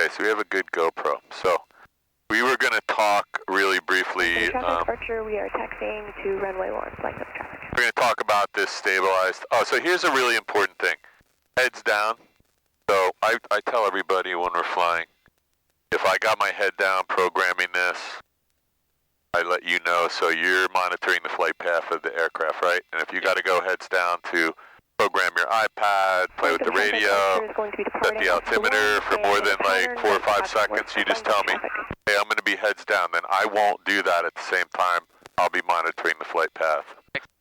Okay, so we have a good GoPro. So we were going to talk really briefly. Traffic Archer, we are taxiing to runway 1, flying up traffic. We're going to talk about this stabilized. Oh, so here's a really important thing. Heads down. So I tell everybody when we're flying, if I got my head down programming this, I let you know, so you're monitoring the flight path of the aircraft, right? And if you got to go heads down to program your iPad, play with the radio, set the altimeter for more than like 4 or 5 seconds, you just tell me, hey, I'm going to be heads down. Then I won't do that at the same time. I'll be monitoring the flight path.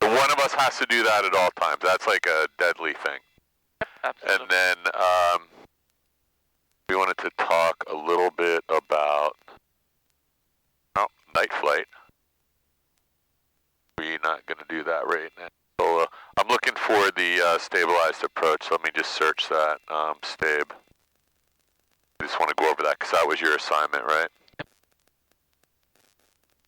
So one of us has to do that at all times. That's like a deadly thing. Absolutely. And then we wanted to talk a little bit about night flight. We're not going to do that right now. So I'm looking for the stabilized approach. So let me just search that, stab. I just want to go over that because that was your assignment, right?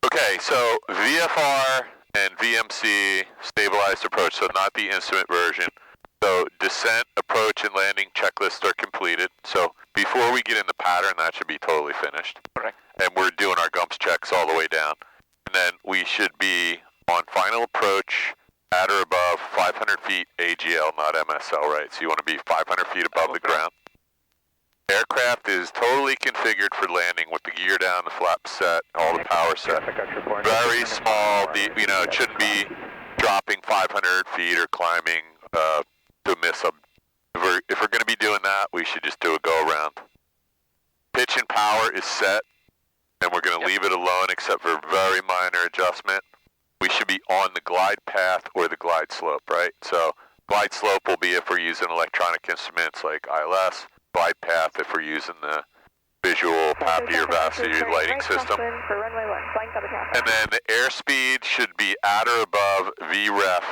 Okay, so VFR and VMC stabilized approach, so not the instrument version. So descent, approach, and landing checklists are completed. So before we get in the pattern, that should be totally finished. Correct. And we're doing our GUMPS checks all the way down. And then we should be on final approach at or above 500 feet AGL, not MSL, right? So you want to be 500 feet above the ground. Aircraft is totally configured for landing with the gear down, the flaps set, all the power set. Very small, you know, it shouldn't be dropping 500 feet or climbing to miss a. If we're going to be doing that, we should just do a go around. Pitch and power is set, and we're going to leave it alone except for very minor adjustment. We should be on the glide path or the glide slope, right? So glide slope will be if we're using electronic instruments like ILS. Glide path if we're using the visual Papier Vassy lighting system. And then the airspeed should be at or above VREF,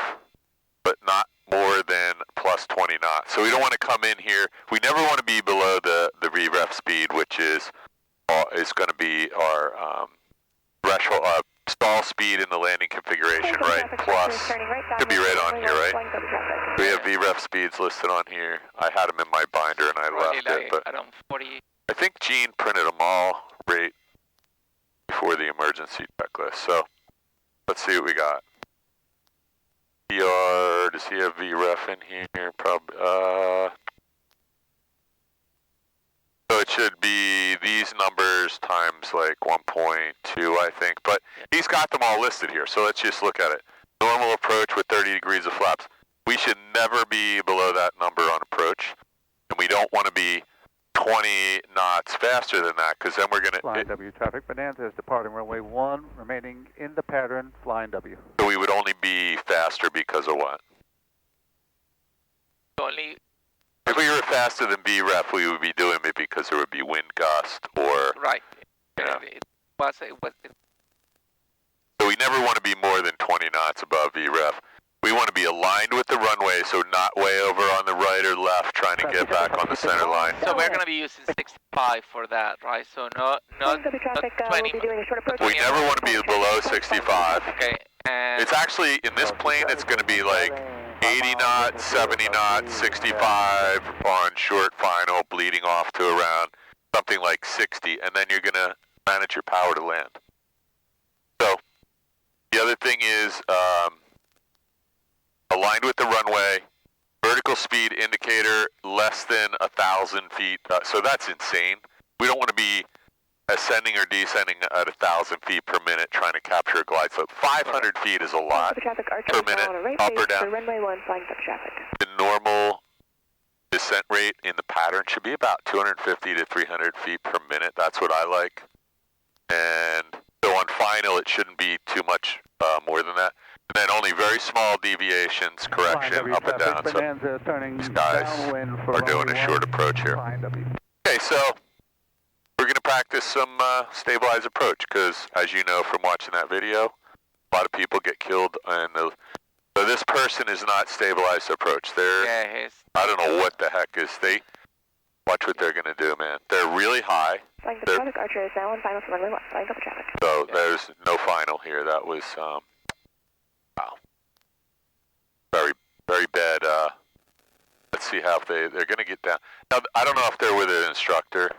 but not more than plus 20 knots. So we don't want to come in here. We never want to be below the VREF speed, which is going to be our threshold stall speed in the landing configuration, right? Plus, could be right on here, right? We have VREF speeds listed on here. I had them in my binder and I left it, but I think Gene printed them all right before the emergency checklist. So let's see what we got. PR, does he have VREF in here? Probably. So it should be these numbers times like 1.2, I think. But he's got them all listed here. So let's just look at it. Normal approach with 30 degrees of flaps. We should never be below that number on approach. And we don't want to be 20 knots faster than that because then we're going to... Flying W traffic, Bonanza is departing runway 1, remaining in the pattern, flying W. So we would only be faster because of what? Only... If we were faster than VREF, we would be doing it because there would be wind gust or... Right. You know. It was So we never want to be more than 20 knots above VREF. We want to be aligned with the runway, so not way over on the right or left trying to get back on the center line. So we're going to be using 65 for that, right? So not 20. We never want to be below 65. Okay. And It's actually, in this plane, it's going to be like 80 knots, 70 knots, 65 on short final, bleeding off to around something like 60, and then you're going to manage your power to land. So the other thing is aligned with the runway, vertical speed indicator less than 1,000 feet. So that's insane. We don't want to be ascending or descending at 1,000 feet per minute trying to capture a glide slope. 500 feet is a lot per minute, up or down. The normal descent rate in the pattern should be about 250 to 300 feet per minute. That's what I like. And so on final, it shouldn't be too much more than that. And then only very small deviations, correction, up and down. So these guys are doing a short approach here. Okay, so we're going to practice some stabilized approach because, as you know from watching that video, a lot of people get killed. So this person is not stabilized approach. They're, I don't know what the heck is. Watch what they're going to do, man. They're really high. Archer is now on final for runway 1, flying up traffic. So there's no final here. That was, wow. Very, very bad. Let's see how they're going to get down. Now, I don't know if they're with an instructor.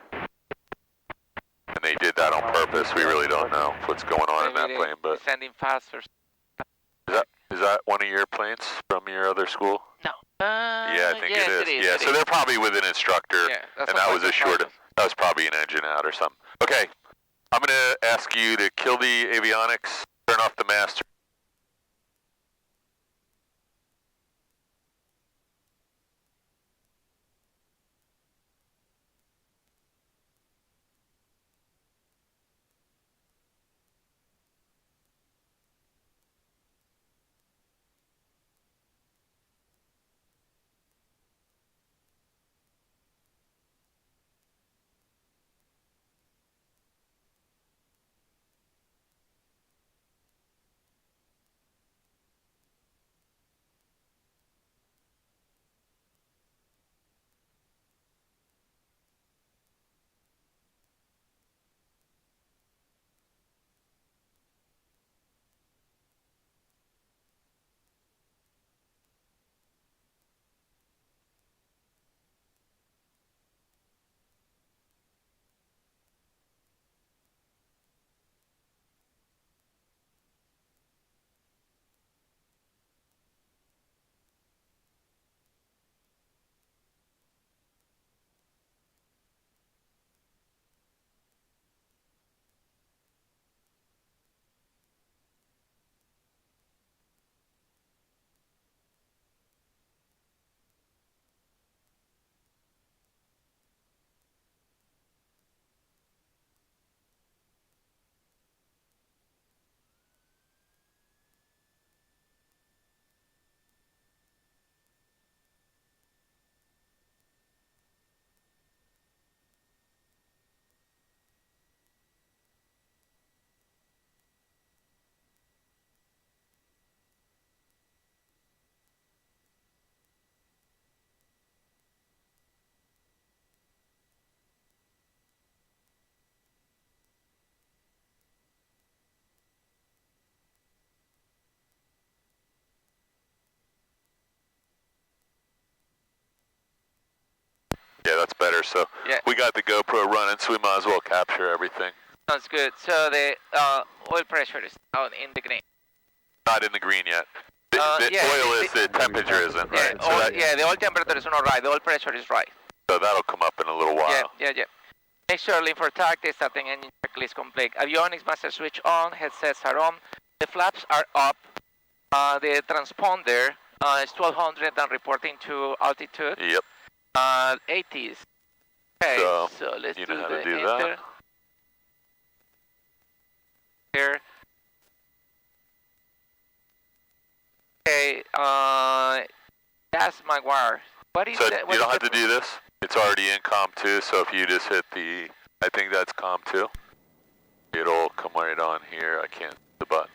did that on purpose. We really don't know what's going on in that Maybe plane, but sending faster. is that one of your planes from your other school? No. Yeah, I think yes, it is. Yeah, so they're probably with an instructor, yeah, and that was a short. That was probably an engine out or something. Okay, I'm gonna ask you to kill the avionics, turn off the master. Yeah, that's better. So we got the GoPro running, so we might as well capture everything. Sounds good. So the oil pressure is down in the green. Not in the green yet. The oil is, the temperature isn't, right? The oil temperature is not right. The oil pressure is right. So that'll come up in a little while. Yeah. Make sure lean for tactic, starting engine checklist complete. Avionics master switch on, headsets are on. The flaps are up. The transponder is 1200 and reporting to altitude. Yep. 80s. Okay, so let's you do know how the to do enter. that. Here. Okay, that's my wire. What is so that? You don't have to do this. It's already in COM 2, so if you just hit the, I think that's COM 2, it'll come right on here. I can't hit the button.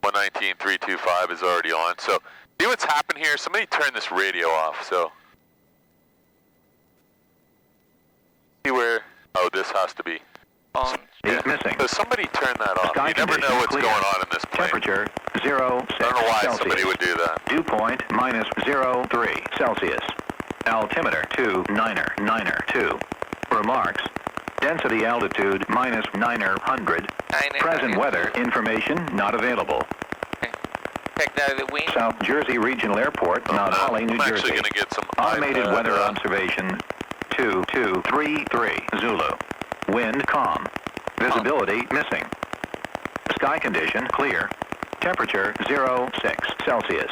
119.325 is already on. So see what's happened here? Somebody turn this radio off. So see where? Oh, this has to be. On. Missing. So somebody turn that off. Sky you never know what's clear. going on in this plane. Temperature 0 I don't know why Celsius. somebody would do that. Dew point minus 0.3 Celsius. Altimeter 2. Remarks. Density altitude minus 900. Present weather information not available. Okay. Check the wind. South Jersey Regional Airport, Mount Holly, New I'm Jersey. actually going to get some Automated weather observation 2233 Zulu. Wind calm. Visibility missing. Sky condition clear. Temperature 06 Celsius.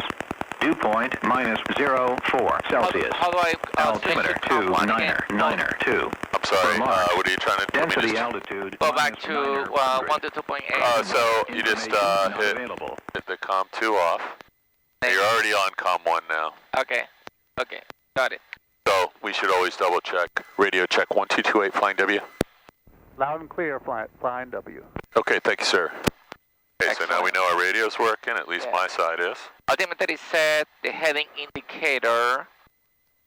Dew point minus 0.4 Celsius. How do I Altimeter 2. I'm sorry, what are you trying to do? Density altitude. Go back to 1 to 2.8. So you just hit the COM 2 off. You're already on COM 1 now. Okay, got it. So we should always double check. Radio check 1228, flying W. Loud and clear, flying W. Okay, thank you, sir. Okay, Excellent. so now we know our radio's working, at least my side is. Altimeter is set, the heading indicator.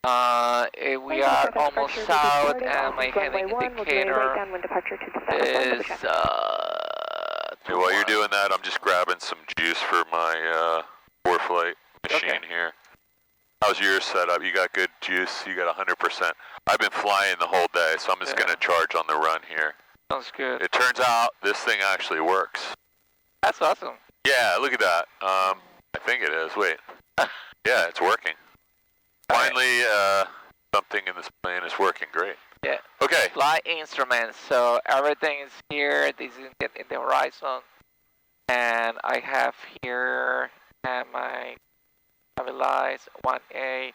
We are almost south, and my heading indicator is... Hey, while you're doing that, I'm just grabbing some juice for my FreeFlight machine here. How's yours set up? You got good juice? You got 100%. I've been flying the whole day, so I'm just going to charge on the run here. Sounds good. It turns out this thing actually works. That's awesome. Yeah, look at that. I think it is. Wait. Yeah, it's working. Finally, something in this plane is working great. Yeah. Okay. Flight instruments. So everything is here. This is in the horizon. And I have here my stabilize 1A.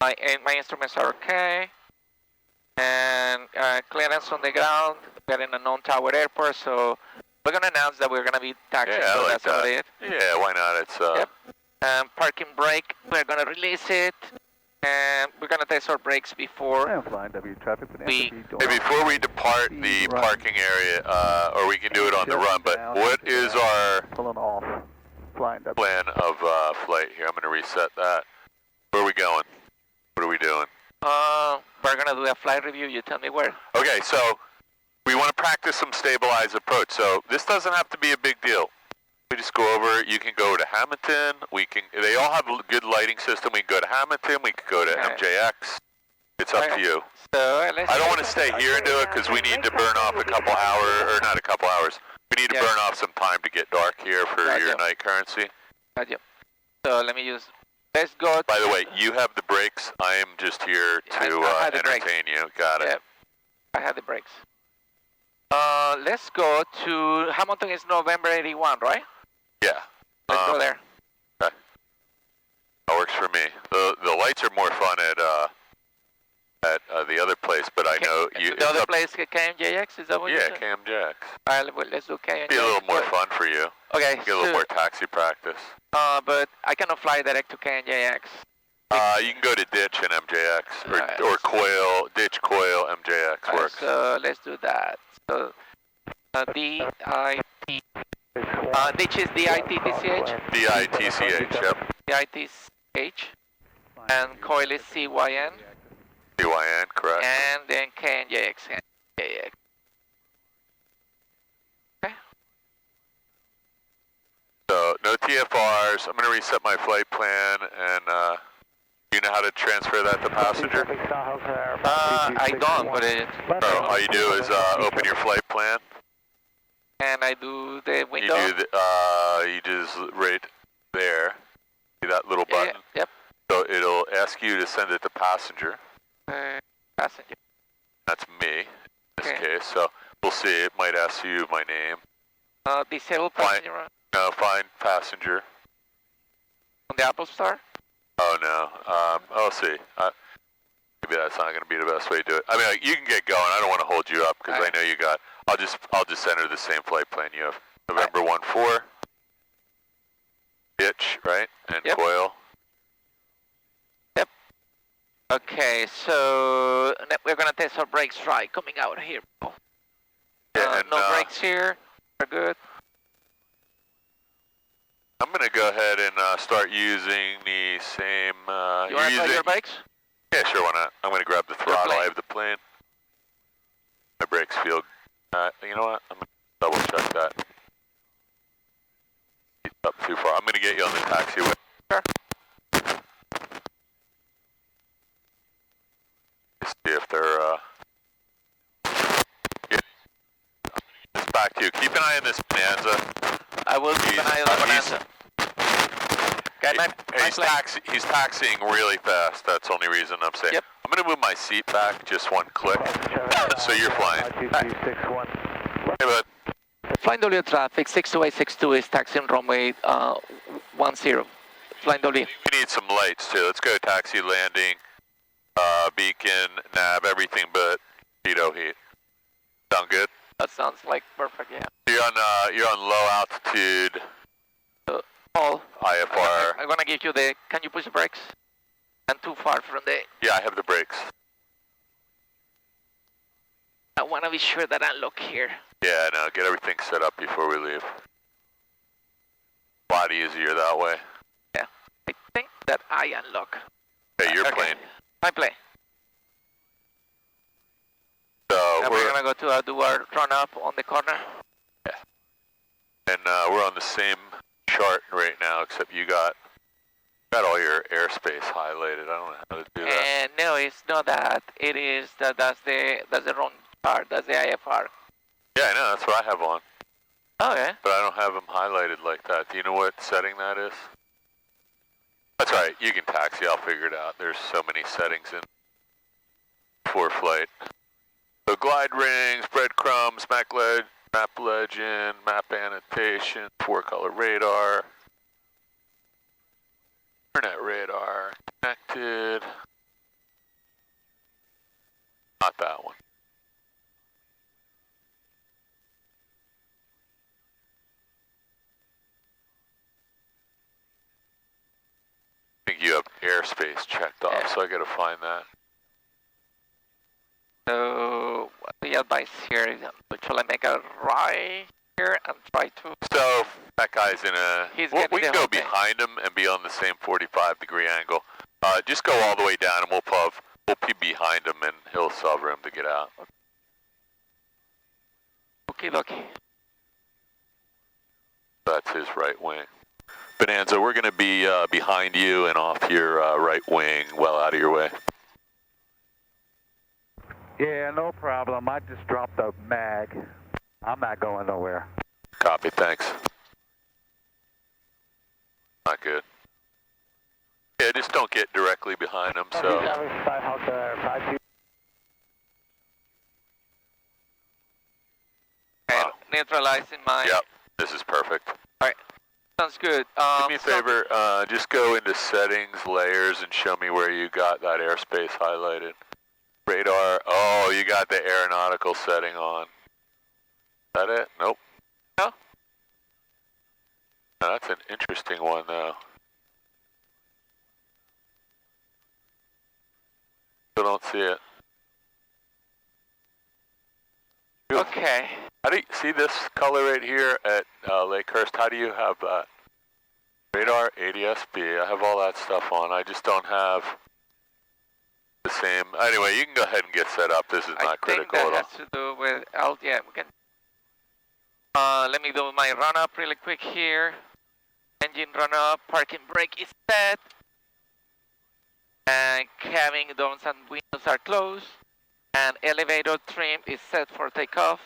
My instruments are okay. And clearance on the ground. We're in a non-tower airport, so we're going to announce that we're going to be taxiing. Yeah, so like that's about it. Yeah, why not? It's Yep. Parking brake, we're going to release it. And we're going to test our brakes before And flying W traffic. Hey, before we depart the parking area, or we can do it on the run, but what is our pulling off? Flying W. plan of flight here? I'm going to reset that. Where are we going? What are we doing? we're going to do a flight review. You tell me where. Okay, so we want to practice some stabilized approach. So this doesn't have to be a big deal. We just go over. You can go to Hamilton. They all have a good lighting system. We can go to Hamilton. We can go to MJX. It's up to you. So I don't want to stay here and do it because we need to burn off a couple hours, or not a couple hours. We need to burn off some time to get dark here for your night currency. Gotcha. So let me use. Let's go. By the way, you have the brakes. I am just here to entertain you. Got it. Yep. I have the brakes. Let's go to Hamilton. Is November 81, right? Yeah. Let's go there. Okay. That works for me. The lights are more fun at the other place, but I know you. The other place, KMJX, is that what you said? Yeah, KMJX. All right, well, let's do KMJX. Be a little more fun for you. Okay. Get a little more taxi practice. But I cannot fly direct to KMJX. You can go to Ditch and MJX, or Coyle, Ditch, Coyle, MJX works. So let's do that. So D-I-T. Ditch is D-I-T-T-C-H? D-I-T-C-H, yep. D-I-T-C-H. And Coyle is CYN. CYN, correct. And then KMJX. KMJX. Okay. So no TFRs. I'm going to reset my flight plan, and you know how to transfer that to passenger? I don't, but all you do is open your flight plan. And I do the window. You just right there. See that little button? Yep. So it'll ask you to send it to passenger. Passenger. That's me in this case. So we'll see. It might ask you my name. Disable passenger. No, find passenger. On the Apple Store? Oh no. I'll see. Maybe that's not going to be the best way to do it. I mean, you can get going. I don't want to hold you up because I know you got. I'll just enter the same flight plan you have. November 14. Ditch, right? And Coyle. Yep. Okay, so we're gonna test our brakes right coming out here. Yeah, no brakes here. We're good. I'm gonna go ahead and start using the same. You wanna try your brakes? Yeah, sure. Why not? I'm gonna grab the throttle. I have the plane. My brakes feel. You know what? I'm gonna double check that. It's up too far. I'm gonna get you on the taxiway. Sure. See if they're. It's back to you. Keep an eye on this Bonanza. I will keep an eye on the Bonanza. He's taxiing really fast. That's the only reason I'm saying. Yep. I'm going to move my seat back just one click. So you're flying. Hey, bud. Flying W traffic, 62862 is taxiing runway 10. Flying W. We need some lights too. Let's go taxi landing, beacon, nav, everything but speedo heat. Sound good? That sounds like perfect, yeah. You're on low altitude. Paul. IFR. I'm gonna give you the. Can you push the brakes? And too far from the. Yeah, I have the brakes. I wanna be sure that I look here. Yeah, no, get everything set up before we leave. A lot easier that way. Yeah, I think that I unlock. Hey, your plane. My plane. So and we're gonna go to do our run up on the corner. Yeah. And we're on the same chart right now, except you got Got all your airspace highlighted. I don't know how to do that. And no, it's not that. It is that's the wrong part. That's the IFR. Yeah, I know. That's what I have on. Okay. But I don't have them highlighted like that. Do you know what setting that is? That's right. You can taxi. I'll figure it out. There's so many settings in FreeFlight. So glide rings, breadcrumbs, map legend, map annotation, 4-color radar, internet radar, connected. Not that one. I think you have airspace checked off, Yeah. so I gotta find that. So what the advice here is, shall I make a right here and try to? So that guy's in a. He's we getting can the go whole thing. behind him and be on the same 45-degree angle. Just go all the way down, and we'll be behind him, and he'll still have room to get out. Okay, okay. That's his right wing. Bonanza, we're going to be behind you and off your right wing, well out of your way. Yeah, no problem. I just dropped a mag. I'm not going nowhere. Copy, thanks. Not good. Yeah, just don't get directly behind him, so. And neutralizing my. Yep, this is perfect. Alright, sounds good. Do me a favor, just go into settings, layers, and show me where you got that airspace highlighted. Radar, oh, you got the aeronautical setting on. Is that it? Nope. No. Now, that's an interesting one, though. Still don't see it. Okay. How do you see this color right here at Lakehurst? How do you have that? Radar, ADS-B, I have all that stuff on. I just don't have the same. Anyway, you can go ahead and get set up. This is not critical at all. I think that has to do with, yeah, we can. Let me do my run-up really quick here. Engine run-up, parking brake is set. And cabin doors and windows are closed. And elevator trim is set for takeoff.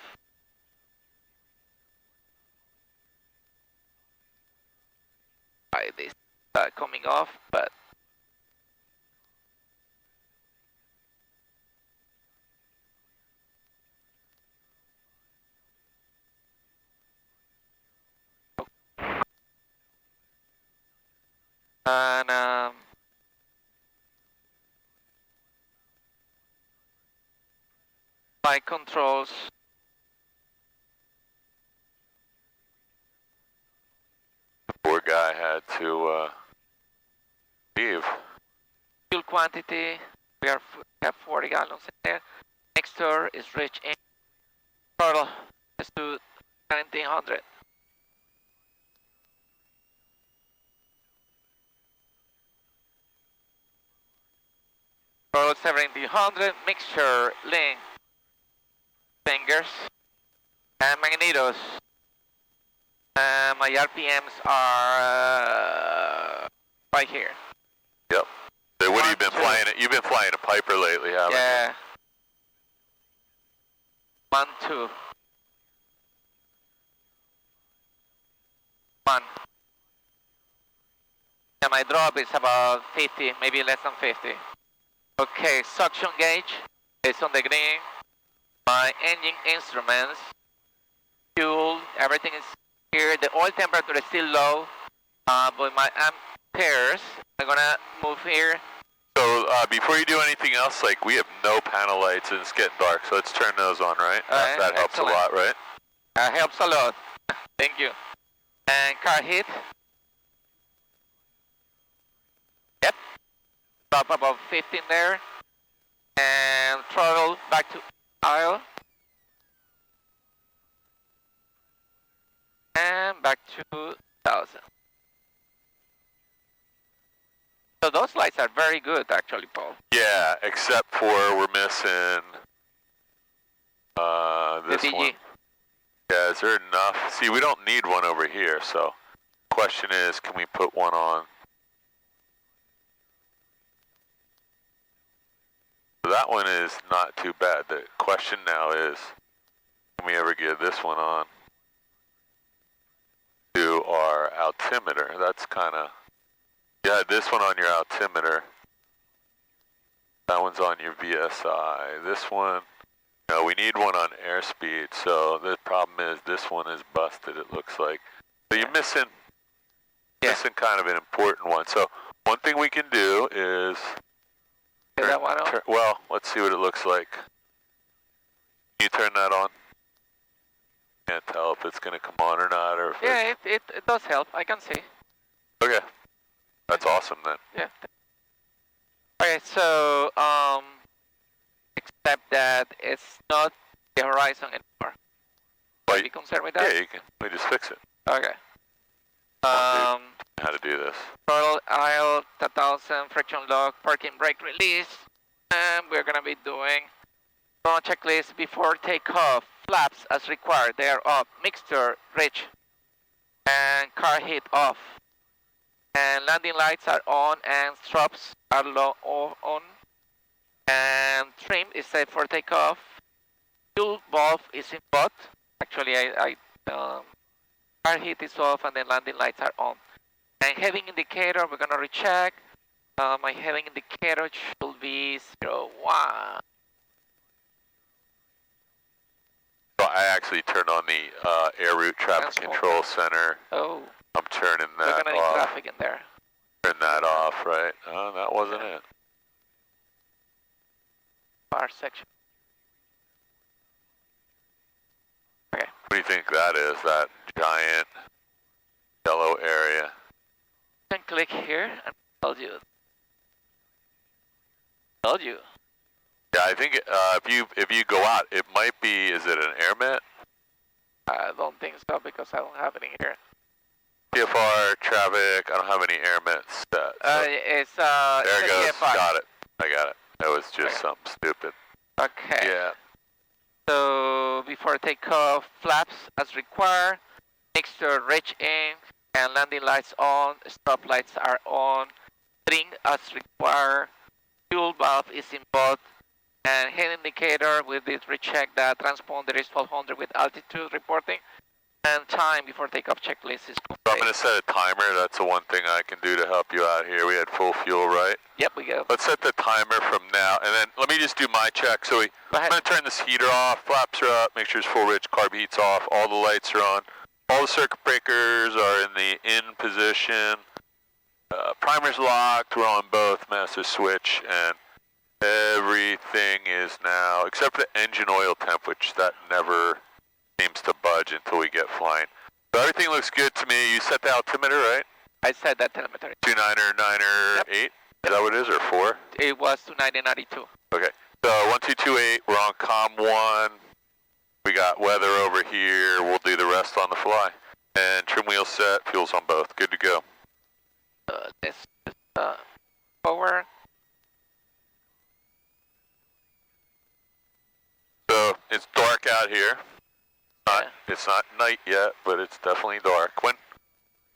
This coming off, but and my controls. The poor guy had to leave. Fuel quantity, we have 40 gallons in there. Next door is rich in total is to 1700. Total 1700, mixture, link, fingers, and magnetos. My RPMs are right here. Yep. So what have you been flying? You've been flying a Piper lately, haven't Yeah. 1, 2. 1. And my drop is about 50, maybe less than 50. Okay, suction gauge is on the green. My engine instruments, fuel, everything is here. The oil temperature is still low, but my amperes are gonna move here. So before you do anything else, like we have no panel lights and it's getting dark, so let's turn those on, right? That helps excellent. a lot, right? Helps a lot. Thank you. And car heat. Yep. Drop about 15 there. And throttle back to aisle. And back to 1000. So those lights are very good, actually, Paul. Yeah, except for we're missing this the DG. one. Yeah, is there enough? See, we don't need one over here, so question is, can we put one on that one is not too bad. The question now is, can we ever get this one on to our altimeter? That's kind of, you had this one on your altimeter. That one's on your VSI. This one, no, we need one on airspeed. So the problem is this one is busted, it looks like. So you're missing kind of an important one. So one thing we can do is, that one on? well, let's see what it looks like. Can you turn that on? Can't tell if it's going to come on or not. Or if Yeah, it does help. I can see. Okay. That's awesome then. Yeah. Okay, so, except that it's not the horizon anymore. Well, Are you concerned with that? Yeah, you can. We just fix it. Okay. How to do this. Throttle aisle, 1000, friction lock, parking brake release. And we're going to be doing run checklist before takeoff. Flaps as required. They are up. Mixture, rich. And car heat off. And landing lights are on and straps are low on. And trim is set for takeoff. Fuel bulb is in both. Actually, car heat is off and the landing lights are on. And heading indicator, we're gonna recheck. My heading indicator should be 01. So I actually turned on the air route traffic control center. Oh. I'm turning We're that gonna need off. traffic in there. Turn that off, right? Oh, that wasn't it. Bar section. Okay. What do you think that is? That giant yellow area? You can click here and tell you. Told you. Yeah, I think if you go out, it might be. Is it an air mat? I don't think so because I don't have it in here. TFR traffic. I don't have any air mats set. So It's there it goes. TFR. Got it. I got it. That was just something stupid. Okay. Yeah. So before takeoff, flaps as required, mixture rich in, and landing lights on, stop lights are on, trim as required, fuel valve is in both, and head indicator with this recheck that transponder is 1200 with altitude reporting, and time before takeoff checklist is complete. So I'm going to set a timer. That's the one thing I can do to help you out here. We had full fuel, right? Yep, we go. Let's set the timer from now, and then let me just do my check. So I'm going to turn this heater off, flaps are up, make sure it's full rich, carb heat's off, all the lights are on, all the circuit breakers are in the in position, primer's locked, we're on both master switch, and everything is now, except for the engine oil temp, which that never seems to budge until we get flying. So everything looks good to me. You set the altimeter, right? I said that telemetry. 299er8? Is that what it is, or 4? It was 2992. Okay, so 1228, we're on COM 1. We got weather over here. We'll do the rest on the fly. And trim wheel set, fuel's on both. Good to go. This is forward. So it's dark out here. It's not night yet, but it's definitely dark. When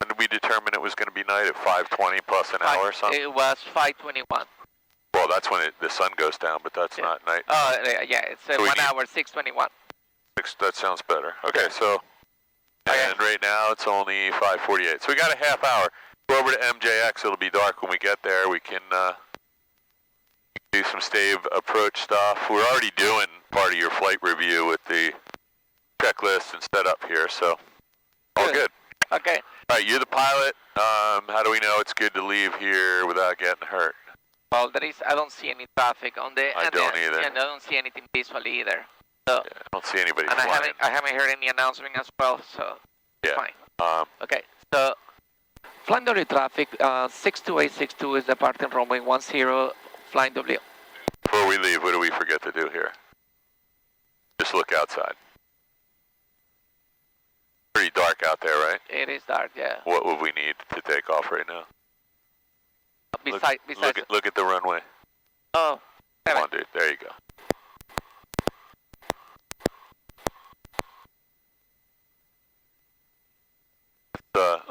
did we determine it was going to be night? At 5:20 plus an hour or something? It was 5:21. Well, that's when the sun goes down, but that's not night. Yeah, it's So 1 hour 6:21. That sounds better. Okay, so, and right now it's only 5:48. So we got a half hour. Go over to MJX. It'll be dark when we get there. We can do some stave approach stuff. We're already doing part of your flight review with the checklist and setup here, so all good. Okay. All right, you're the pilot. How do we know it's good to leave here without getting hurt? Well, I don't see any traffic on the. I don't either. And I don't see anything visually either. So. Yeah, I don't see anybody and flying. I haven't heard any announcement as well, so yeah. fine. Okay, so flying W traffic 62862 is departing runway 10, flying W. Before we leave, what do we forget to do here? Just look outside. Pretty dark out there, right? It is dark, yeah. What would we need to take off right now? Besides. Look at the runway. Oh, Come on, dude. There you go.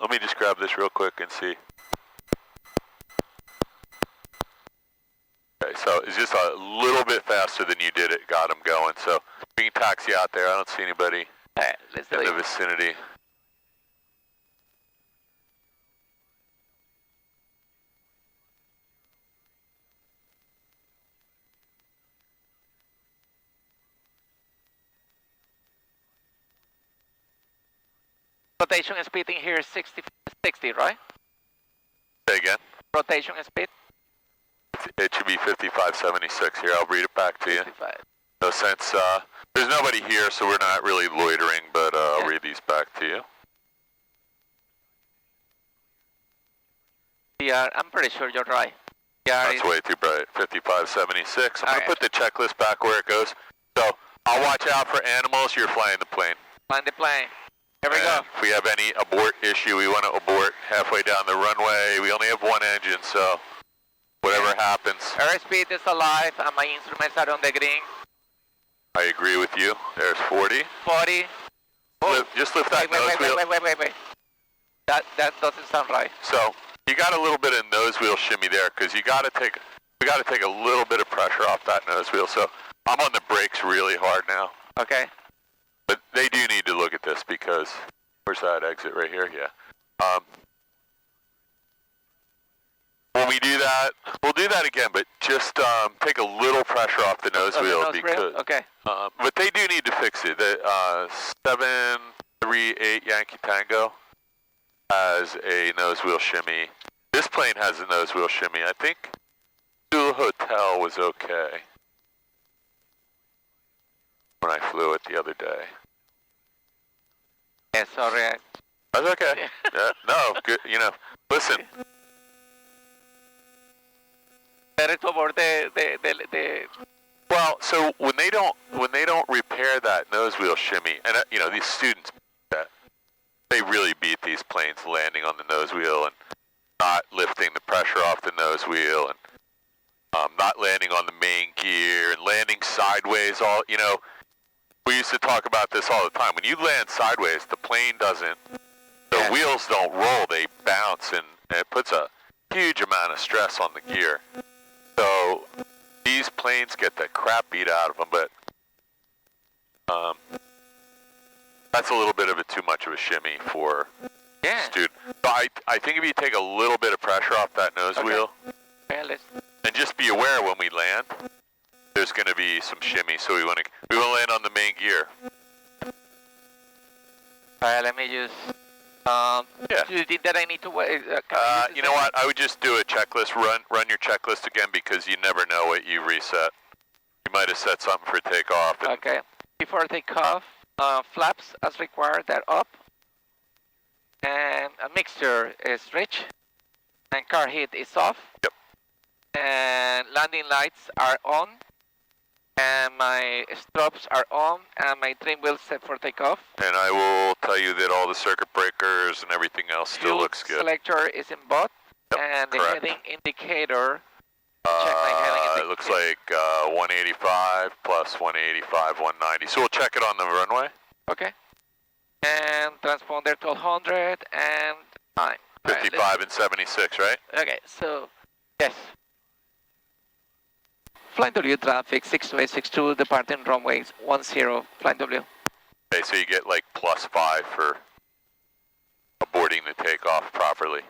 Let me just grab this real quick and see. Okay, So it's just a little bit faster than you did it, got them going. So we can taxi out there. I don't see anybody Alright, let's do in it. the vicinity. Rotation speed in here is 60, right? Say again. Rotation speed? It should be 5576 here. I'll read it back to you. 55. No sense. There's nobody here, so we're not really loitering, but I'll read these back to you. Yeah, I'm pretty sure you're right. Yeah, That's way too bright. 5576. I'm going to Okay. put the checklist back where it goes. So I'll watch out for animals. You're flying the plane. Land the plane. Here we go. If we have any abort issue, we want to abort halfway down the runway. We only have one engine, so whatever happens. Airspeed is alive and my instruments are on the green. I agree with you. There's 40. 40. Oh. Just lift that nose wheel. Wait. That doesn't sound right. So you got a little bit of nose wheel shimmy there because we got to take a little bit of pressure off that nose wheel. So I'm on the brakes really hard now. Okay. But they do need to look at this because where's that exit right here? Yeah. When we do that, we'll do that again, but just take a little pressure off the nose wheel because. Okay. But they do need to fix it. The 738 Yankee Tango has a nose wheel shimmy. This plane has a nose wheel shimmy. I think Zulu Hotel was okay when I flew it the other day. Yeah, sorry. That's okay. Yeah, no, good. You know, listen. Better to abort the Well, so when they don't repair that nose wheel shimmy, and you know these students, they really beat these planes landing on the nose wheel and not lifting the pressure off the nose wheel and not landing on the main gear and landing sideways. All you know, we used to talk about this all the time. When you land sideways, the plane doesn't, the wheels don't roll; they bounce, and it puts a huge amount of stress on the gear. So these planes get the crap beat out of them, but that's a little bit of too much of a shimmy for student. So I think if you take a little bit of pressure off that nose wheel, and just be aware when we land, there's going to be some shimmy. So we want to land on the main gear. Alright, let me just. Do you think that I need to wait? You know what? I would just do a checklist. Run your checklist again because you never know what you reset. You might have set something for takeoff. Okay. Before takeoff, flaps as required, they're up. And a mixture is rich. And car heat is off. Yep. And landing lights are on. And my strobes are on. And my trim wheels set for takeoff. And I will tell you that all the circuit breakers and everything else still looks good. Selector is in both. Yep, and the correct. heading indicator. Check my heading indicator. It looks like 185 plus 185, 190. So we'll check it on the runway. Okay. And transponder 1200 and 9. 55 and 76, right? Okay, so, yes. Flight W traffic 62862, departing runway 10, Flight W. Okay, so you get like +5 for aborting the takeoff properly.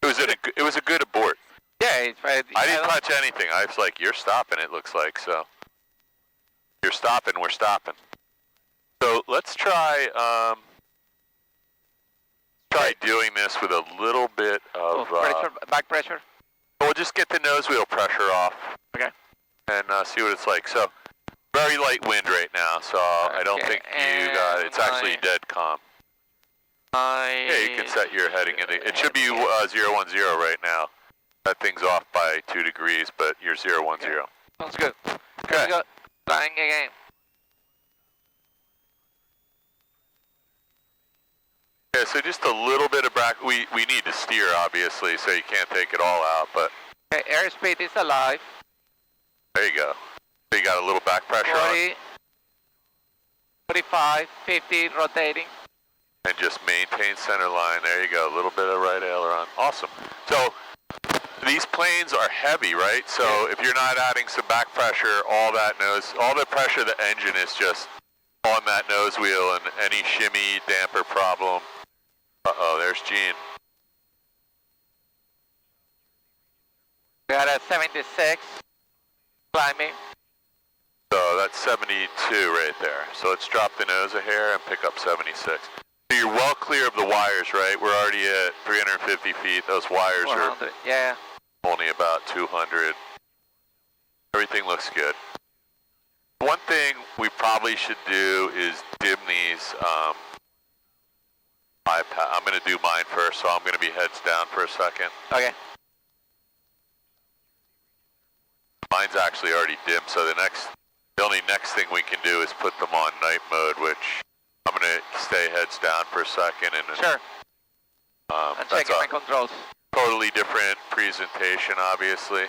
It was a good abort. Yeah, it's right. I didn't touch anything. I was like, you're stopping, it looks like, so. You're stopping, we're stopping. So let's try doing this with a little bit of... pressure, back pressure. We'll just get the nose wheel pressure off. Okay. And see what it's like. So, very light wind right now, so I don't think you got... It's actually dead calm. Yeah, you can set your heading in. It should be 010 right now. That thing's off by 2 degrees, but you're 010. Sounds good. Okay. Let's go. Flying again. Yeah, so just a little bit of back. We need to steer, obviously, so you can't take it all out, but... Okay, airspeed is alive. There you go. So you got a little back pressure 40, on. 45, 50, rotating. And just maintain center line. There you go. A little bit of right aileron. Awesome. So these planes are heavy, right? So if you're not adding some back pressure, all the pressure of the engine is just on that nose wheel, and any shimmy, damper problem. Uh-oh, there's Gene. We got a 76 climbing. So that's 72 right there. So let's drop the nose a hair and pick up 76. So you're well clear of the wires, right? We're already at 350 feet. Those wires are only about 200. Everything looks good. One thing we probably should do is dim these iPad. I'm going to do mine first, so I'm going to be heads down for a second. Okay. Mine's actually already dim, so the only next thing we can do is put them on night mode, which I'm going to stay heads down for a second. And sure. I'm checking my controls. Totally different presentation, obviously.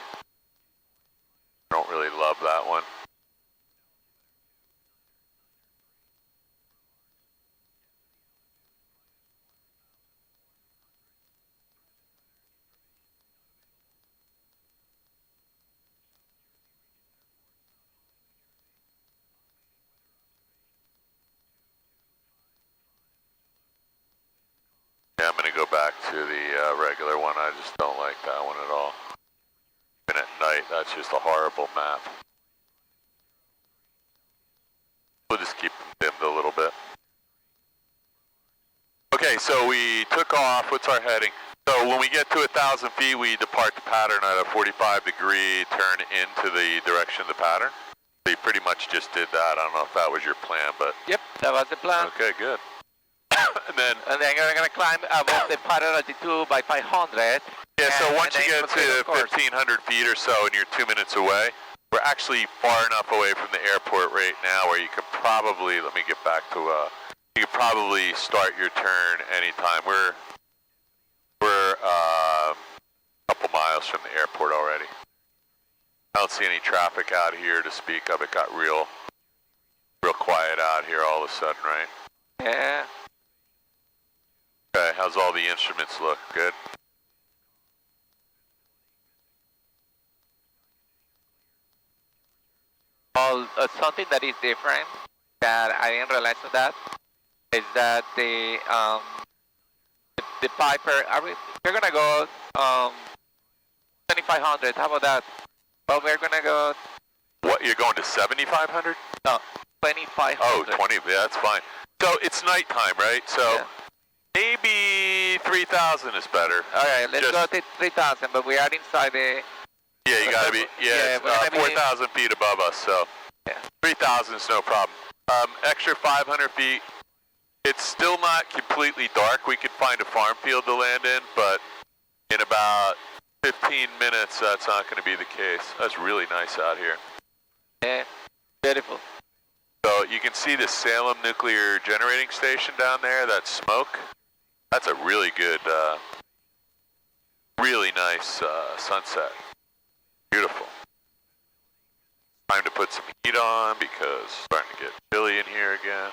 Don't really love that one. Yeah, I'm going to go back to the regular one. I just don't like that one at all. And at night, that's just a horrible map. We'll just keep them dimmed a little bit. Okay, so we took off. What's our heading? So when we get to 1,000 feet, we depart the pattern at a 45-degree turn into the direction of the pattern. So you pretty much just did that. I don't know if that was your plan, but... Yep, that was the plan. Okay, good. And then we're going to climb above the pattern altitude by 500. Yeah, so once you get to 1,500 feet or so and you're 2 minutes away, we're actually far enough away from the airport right now where you could probably, let me get back to, you could probably start your turn anytime. We're a couple miles from the airport already. I don't see any traffic out here to speak of. It got real quiet out here all of a sudden, right? Yeah. Okay, how's all the instruments look? Good? Well, something that is different that I didn't realize of that is that the Piper, we're gonna go 2,500. How about that? But we're gonna go. What, you're going to 7,500? No, 2,500. Oh, 20. Yeah, that's fine. So it's nighttime, right? So maybe 3,000 is better. All right, let's go to 3,000, but we are inside the. Yeah, you gotta be. Yeah, 4,000 feet above us, so 3,000 is no problem. Extra 500 feet. It's still not completely dark. We could find a farm field to land in, but in about 15 minutes, that's not going to be the case. That's really nice out here. Yeah, beautiful. So you can see the Salem Nuclear Generating Station down there, that smoke. That's a really good, really nice sunset. Beautiful. Time to put some heat on because it's starting to get chilly in here again.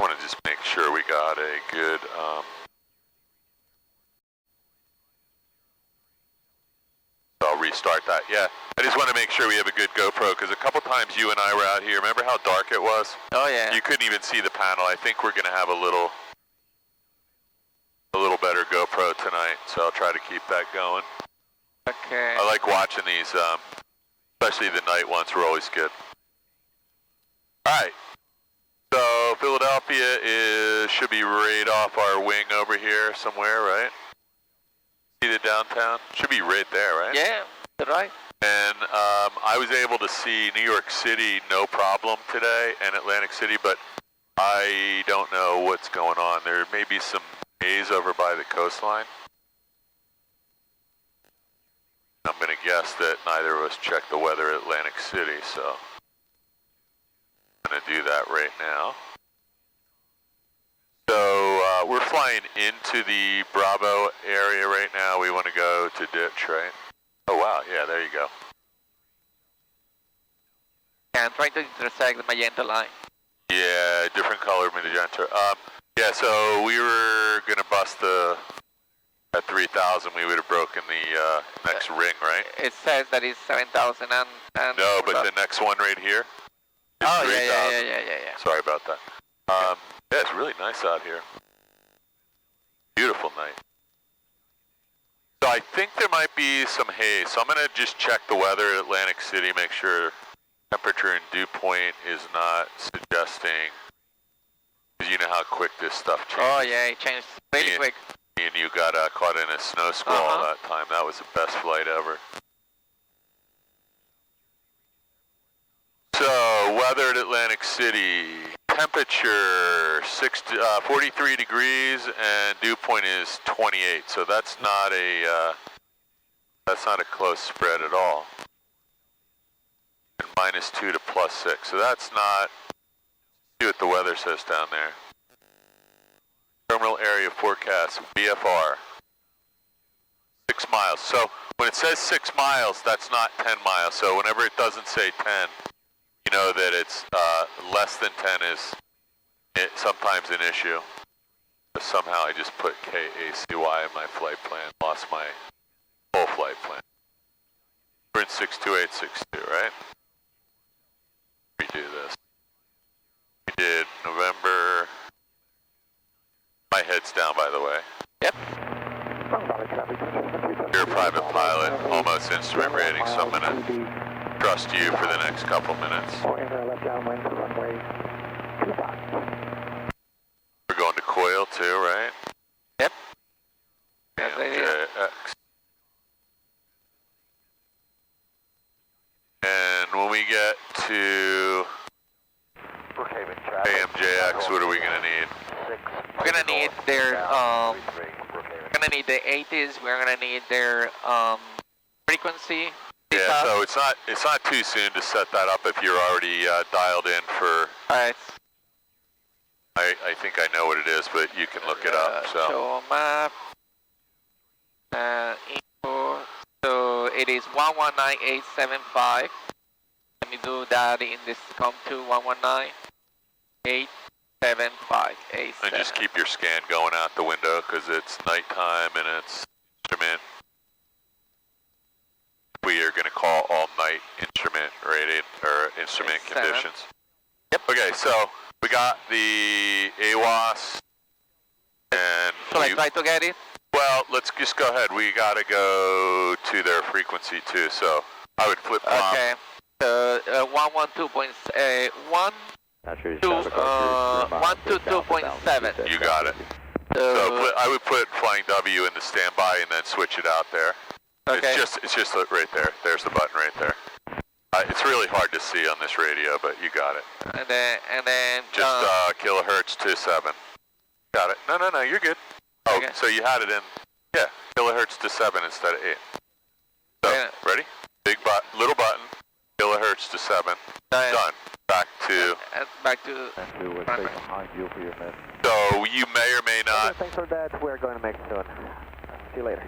I want to just make sure we got a good I'll restart that. Yeah, I just want to make sure we have a good GoPro because a couple times you and I were out here. Remember how dark it was? Oh yeah. You couldn't even see the panel. I think we're going to have a little better GoPro tonight, so I'll try to keep that going. Okay. I like watching these, especially the night ones were always good. All right. So Philadelphia should be right off our wing over here somewhere, right? See the downtown? Should be right there, right? Yeah, right. And I was able to see New York City no problem today and Atlantic City, but I don't know what's going on. There may be some haze over by the coastline. I'm going to guess that neither of us checked the weather at Atlantic City, so I'm going to do that right now. So we're flying into the Bravo area right now. We want to go to ditch, right? Oh wow, yeah, there you go. And trying to intersect the magenta line. Yeah, different color magenta. Yeah, so we were gonna bust at 3,000. We would have broken the next ring, right? It says that it's 7,000 and no, but the next one right here. Oh 3,000. yeah. Sorry about that. Yeah, it's really nice out here. Beautiful night. So I think there might be some haze. So I'm gonna just check the weather at Atlantic City, make sure temperature and dew point is not suggesting, because you know how quick this stuff changes. Oh yeah, it changed really quick. And you got caught in a snow squall that time. That was the best flight ever. So weather at Atlantic City, temperature 43 degrees and dew point is 28. So that's not a close spread at all. And -2 to +6. So that's not. See what the weather says down there. Terminal area forecast, BFR, 6 miles. So when it says 6 miles, that's not 10 miles. So whenever it doesn't say 10, you know that it's less than 10 is sometimes an issue. But somehow I just put KACY in my flight plan, lost my whole flight plan. We're in 62862, right? We do this. We did November. My head's down, by the way. Yep. You're a private pilot, almost instrument rating, so I'm going to trust you for the next couple minutes. Left downwind for runway 25. We're going to Coyle too, right? Yep. KMJX. And when we get to KMJX, what are we going to need? We're gonna need their we're gonna need the 80s. We're gonna need their frequency. Yeah, so it's not too soon to set that up if you're already dialed in for. Alright. I think I know what it is, but you can look it up. So show map. Info. So it is 119875. Let me do that in this COM 2 119875. And just keep your scan going out the window because it's nighttime and it's instrument. We are going to call all night instrument rated or instrument conditions. Yep. Okay, so we got the AWAS and. Shall I try to get it? Well, let's just go ahead. We got to go to their frequency too, so I would flip flop. Okay. 112.1. 122.7. You got it. So I would put flying W into standby and then switch it out there. Okay. It's just right there. There's the button right there. It's really hard to see on this radio, but you got it. And then just kilohertz to 7. Got it. No, you're good. Oh, okay. So you had it in. Yeah, kilohertz to 7 instead of 8. So ready? Big button, little button. Kilohertz to 7. Done. Back to. behind you for your miss. So you may or may not. Thanks for that. We're going to make it soon. See you later.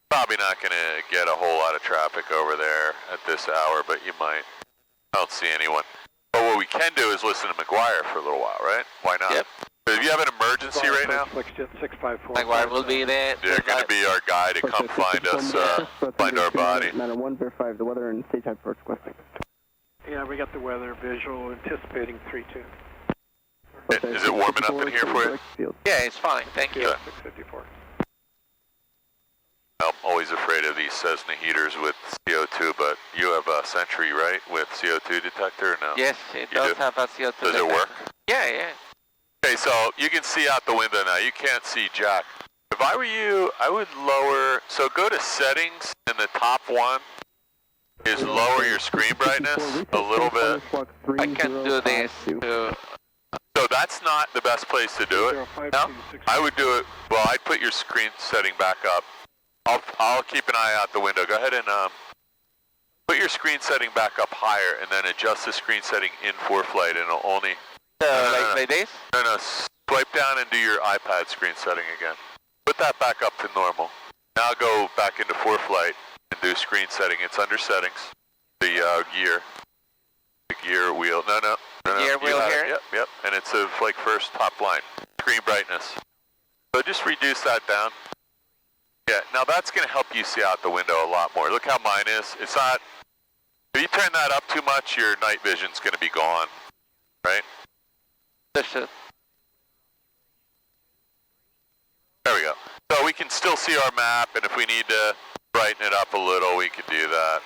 Probably not going to get a whole lot of traffic over there at this hour, but you might. I don't see anyone. But what we can do is listen to McGuire for a little while, right? Why not? Yep. If you have an emergency right now, McGuire will be there. They're going to be our guy to come find us, find our body. Matter 1 verify the weather and state time for requesting. Yeah, we got the weather visual, anticipating 3-2. Is it warming up in here for you? Yeah, it's fine. Thank you. 654. I'm always afraid of these Cessna heaters with CO2, but you have a Sentry, right, with CO2 detector or no? Yes, it does have a CO2 Does it work? Yeah. Okay, so you can see out the window now. You can't see jack. If I were you, I would lower, so go to settings, and the top one is lower your screen brightness a little bit. I can do this too. So that's not the best place to do it. No? I would do it, well, I'd put your screen setting back up. I'll keep an eye out the window. Go ahead and put your screen setting back up higher and then adjust the screen setting in FreeFlight and it'll only... like this? No, swipe down and do your iPad screen setting again. Put that back up to normal. Now go back into FreeFlight and do screen setting. It's under settings. The gear wheel. No. Gear wheel here? Yep. And it's a like first top line. Screen brightness. So just reduce that down. Yeah, now that's going to help you see out the window a lot more. Look how mine is. It's not, if you turn that up too much, your night vision's going to be gone, right? This is. There we go. So we can still see our map, and if we need to brighten it up a little, we could do that.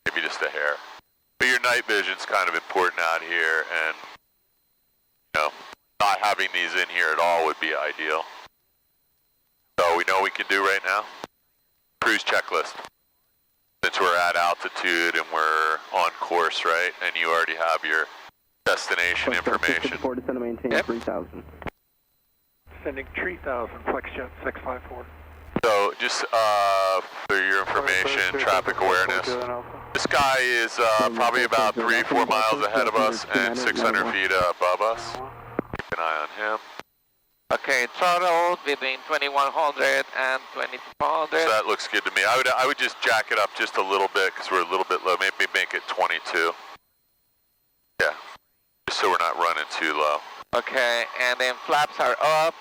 Maybe just a hair. But your night vision's kind of important out here, and not having these in here at all would be ideal. So we know what we can do right now. Cruise checklist. Since we're at altitude and we're on course, right? And you already have your destination information. Descend to maintain 3000. Sending 3000, FlexJet 654. So just for your information, traffic awareness. This guy is probably about 3-4 miles ahead of us and 600 feet above us. Keep an eye on him. Okay, throttle between 2100 and 2200. So that looks good to me. I would just jack it up just a little bit because we're a little bit low. Maybe make it 22. Yeah, just so we're not running too low. Okay, and then flaps are up,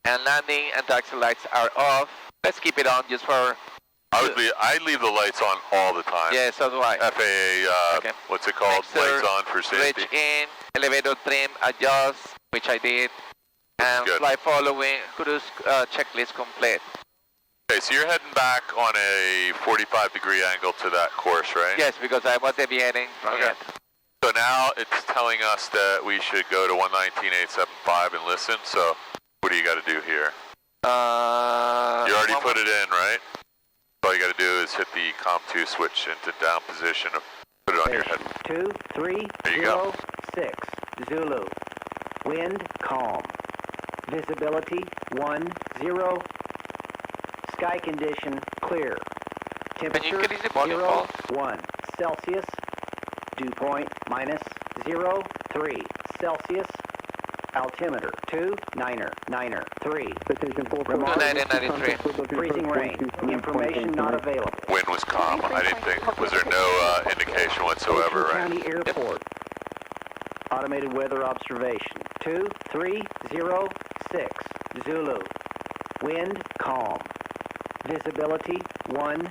and landing and taxi lights are off. Let's keep it on just for... I leave the lights on all the time. Yeah, so do I. FAA, okay. What's it called? Lights on for safety. Switch in, elevator trim, adjust, which I did. And good. fly following, cruise checklist complete. Okay, so you're heading back on a 45-degree angle to that course, right? Yes, because I was deviating from it. So now it's telling us that we should go to 119.875 and listen. So what do you got to do here? You already put it in, right? All you got to do is hit the COM2 switch into down position. Put it on your head. 2306 Zulu. Wind calm. Visibility 10. Sky condition clear. Temperature increase the volume, Paul? 1 Celsius. Dew point -03 Celsius. Altimeter 2993. Freezing rain. Information not available. Wind was calm. I didn't think. Was there no indication whatsoever, right? County Airport. Automated weather observation 2306 Zulu. Wind calm. Visibility 10.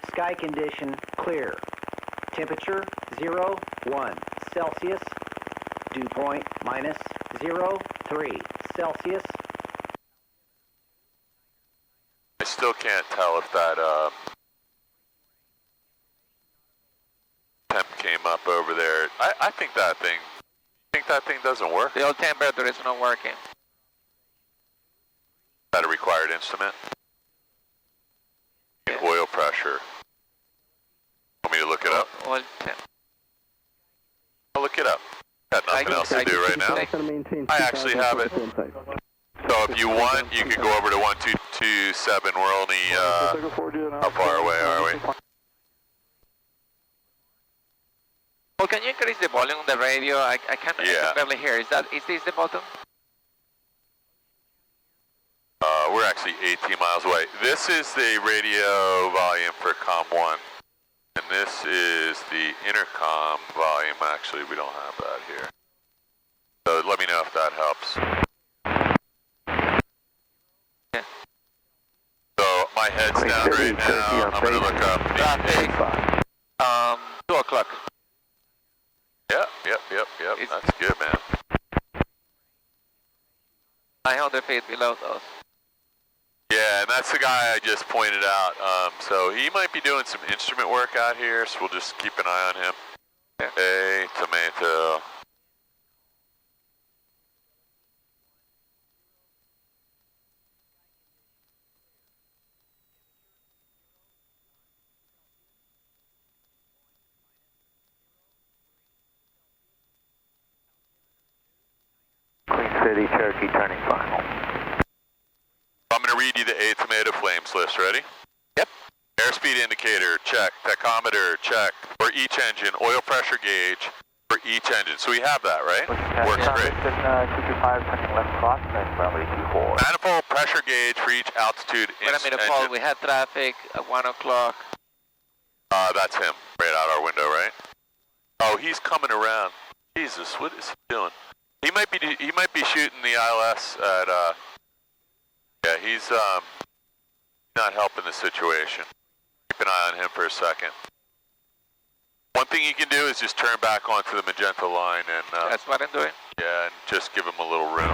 Sky condition clear. Temperature 01 Celsius. Dew point -03 Celsius. I still can't tell if that temp came up over there. I think that thing. Doesn't work. The old temperature is not working. Is that a required instrument? Oil pressure. Want me to look it up? I'll look it up. Got nothing else to do right now. I actually have it. So if you want, you could go over to 1227. We're only, how far away are we? Well, can you increase the volume on the radio? I can't barely hear. Is this the bottom? We're actually 18 miles away. This is the radio volume for COM1. And this is the intercom volume. Actually, we don't have that here. So let me know if that helps. Yeah. So my head's down right now. I'm going to look up. Traffic. 2 o'clock. Yep. That's good, man. 900 feet below those. Yeah, and that's the guy I just pointed out. So he might be doing some instrument work out here, so we'll just keep an eye on him. Yeah. Hey, tomato. Queen City, Cherokee turning final. I'm going to read you the A tomato flames list. Ready? Yep. Airspeed indicator, check. Tachometer, check. For each engine, oil pressure gauge for each engine. So we have that, right? Works great. 225 turning left cross, runway 24. Manifold pressure gauge for each altitude. Wait a minute, Paul. We had traffic at 1 o'clock. That's him, right out our window, right? Oh, he's coming around. Jesus, what is he doing? He might be shooting the ILS at. Yeah, he's not helping the situation. Keep an eye on him for a second. One thing you can do is just turn back onto the magenta line and. That's what I'm doing. Yeah, and just give him a little room.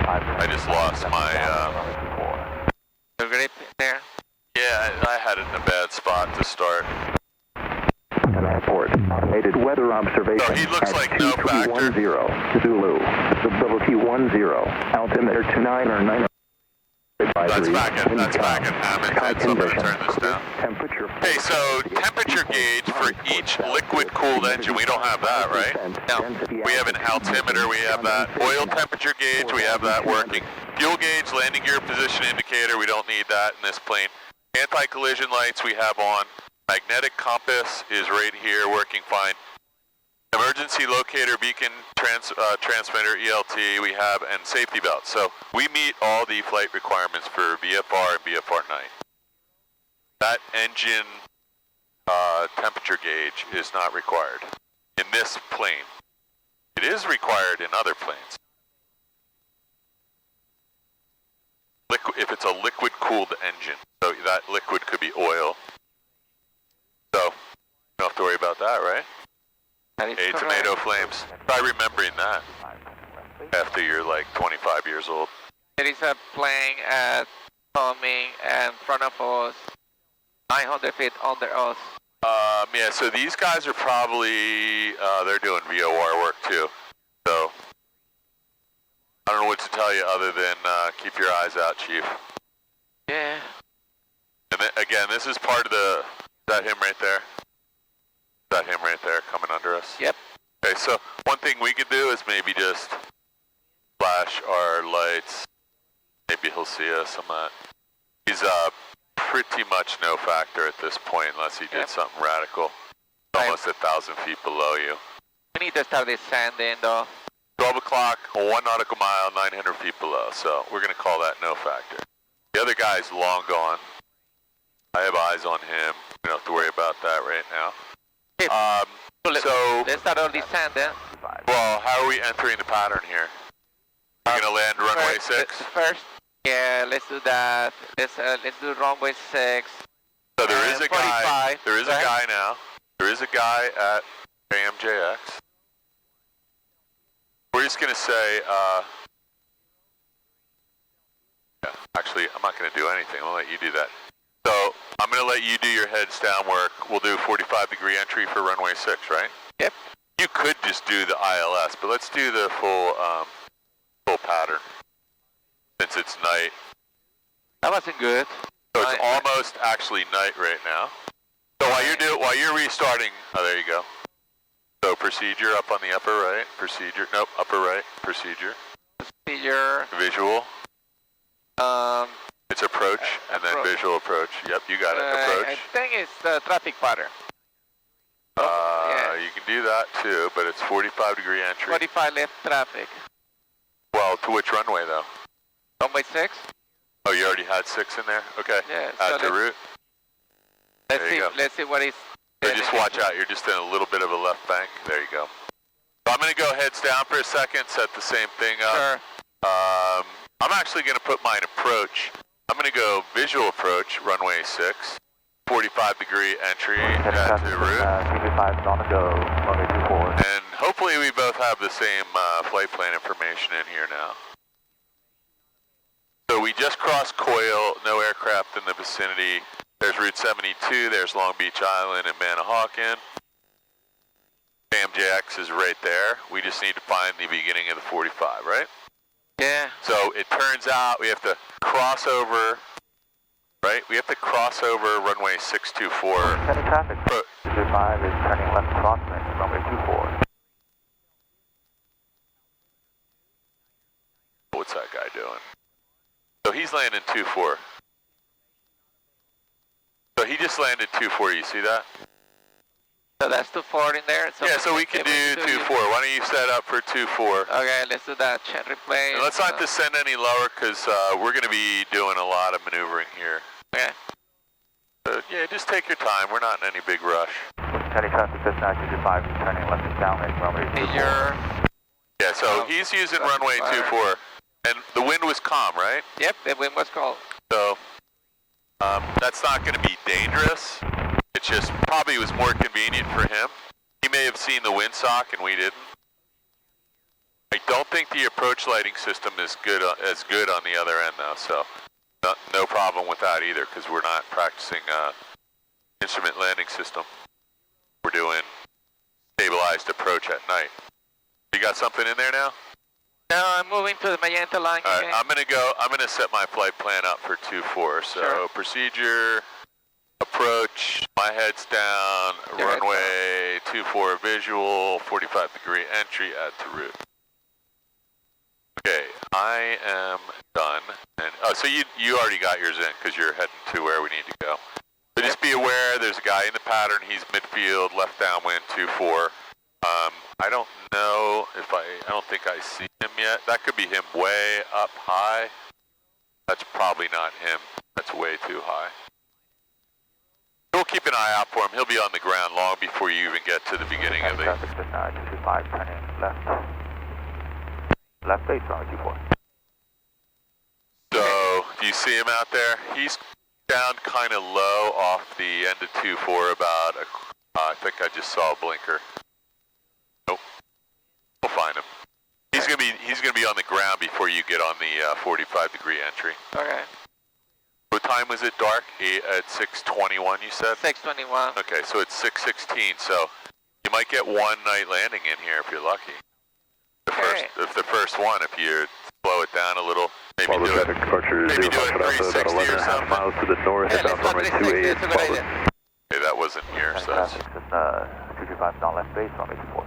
I just lost my. The grip there. Yeah, I had it in a bad spot to start. Report. Automated weather observation. So he looks at like no factor. 2310 Zulu. Visibility 10. Altimeter 29 or 9. That's back in Hammond, so I'm going to turn this down. Temperature. Okay, so temperature gauge for each liquid-cooled engine, we don't have that, right? No. We have an altimeter, we have that. Oil temperature gauge, we have that working. Fuel gauge, landing gear position indicator, we don't need that in this plane. Anti-collision lights we have on. Magnetic compass is right here, working fine. Emergency locator beacon transmitter ELT we have, and safety belts. So we meet all the flight requirements for VFR and VFR-9. That engine temperature gauge is not required in this plane. It is required in other planes. If it's a liquid-cooled engine, so that liquid could be oil. So you don't have to worry about that, right? Hey, tomato flames. Try remembering that after you're like 25 years old. There is a plane coming in front of us, 900 feet under us. Yeah, so these guys are probably, they're doing VOR work too. So, I don't know what to tell you other than keep your eyes out, Chief. Yeah. And then, again, this is part of the, is that him right there? Is that him right there coming under us? Yep. Okay, so one thing we could do is maybe just flash our lights. Maybe he'll see us on that. He's pretty much no factor at this point unless he did something radical. Almost 1,000 feet below you. We need to start descending though. 12 o'clock, 1 nautical mile, 900 feet below. So we're going to call that no factor. The other guy's long gone. I have eyes on him. We don't have to worry about that right now. So let's start our descent then. Well, how are we entering the pattern here? We're going to land runway 6? First, yeah, let's do that. Let's do runway 6. So there is a 45. guy. There is a guy now. There is a guy at KMJX. We're just going to say, yeah, actually, I'm not going to do anything. I'm going to let you do that. So I'm going to let you do your heads down work. We'll do 45-degree entry for runway 6, right? Yep. You could just do the ILS, but let's do the full pattern since it's night. That wasn't good. So it's almost actually night right now. So while you're restarting, oh, there you go. So procedure up on the upper right, procedure, nope, upper right, procedure. Procedure. Visual. It's approach, and then visual approach. Yep, you got it, approach. I think it's the traffic pattern. You can do that too, but it's 45-degree entry. 45 left traffic. Well, to which runway though? Runway 6. Oh, you already had 6 in there? Okay, Yeah, add to route. Let's see what is... So just watch out, you're just in a little bit of a left bank. There you go. So I'm going to go heads down for a second, set the same thing up. Sure. I'm actually going to put mine approach. I'm going to go visual approach, runway 6, 45-degree entry to route. And hopefully we both have the same flight plan information in here now. So we just crossed Coyle, no aircraft in the vicinity. There's Route 72, there's Long Beach Island and Manahawkin. KMJX is right there. We just need to find the beginning of the 45, right? Yeah. So it turns out we have to cross over, right? We have to cross over runway 624. Heavy traffic. 25 is turning left crossing, runway 24. What's that guy doing? So he's landing 24. So he just landed 24, you see that? So that's 2-4 in there. So yeah, so we can do 2-4. Why don't you set up for 2-4? Okay, let's do that. Check replay. And let's not descend any lower because we're going to be doing a lot of maneuvering here. Okay. So, yeah, just take your time. We're not in any big rush. Heavy traffic, Cessna 225, returning left and downwind, runway 24. Yeah, so he's using runway 24, and the wind was calm, right? Yep, the wind was calm. So that's not going to be dangerous. It just probably was more convenient for him. He may have seen the windsock and we didn't. I don't think the approach lighting system is as good on the other end though, so no problem with that either because we're not practicing instrument landing system. We're doing stabilized approach at night. You got something in there now? No, I'm moving to the magenta line. All right, I'm gonna set my flight plan up for 2-4. So Sure. Procedure, approach, my head's down, Your head's runway 24 visual, 45-degree entry, add to route. Okay, I am done. And oh, so you already got yours in because you're heading to where we need to go. So just be aware, there's a guy in the pattern. He's midfield, left downwind, 2-4. I don't know if I don't think I see him yet. That could be him way up high. That's probably not him. That's way too high. We'll keep an eye out for him. He'll be on the ground long before you even get to the beginning of the... Traffic, Cessna 225, turning left. Left base, runway 24. So, do you see him out there? He's down kind of low off the end of 2-4 about, I think I just saw a blinker. Nope. We'll find him. He's gonna be on the ground before you get on the 45-degree entry. Okay. What time was it dark? At 6:21 you said? 6:21. Okay, so it's 6:16, so you might get one night landing in here if you're lucky. The first one, if you slow it down a little, maybe do it 360 or something. miles to the north, Yeah, about let's go runway 360. That's a good idea. Okay, that wasn't here, so that's... Traffic, Cessna 225, down left base, runway 24.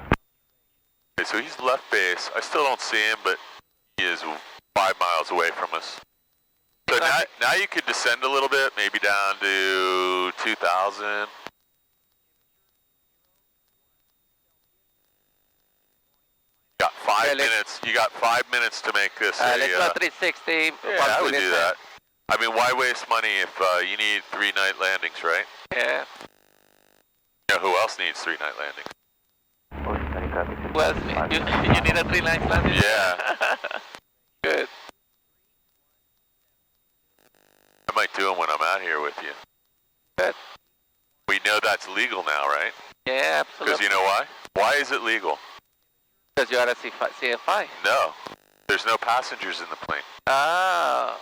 Okay, so he's left base. I still don't see him, but he is 5 miles away from us. So now you could descend a little bit, maybe down to 2,000. Got 5 minutes. You got 5 minutes to make this Let's go 360. yeah, I would do that. I mean, why waste money if you need 3 night landings, right? Yeah. You know, who else needs 3 night landings? Well, you need a 3 night landing? Yeah. Good. I might do them when I'm out here with you. Good. We know that's legal now, right? Yeah, Because absolutely. you know why? Why is it legal? Because you are a CFI. No. There's no passengers in the plane. Ah.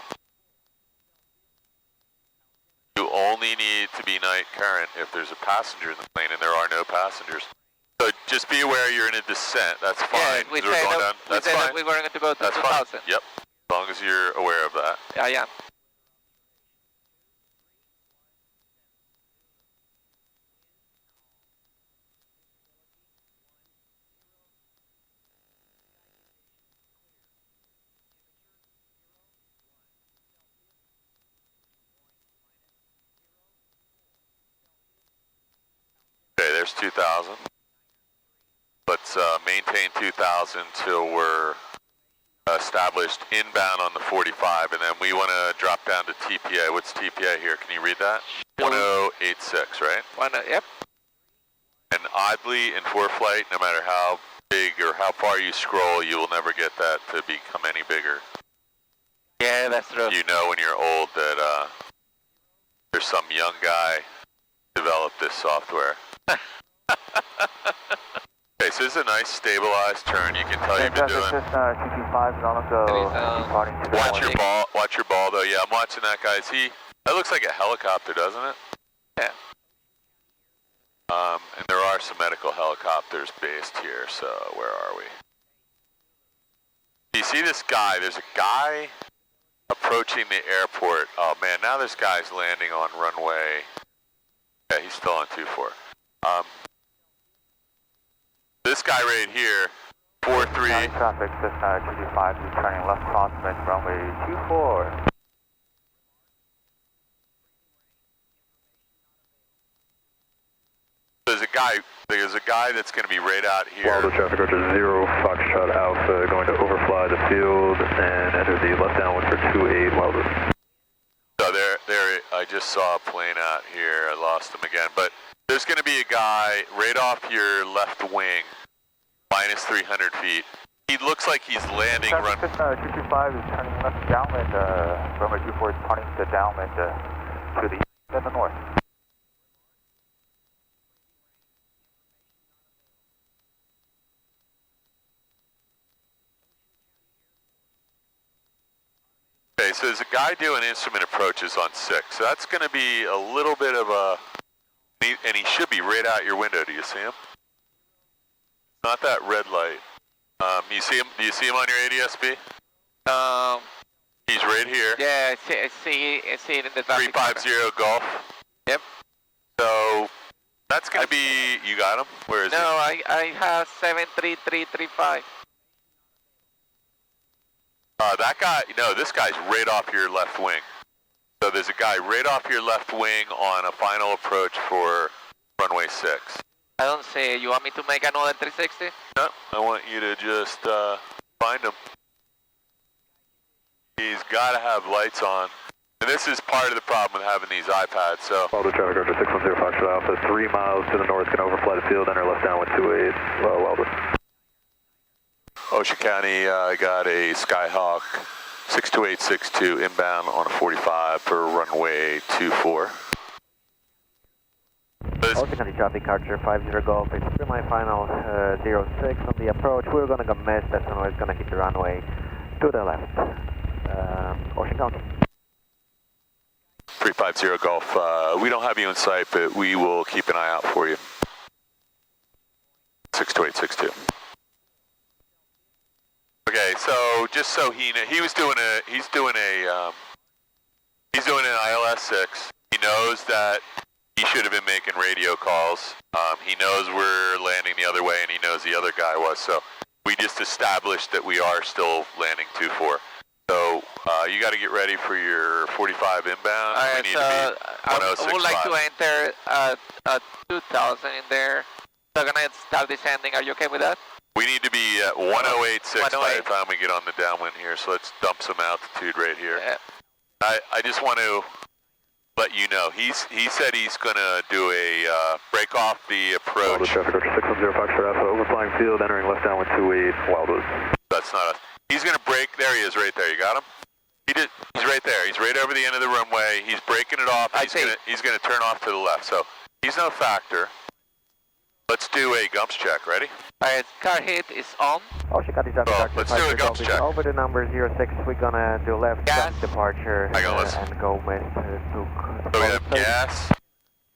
You only need to be night current if there's a passenger in the plane, and there are no passengers. So just be aware you're in a descent. That's fine. Yeah, we We're going down. That's said fine. that we were going to go to That's 2000. fine. Yep. As long as you're aware of that. I am. Okay, there's 2,000. Let's maintain 2,000 till we're established inbound on the 45, and then we want to drop down to TPA. What's TPA here? Can you read that? 1086, right? Yep. And oddly, in FreeFlight, no matter how big or how far you scroll, you will never get that to become any bigger. Yeah, that's true. You know when you're old that there's some young guy developed this software. Okay, so this is a nice stabilized turn. You can tell you've been doing. Watch your ball though. Yeah, I'm watching that guy. That looks like a helicopter, doesn't it? Yeah. And there are some medical helicopters based here, so where are we? You see this guy? There's a guy approaching the airport. Oh man, now this guy's landing on runway. Yeah, he's still on 24. This guy right here, 43. Traffic, Cessna 225, returning left crosswind, runway 24. There's a there's a guy that's going to be right out here. Well, the traffic Roger 0, Foxtrot Alpha, going to overfly the field and enter the left downwind for 28 Welders. So there, I just saw a plane out here. I lost him again, but there's going to be a guy right off your left wing, minus 300 feet. He looks like he's landing. 225 is turning left downwind. Runway 24 is turning to downwind to the east and the north. Okay, so there's a guy doing instrument approaches on 6. So that's going to be a little bit of a, and he should be right out your window. Do you see him? Not that red light. You see him? Do you see him on your ADSB? He's right here. Yeah, I see it in the traffic. 350 Golf. Yep. So that's going to be, you got him? Where is he? No, I have 73335. That guy, no, this guy's right off your left wing. So there's a guy right off your left wing on a final approach for runway 6. I don't see. You want me to make another 360? No, I want you to just find him. He's got to have lights on. And this is part of the problem with having these iPads, so. Well, the traffic Roger 610 Foxtrot Alpha, 3 miles to the north, going to overfly the field, enter left downwind 28 Welders. Ocean County, I got a Skyhawk 62862 inbound on a 45 for runway 24. Ocean County traffic, Archer 50 Golf, it's semi-final 06 on the approach. We're going to go miss, that runway is going to hit the runway to the left. Ocean County. 350 Golf, we don't have you in sight, but we will keep an eye out for you. 62862. Okay, so just so he's doing an ILS 6. He knows that he should have been making radio calls. He knows we're landing the other way, and he knows the other guy was. So we just established that we are still landing 24. So you got to get ready for your 45 inbound. Alright, we need to be I would like to enter 2000 in there. So I'm gonna start descending. Are you okay with that? We need to be at 1086 by the 108. time we get on the downwind here, so let's dump some altitude right here. Yeah. I just want to let you know, he said he's going to do a break off the approach. Well, the traffic Roger 610 Foxtrot Alpha, overflying field, entering left downwind 28 Wildwood. That's not us. He's going to break, there he is right there, you got him? He's right there, he's right over the end of the runway, he's breaking it off, he's going to turn off to the left, so he's no factor. Let's do a gumps check, ready? Alright, car hit is on. Ocean County traffic, Archer let's do a 50 gumps Golf, check. over the number 06, we're going to do left Gas. jump departure and go west to So we have gas,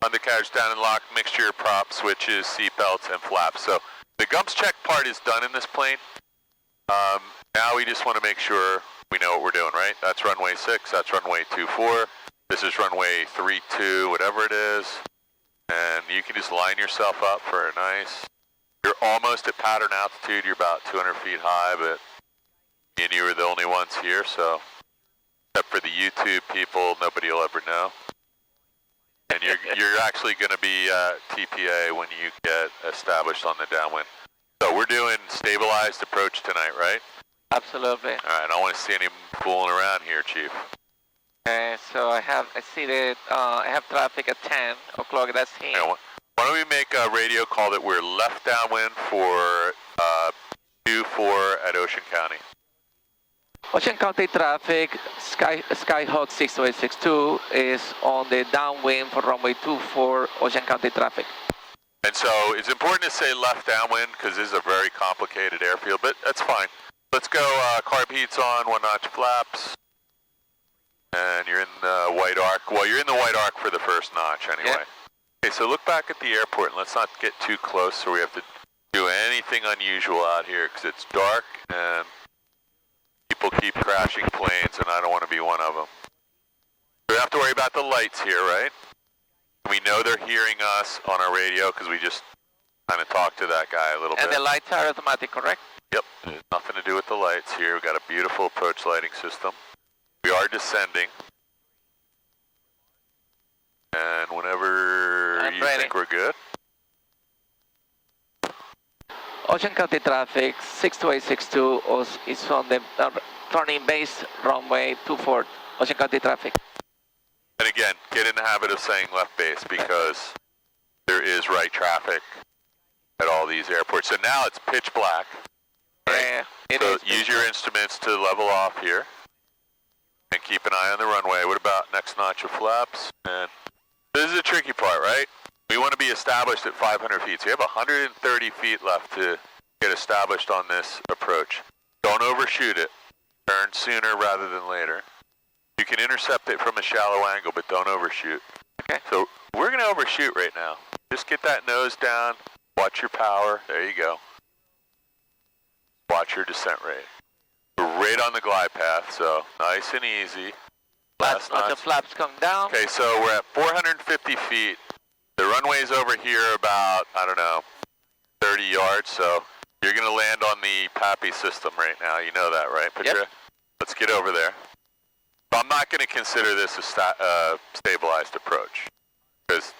undercarriage down and lock, mixture, prop, switches, seatbelts, and flaps. So the gumps check part is done in this plane. Now we just want to make sure we know what we're doing, right? That's runway 6, that's runway 24. This is runway 32, whatever it is. And you can just line yourself up for a nice, you're almost at pattern altitude, you're about 200 feet high, but me and you are the only ones here, so except for the YouTube people, nobody will ever know. And you're actually going to be TPA when you get established on the downwind. So we're doing stabilized approach tonight, right? Absolutely. All right, I don't want to see any fooling around here, Chief. Okay, so I see that I have traffic at 10 o'clock, that's him. Yeah, why don't we make a radio call that we're left downwind for 24 at Ocean County. Ocean County traffic, Skyhawk 62862 is on the downwind for runway 24, Ocean County traffic. And so it's important to say left downwind because this is a very complicated airfield, but that's fine. Let's go carb heats on, 1 notch flaps. And you're in the white arc. Well, you're in the white arc for the first notch anyway. Yep. Okay, so look back at the airport and let's not get too close so we have to do anything unusual out here because it's dark and people keep crashing planes and I don't want to be one of them. We don't have to worry about the lights here, right? We know they're hearing us on our radio because we just kind of talked to that guy a little bit. And the lights are automatic, correct? Yep, there's nothing to do with the lights here. We've got a beautiful approach lighting system. We are descending. And whenever you think we're good. Ocean County traffic 62862 is on the turning base runway 24, Ocean County traffic. And again, get in the habit of saying left base because there is right traffic at all these airports. So now it's pitch black. Right? Yeah, so use your instruments to level off here and keep an eye on the runway. What about next notch of flaps? And this is the tricky part, right? We want to be established at 500 feet. So you have 130 feet left to get established on this approach. Don't overshoot it. Turn sooner rather than later. You can intercept it from a shallow angle, but don't overshoot. Okay. So we're going to overshoot right now. Just get that nose down. Watch your power. There you go. Watch your descent rate. We're right on the glide path, so nice and easy. Last notch of flaps come down. Okay, so we're at 450 feet. The runway's over here about, I don't know, 30 yards, so you're going to land on the PAPI system right now. You know that, right, Petra? Yep. Let's get over there. But I'm not going to consider this a stabilized approach because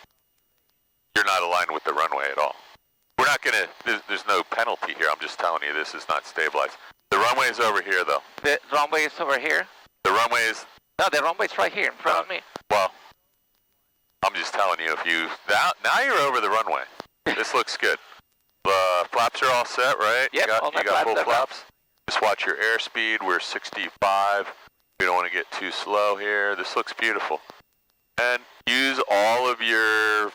you're not aligned with the runway at all. We're not going to, there's no penalty here. I'm just telling you this is not stabilized. The runway is over here, though. The runway is over here? The runway is... No, the runway is right here in front of me. Well, I'm just telling you, if you... Now you're over the runway. This looks good. Flaps are all set, right? Yep, you got full flaps. Just watch your airspeed. We're 65. We don't want to get too slow here. This looks beautiful. And use all of your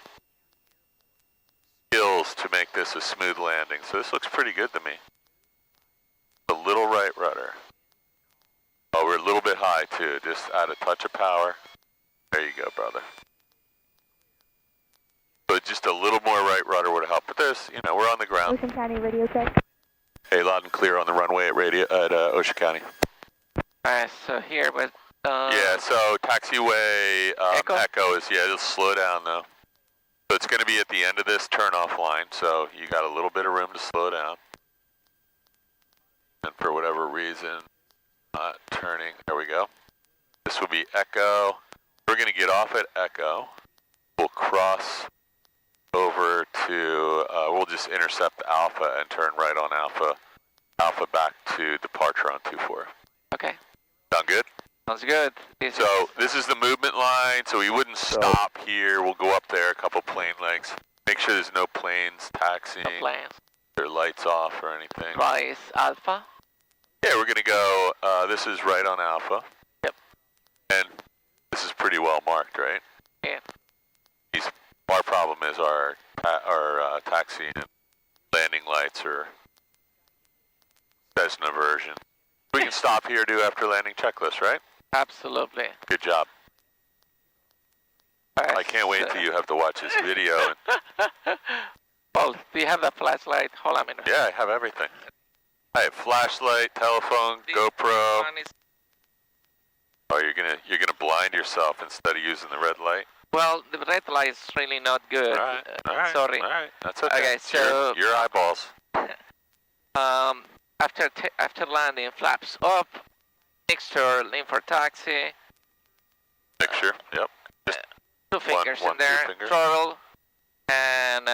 skills to make this a smooth landing. So this looks pretty good to me. A little right rudder. Oh, we're a little bit high too. Just add a touch of power. There you go, brother. So just a little more right rudder would help. But there's, you know, we're on the ground. Ocean County radio check. Hey, loud and clear on the runway at Ocean County. Alright, so here with... yeah, so taxiway echo is, it'll slow down though. So it's going to be at the end of this turnoff line, so you got a little bit of room to slow down. And for whatever reason, not turning, there we go. This will be echo. We're going to get off at echo. We'll cross over to, we'll just intercept alpha and turn right on alpha. Alpha back to departure on 24. Okay. Sound good? Sounds good. So this is the movement line, so we wouldn't stop here. We'll go up there a couple plane legs. Make sure there's no planes taxiing. No planes. Their lights off or anything. Rise alpha? Yeah, we're going to go, this is right on alpha. Yep. And this is pretty well marked, right? Yeah. Our problem is our taxi and landing lights are Cessna version. We can stop here, do after landing checklist, right? Absolutely. Good job. Right, I can't wait till you have to watch this video. Well, do you have that flashlight? Hold on a minute. Yeah, I have everything. I have flashlight, telephone, GoPro. Oh, you're gonna blind yourself instead of using the red light? Well, the red light is really not good. All right, sorry. All right, that's okay. Okay, so your eyeballs. After landing, flaps up. Mixture, lean for taxi. Mixture, yep. Just two fingers one, in there. 2 fingers. Throttle and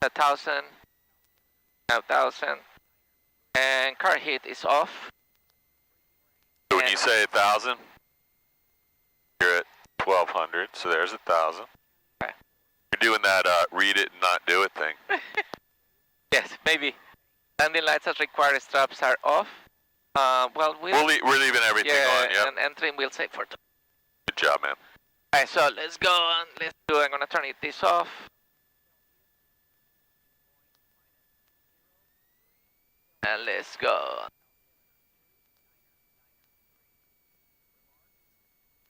1,000. 1,000. And car heat is off. So when you say 1,000, you're at 1,200. So there's 1,000. Okay. You're doing that read it and not do it thing. Yes, maybe. Landing lights as required, straps are off. Well, we're leaving everything on. Yep. And entering wheel safe for two. Good job, man. Alright, so let's go on. I'm gonna turn this off. And let's go.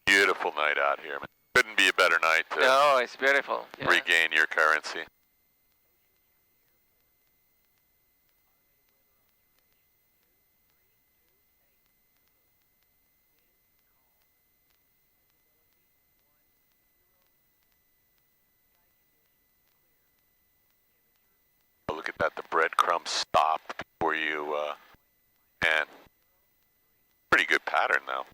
Beautiful night out here, man. Couldn't be a better night to No, it's beautiful. Yeah. regain your currency. Oh, look at that, the breadcrumbs stopped before you, man. Pretty good pattern, though.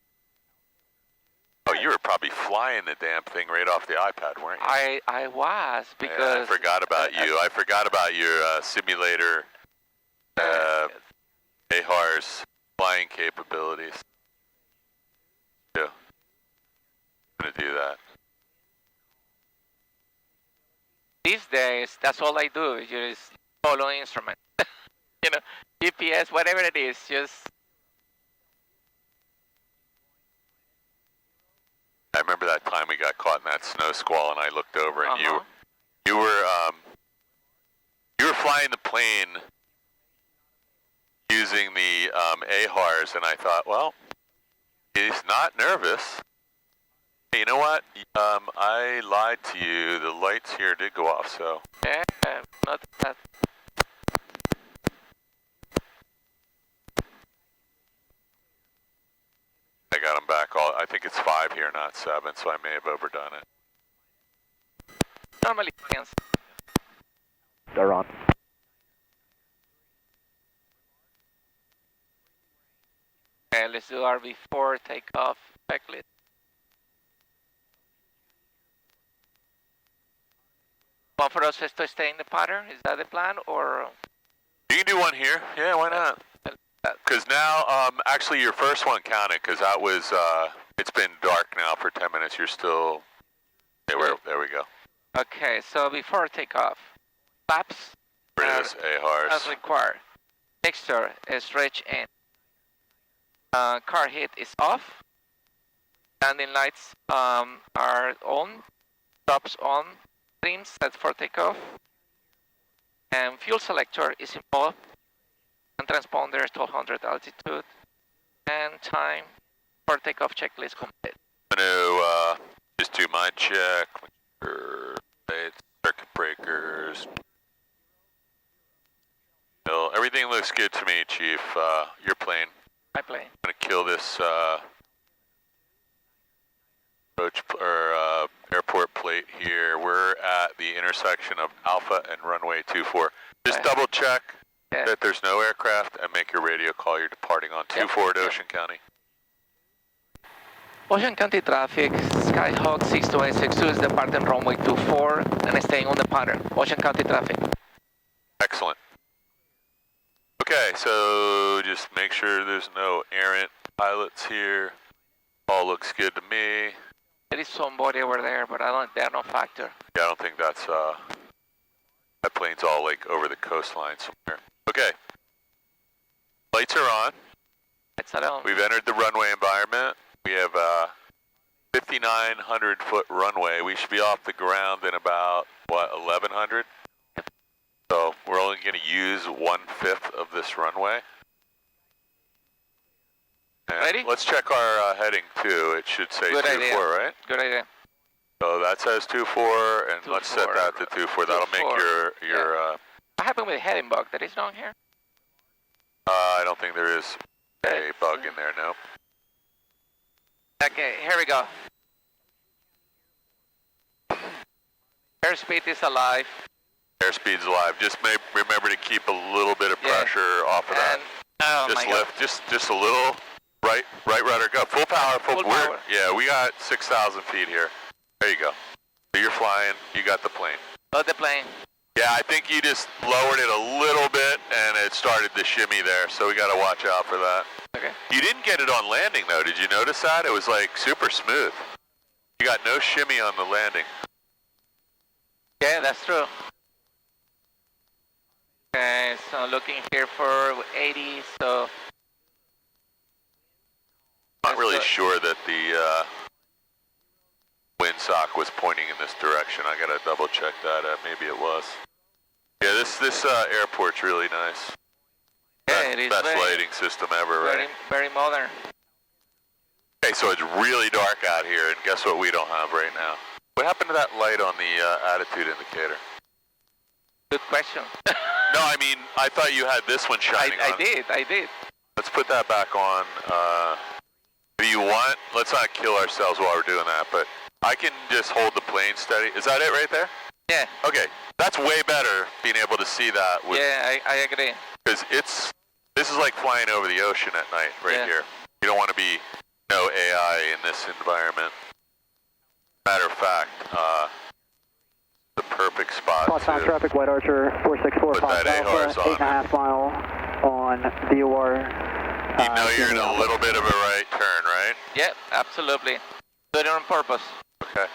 Oh, you were probably flying the damn thing right off the iPad, weren't you? I was, because... Yeah, I forgot about you. I forgot about your simulator AHAR's flying capabilities. Yeah. I'm gonna do that. These days, that's all I do. Is just follow instrument. You know, GPS, whatever it is, just. I remember that time we got caught in that snow squall, and I looked over, and you were flying the plane using the AHARs, and I thought, well, he's not nervous. Hey, you know what? I lied to you. The lights here did go off, so. Yeah, not that. I got them back. I think it's 5 here, not 7, so I may have overdone it. Normally, yes. They're on. Okay, let's do RV4 takeoff checklist. One for us is to stay in the pattern. Is that the plan, or? You can do one here. Yeah, why not? Because now, actually, your first one counted. Because that was, it's been dark now for 10 minutes. You're still. There we go. Okay, so before takeoff, flaps. As AHARs. As required. Mixture is stretch in. Car heat is off. Landing lights are on. Stops on. Streams set for takeoff. And fuel selector is involved. And transponder is 1200 altitude. And time for takeoff checklist complete. I'm going to just do my check. Circuit breakers. Everything looks good to me, Chief. Your plane. My plane. I'm going to kill this approach or airport plate here. We're at the intersection of Alpha and runway 24. Just double check that there's no aircraft and make your radio call. You're departing on 24 at Ocean County. Ocean County traffic, Skyhawk 62862 is departing runway 24 and staying on the pattern. Ocean County traffic. Excellent. Okay, so just make sure there's no errant pilots here. All looks good to me. There is somebody over there, but they're no factor. Yeah, I don't think that's, that plane's all like over the coastline somewhere. Okay. Lights are on. Lights are on. We've entered the runway environment. We have a 5,900 foot runway. We should be off the ground in about, what, 1,100? So we're only going to use 1/5 of this runway. And ready? Let's check our heading too. It should say 2-4, right? Good idea. So that says 2-4, and let's set that to 2-4. That'll make your what happened with the heading bug? That is down here? I don't think there is a bug in there, no. Okay, here we go. Airspeed is alive. Airspeed's alive. Just remember to keep a little bit of pressure off of that. Just lift, just a little. Right rudder, go. Full power, full power. Yeah, we got 6,000 feet here. There you go. So you're flying, you got the plane. Load the plane. Yeah, I think you just lowered it a little bit and it started to shimmy there, so we got to watch out for that. Okay. You didn't get it on landing though, did you notice that? It was like super smooth. You got no shimmy on the landing. Yeah, that's true. Okay, so looking here for 80, so... I'm not really sure that the windsock was pointing in this direction. I gotta double check that. Maybe it was. Yeah, this airport's really nice. Yeah, it is. Best lighting system ever, right? Very modern. Okay, so it's really dark out here, and guess what we don't have right now? What happened to that light on the attitude indicator? Good question. No, I mean, I thought you had this one shining on. I did. Let's put that back on. If you want, let's not kill ourselves while we're doing that, but I can just hold the plane steady. Is that it right there? Yeah. Okay, that's way better, being able to see that. Yeah, I agree. Because this is like flying over the ocean at night right here. You don't want to be no AI in this environment. Matter of fact, the perfect spot Southbound traffic, White Archer, 4645 Alpha, 8.5 mile on VOR. You know you're in a little bit of a right turn, right? Yep, absolutely. Do it on purpose. Okay.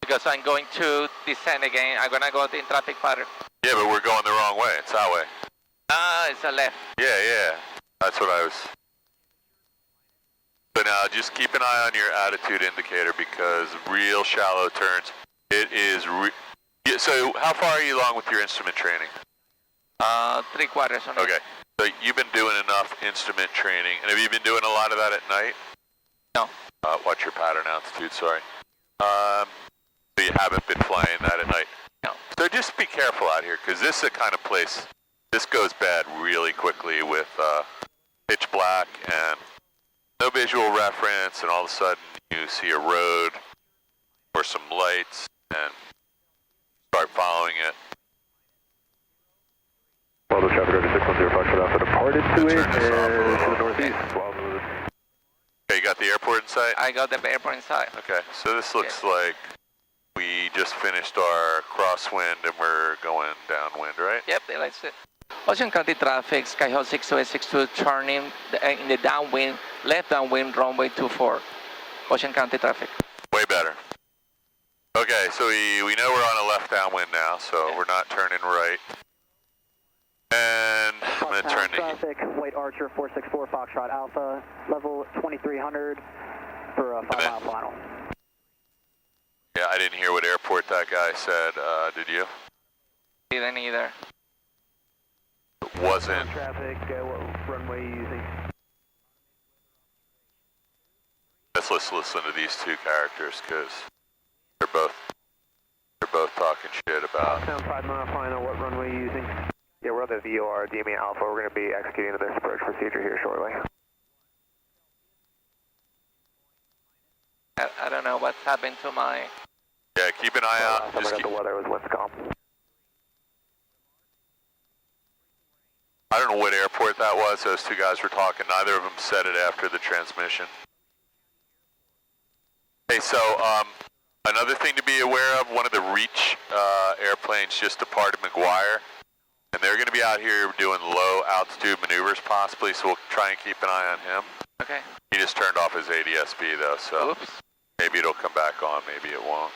Because I'm going to descend again. I'm going to go in traffic pattern. Yeah, but we're going the wrong way. It's that way. Ah, it's a left. Yeah. That's what I was... So now, just keep an eye on your attitude indicator because real shallow turns, it is... So, how far are you along with your instrument training? 3/4 on it. Okay. So, you've been doing enough instrument training. And have you been doing a lot of that at night? No. Watch your pattern altitude, sorry. So, you haven't been flying that at night? No. So, just be careful out here because this is the kind of place... This goes bad really quickly with pitch black and no visual reference, and all of a sudden you see a road or some lights and start following it. Well, the traffic record 610 Foxtrot Alpha departed to Turn this off a little. to the northeast. Okay, you got the airport in sight? I got the airport inside. Okay, so this looks like we just finished our crosswind and we're going downwind, right? Yep, that's it. Ocean County traffic, Skyhawk 6262 turning in the downwind, left downwind, runway 24. Ocean County traffic. Way better. Okay, so we know we're on a left downwind now, so we're not turning right. And I'm going to turn to... Traffic, White Archer 464 Foxtrot Alpha, level 2300 for a 5-mile final. Yeah, I didn't hear what airport that guy said, did you? Didn't either. It wasn't... Traffic, what runway are you using? Let's listen to these two characters, because they're both talking shit about... 5-mile final, what runway are you using? Yeah, we're on the VOR, DME Alpha. We're going to be executing this approach procedure here shortly. I don't know what's happened to my... Yeah, keep an eye out. Just the weather was Winscom. I don't know what airport that was. Those two guys were talking. Neither of them said it after the transmission. Hey, so another thing to be aware of, one of the Reach airplanes just departed McGuire, and they're going to be out here doing low altitude maneuvers possibly, so we'll try and keep an eye on him. Okay. He just turned off his ADS-B though, so Oops. maybe it'll come back on, maybe it won't.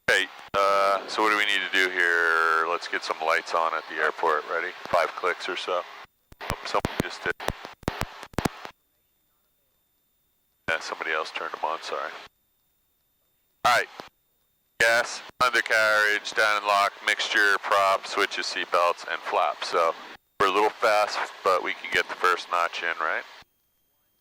Okay, so what do we need to do here? Let's get some lights on at the airport. Ready? 5 clicks or so. Oh, someone just did. Yeah, somebody else turned them on, sorry. Alright. Gas, undercarriage, down and lock, mixture, prop, switches, seatbelts, and flaps. So we're a little fast, but we can get the first notch in, right?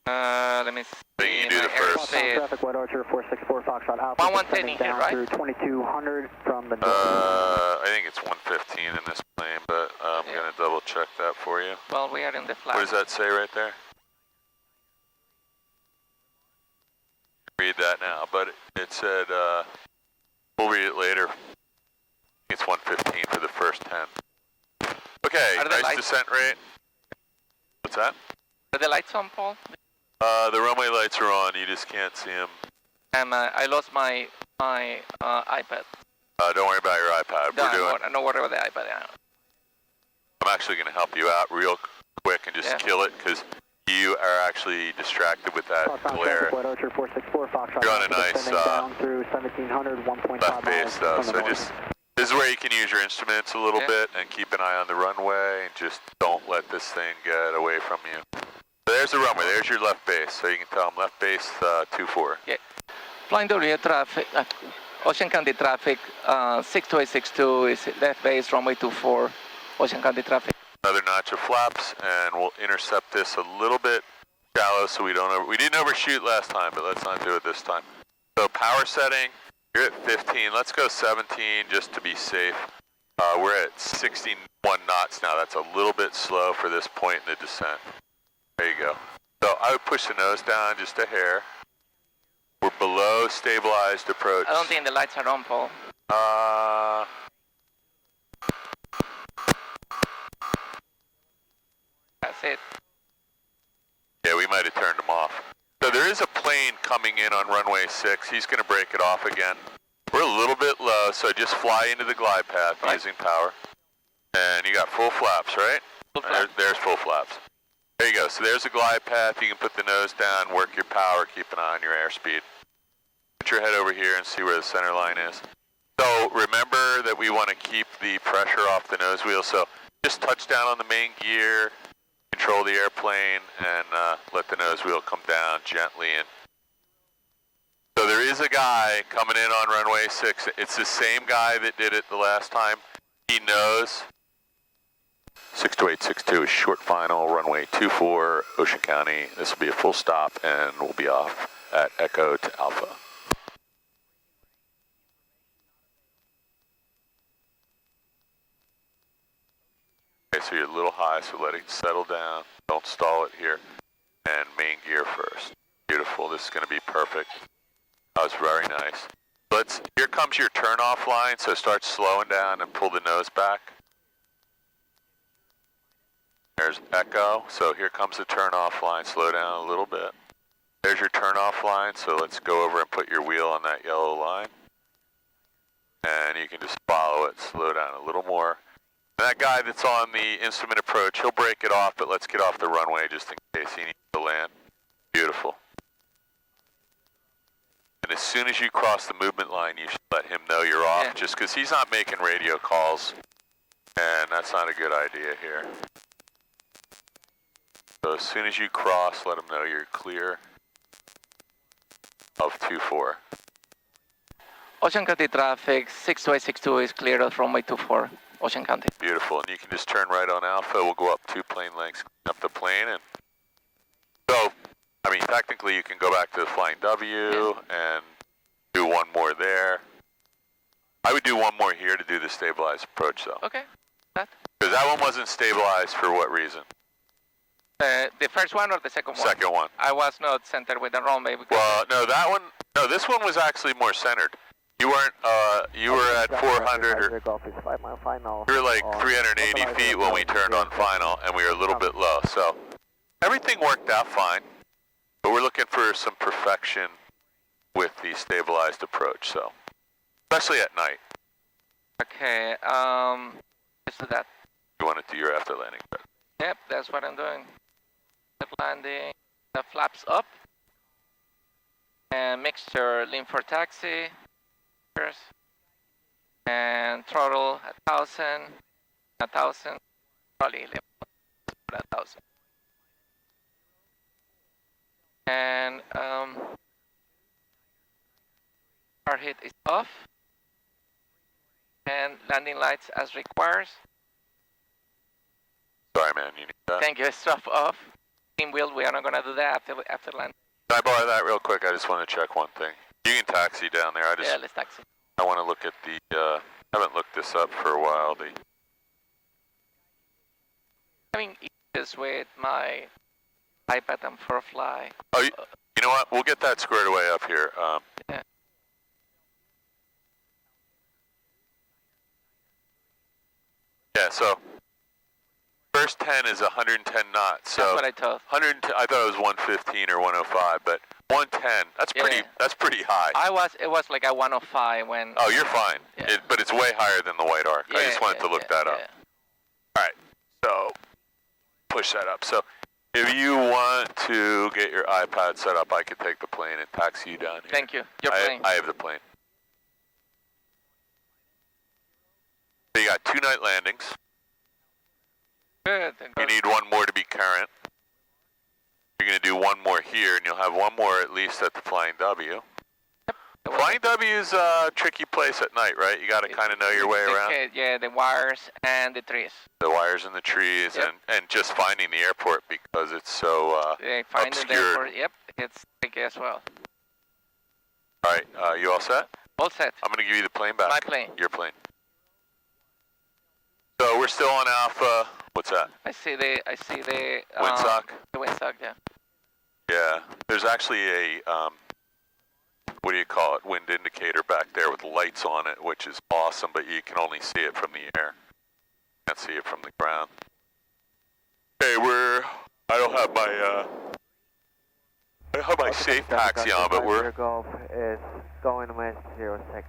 Let me see. So you do the first. Traffic, White Archer 464 Foxtrot Alpha. 110 in here, right? Through 2200 from the north. I think it's 115 in this plane, but I'm going to double check that for you. Well, we are in the flat. What does that say right there? Read that now, but it said, we'll read it later. It's 115 for the first 10. Okay, nice descent rate. What's that? Are the lights on, Paul? The runway lights are on, you just can't see them. I lost my iPad. Don't worry about your iPad. No worry about the iPad. Yeah. I'm actually going to help you out real quick and just kill it, because you are actually distracted with that glare. White Archer 464 Foxtrot. You're on a nice down through 1700, 1.5 left base though, so just, this is where you can use your instruments a little bit and keep an eye on the runway and just don't let this thing get away from you. So there's the runway, there's your left base, so you can tell them left base 24. Yeah. Flying W traffic, Ocean County traffic, 62862 is left base, runway 24, Ocean County traffic. Another notch of flaps, and we'll intercept this a little bit shallow so we don't we didn't overshoot last time, but let's not do it this time. So power setting, you're at 15, let's go 17 just to be safe. We're at 61 knots now, that's a little bit slow for this point in the descent. There you go. So I would push the nose down just a hair. We're below stabilized approach. I don't think the lights are on, Paul. That's it. Yeah, we might have turned them off. So there is a plane coming in on runway 6. He's going to break it off again. We're a little bit low, so just fly into the glide path using power. And you got full flaps, right? Full flaps. There's full flaps. There you go. So there's a glide path. You can put the nose down, work your power, keep an eye on your airspeed. Put your head over here and see where the center line is. So remember that we want to keep the pressure off the nose wheel. So just touch down on the main gear, control the airplane, and let the nose wheel come down gently. And so there is a guy coming in on runway 6. It's the same guy that did it the last time. He knows. 62862 is short final, runway 24, Ocean County. This will be a full stop, and we'll be off at Echo to Alpha. Okay, so you're a little high, so let it settle down. Don't stall it here. And main gear first. Beautiful. This is going to be perfect. That was very nice. Here comes your turn-off line, so start slowing down and pull the nose back. There's Echo, so here comes the turn-off line. Slow down a little bit. There's your turn-off line, so let's go over and put your wheel on that yellow line. And you can just follow it, slow down a little more. And that guy that's on the instrument approach, he'll break it off, but let's get off the runway just in case he needs to land. Beautiful. And as soon as you cross the movement line, you should let him know you're off, just because he's not making radio calls, and that's not a good idea here. So as soon as you cross, let him know you're clear of 24. Ocean County traffic, 62862 is clear of runway 24, Ocean County. Beautiful, and you can just turn right on Alpha. We'll go up 2 plane lengths, clean up the plane, and so, I mean, technically you can go back to the Flying W and do one more there. I would do one more here to do the stabilized approach, though. Okay. Because that one wasn't stabilized for what reason? The first one or the second one? Second one. I was not centered with the runway. Well, no, this one was actually more centered. You weren't, you were at 400 or, you were like 380 feet when we turned on final, and we were a little bit low, so everything worked out fine, but we're looking for some perfection with the stabilized approach, so, especially at night. Okay, let's do that. You want to do your after landing, but. Yep, that's what I'm doing. Landing, the flaps up, and mixture lean for taxi, and throttle 1,000, probably 1,000. And our hit is off, and landing lights as requires. Sorry, man, you need that? Thank you, stop off. Team wheel, we are not going to do that after land. Can I borrow that real quick? I just want to check one thing. You can taxi down there. Yeah, let's taxi. I want to look at the, haven't looked this up for a while. Having issues with my iPad and FreeFlight. Oh, you know what? We'll get that squared away up here. Yeah. Yeah, so first 10 is 110 knots. So that's what I thought. 110, I thought it was 115 or 105, but 110. That's pretty. That's pretty high. It was like a 105 when. Oh, you're fine. Yeah. But it's way higher than the white arc. I just wanted to look that up. All right. So push that up. So if you want to get your iPad set up, I could take the plane and taxi you down here. Thank you. Your plane. I have the plane. So you got 2 night landings. Good. You need one more to be current. You're going to do one more here, and you'll have one more at least at the Flying W. Yep. Flying W is a tricky place at night, right? You got to kind of know your way around. Yeah, the wires and the trees. The wires and the trees, and just finding the airport because it's so finding obscured. the airport, yep, it's tricky as well. All right, you all set? All set. I'm going to give you the plane back. My plane. Your plane. So we're still on Alpha. What's that? I see the windsock. The windsock, yeah. Yeah, there's actually a what do you call it? Wind indicator back there with lights on it, which is awesome. But you can only see it from the air. Can't see it from the ground. Okay, I don't have my safe taxi on, but we're. Golf is going west 06,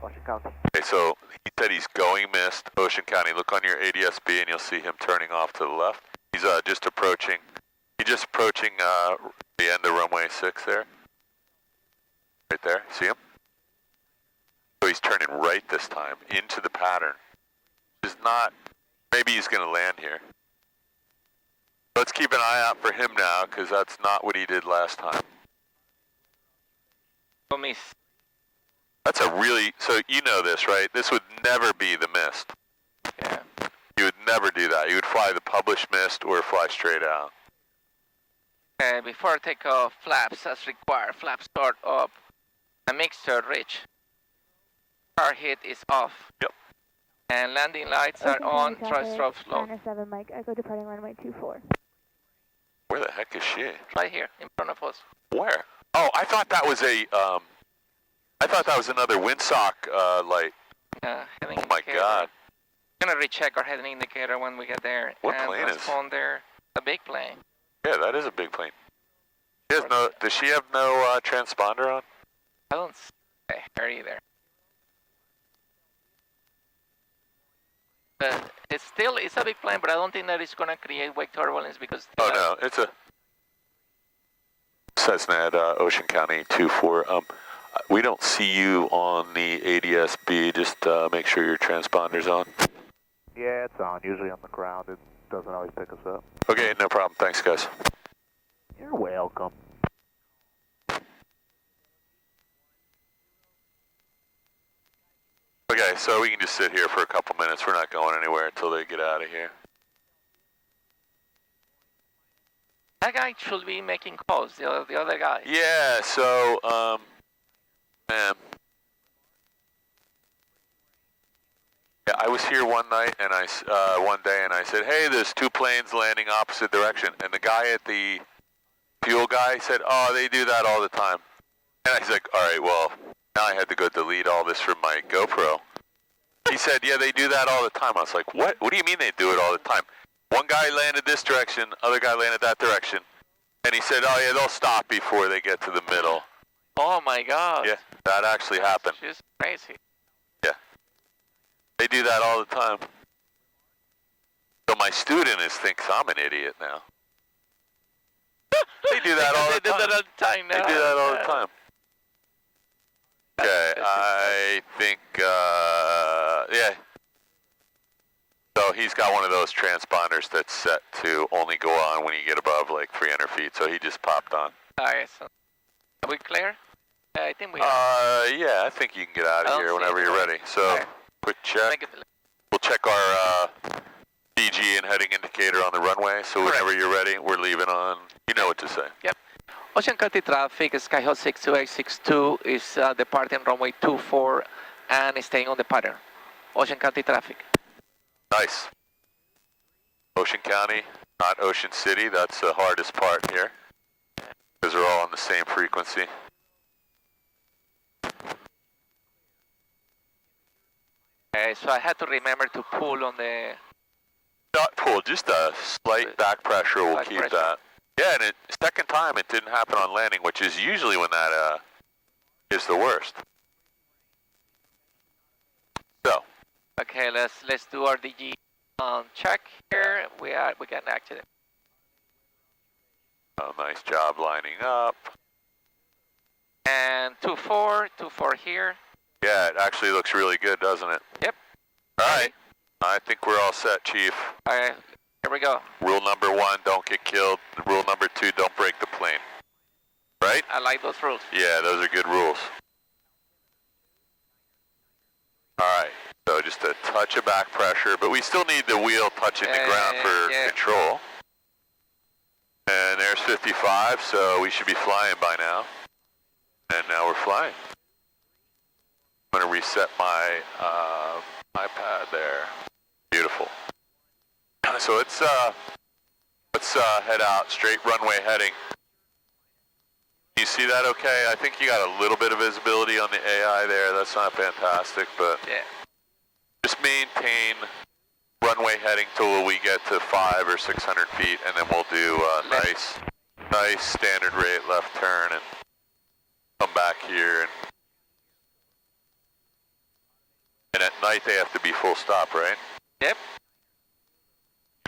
Ocean County. Okay, so he that he's going missed. Ocean County, look on your ADS-B and you'll see him turning off to the left. He's just approaching. He's just approaching the end of runway 6 there. Right there, see him? So he's turning right this time into the pattern. Is not, maybe he's gonna land here. Let's keep an eye out for him now, because that's not what he did last time. Miss. That's a really, so you know this, right? This would never be the mist. Yeah. You would never do that. You would fly the published mist or fly straight out. Before takeoff, flaps as required. Flaps start up. A mixture rich. Car hit is off. Yep. And landing lights are on. Thrust slow. 7 Mike, Echo departing runway 24. Where the heck is she? Right here, in front of us. Where? Oh, I thought that was a, I thought that was another windsock light. Heading Oh my indicator. God. We're gonna recheck our heading indicator when we get there. What and plane is? transponder, a big plane. Yeah, that is a big plane. She has no, does she have no transponder on? I don't see her either. But it's a big plane, but I don't think that it's gonna create wake turbulence because. Oh no, it's a Cessna at Ocean County 24. We don't see you on the ADS-B. Just make sure your transponder's on. Yeah, it's on. Usually on the ground, it doesn't always pick us up. Okay, no problem. Thanks, guys. You're welcome. Okay, so we can just sit here for a couple minutes. We're not going anywhere until they get out of here. That guy should be making calls. The other guy. Yeah. So, man. Yeah, I was here one night and one day, and I said, "Hey, there's 2 planes landing opposite direction." And the guy at the fuel guy said, "Oh, they do that all the time." And I was like, "All right, well, now I had to go delete all this from my GoPro." He said, "Yeah, they do that all the time." I was like, "What? What do you mean they do it all the time?" One guy landed this direction, other guy landed that direction, and he said, "Oh yeah, they'll stop before they get to the middle." Oh my God. Yeah, that actually happened. She's crazy. They do that all the time. So my student thinks I'm an idiot now. They do that all the time. They do that all the time now. They do that all the time. Okay, I think, yeah. So he's got one of those transponders that's set to only go on when you get above like 300 feet, so he just popped on. Alright, so are we clear? I think we are. Yeah, I think you can get out of here whenever you're ready. So, quick check. We'll check our DG and heading indicator on the runway, so whenever you're ready, we're leaving on, you know what to say. Yep. Ocean County traffic, Skyhawk 62862 is departing runway 24 and staying on the pattern. Ocean County traffic. Nice. Ocean County, not Ocean City, that's the hardest part here, because they're all on the same frequency. Okay, so I had to remember to pull on the... Not pull, just a slight back pressure will Back keep pressure. that. Yeah, and second time it didn't happen on landing, which is usually when that is the worst. So. Okay, let's do our DG check here. We got an accident. Oh, nice job lining up. And 24 here. Yeah, it actually looks really good, doesn't it? Yep. All right. I think we're all set, Chief. All right, here we go. Rule number 1, don't get killed. Rule number 2, don't break the plane. Right? I like those rules. Yeah, those are good rules. All right. So just a touch of back pressure, but we still need the wheel touching the ground for control. And there's 55, so we should be flying by now. And now we're flying. I'm going to reset my iPad there. Beautiful. So let's head out, straight runway heading. You see that okay? I think you got a little bit of visibility on the AI there. That's not fantastic, but yeah. Just maintain runway heading till we get to 500 or 600 feet, and then we'll do a nice standard rate left turn and come back here. And at night they have to be full stop, right? Yep.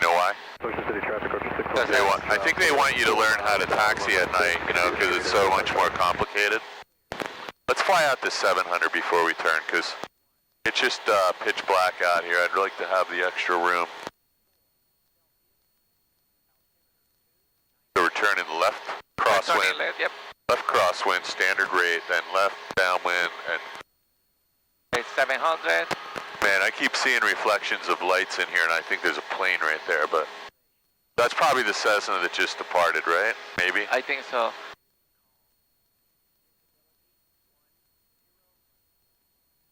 You know why? Ocean City traffic, Ocean 6. I think they want you to learn how to taxi at night, you know, because it's so much more complicated. Let's fly out to 700 before we turn, because it's just pitch black out here. I'd like to have the extra room. So we're turning left crosswind. Yep. Left crosswind, standard rate, then left downwind, and... It's 700. Man, I keep seeing reflections of lights in here, and I think there's a plane right there, but... That's probably the Cessna that just departed, right? Maybe? I think so.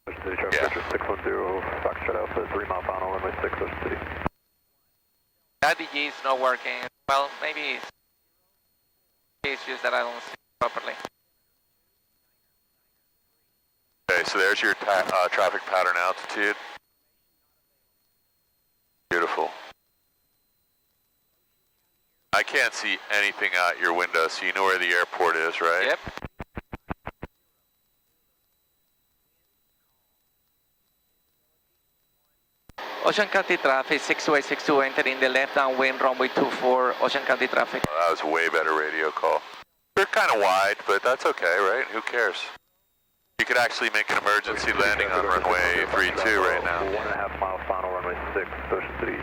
Ocean City traffic, Yeah. 610, Foxtrot Alpha, 3 mile final, runway 6, Ocean City. That DG is not working. Well, maybe it's just that I don't see it properly. Okay, so there's your traffic pattern altitude. Beautiful. I can't see anything out your window, so you know where the airport is, right? Yep. Ocean County traffic, 6262 entering the left downwind, runway 24, Ocean County traffic. That was a way better radio call. They're kind of wide, but that's okay, right? Who cares? You could actually make an emergency landing on runway 32 right now. 1.5 mile final, runway 6, Ocean City.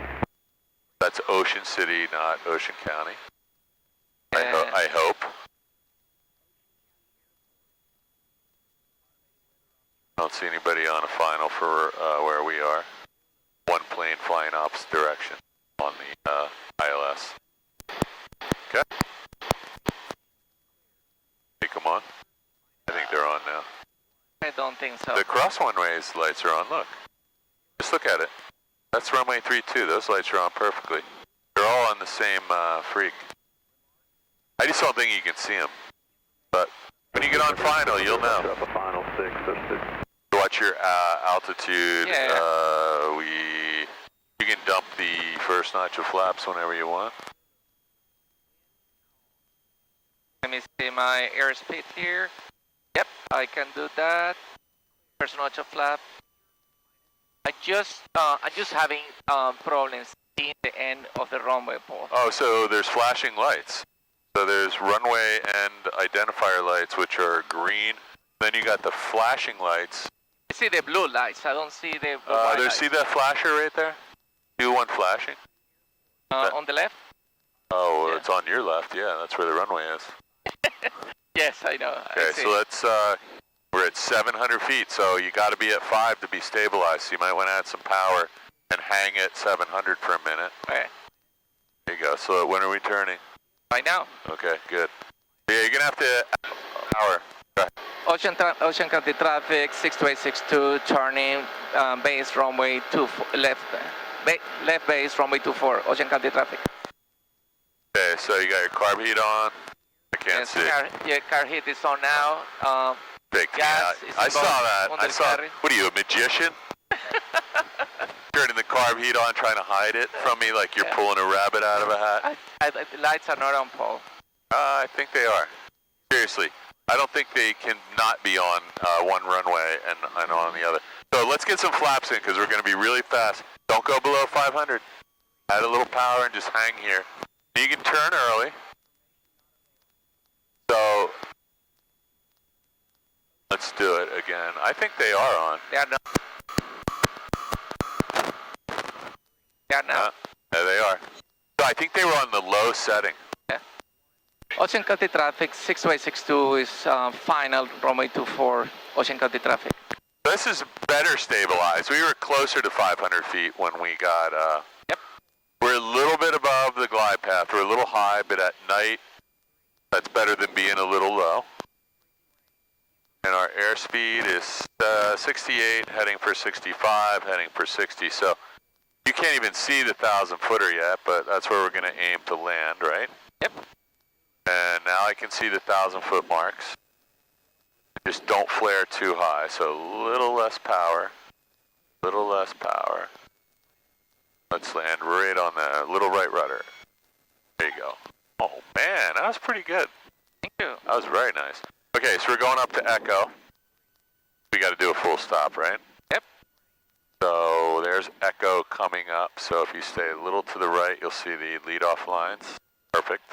That's Ocean City, not Ocean County. I hope. I don't see anybody on a final for where we are. One plane flying opposite direction on the ILS. Okay. Hey, come on. I think they're on now. I don't think so. The cross-one-ways lights are on, look. Just look at it. That's runway 32. Those lights are on perfectly. They're all on the same freak. I just don't think you can see them. But when you get on final, you'll know. Final 6, Ocean City. Watch your altitude. Yeah. You can dump the first notch of flaps whenever you want. Let me see my airspeed here. Yep, I can do that. First notch of flap. I'm just having problems seeing the end of the runway pole. Oh, so there's flashing lights. So there's runway and identifier lights, which are green. Then you got the flashing lights. I see the blue lights. I don't see the white lights. See that flasher right there? Do one flashing? On the left? Oh, well, Yeah. It's on your left. Yeah, that's where the runway is. Yes, I know. Okay, so let's, we're at 700 feet, so you got to be at 5 to be stabilized. So you might want to add some power and hang at 700 for a minute. Okay. There you go. So when are we turning? Right now. Okay, good. Yeah, you're going to have to add power. Ocean County traffic, 62862, turning base runway 24, left base runway 24, Ocean County traffic. Okay, so you got your carb heat on. I can't see. Car heat is on now. Fake Gas me is out. I saw that. on I the saw. carry. What are you, a magician? Turning the carb heat on, trying to hide it from me like you're pulling a rabbit out of a hat. The lights are not on, Paul. I think they are. Seriously. I don't think they can not be on one runway and on the other. So let's get some flaps in because we're going to be really fast. Don't go below 500. Add a little power and just hang here. You can turn early. So let's do it again. I think they are on. They are not. They are now. There they are. So I think they were on the low setting. Ocean County traffic, 62862 is final, runway 24, Ocean County traffic. This is better stabilized. We were closer to 500 feet when we got, Yep. We're a little bit above the glide path. We're a little high, but at night, that's better than being a little low. And our airspeed is 68, heading for 65, heading for 60. So you can't even see the 1,000-footer yet, but that's where we're going to aim to land, right? Yep. And now I can see the 1,000-foot marks. Just don't flare too high, so a little less power. Little less power. Let's land right on the little right rudder. There you go. Oh man, that was pretty good. Thank you. That was very nice. Okay, so we're going up to Echo. We got to do a full stop, right? Yep. there's echo coming up, so if you stay a little to the right, you'll see the lead-off lines. Perfect.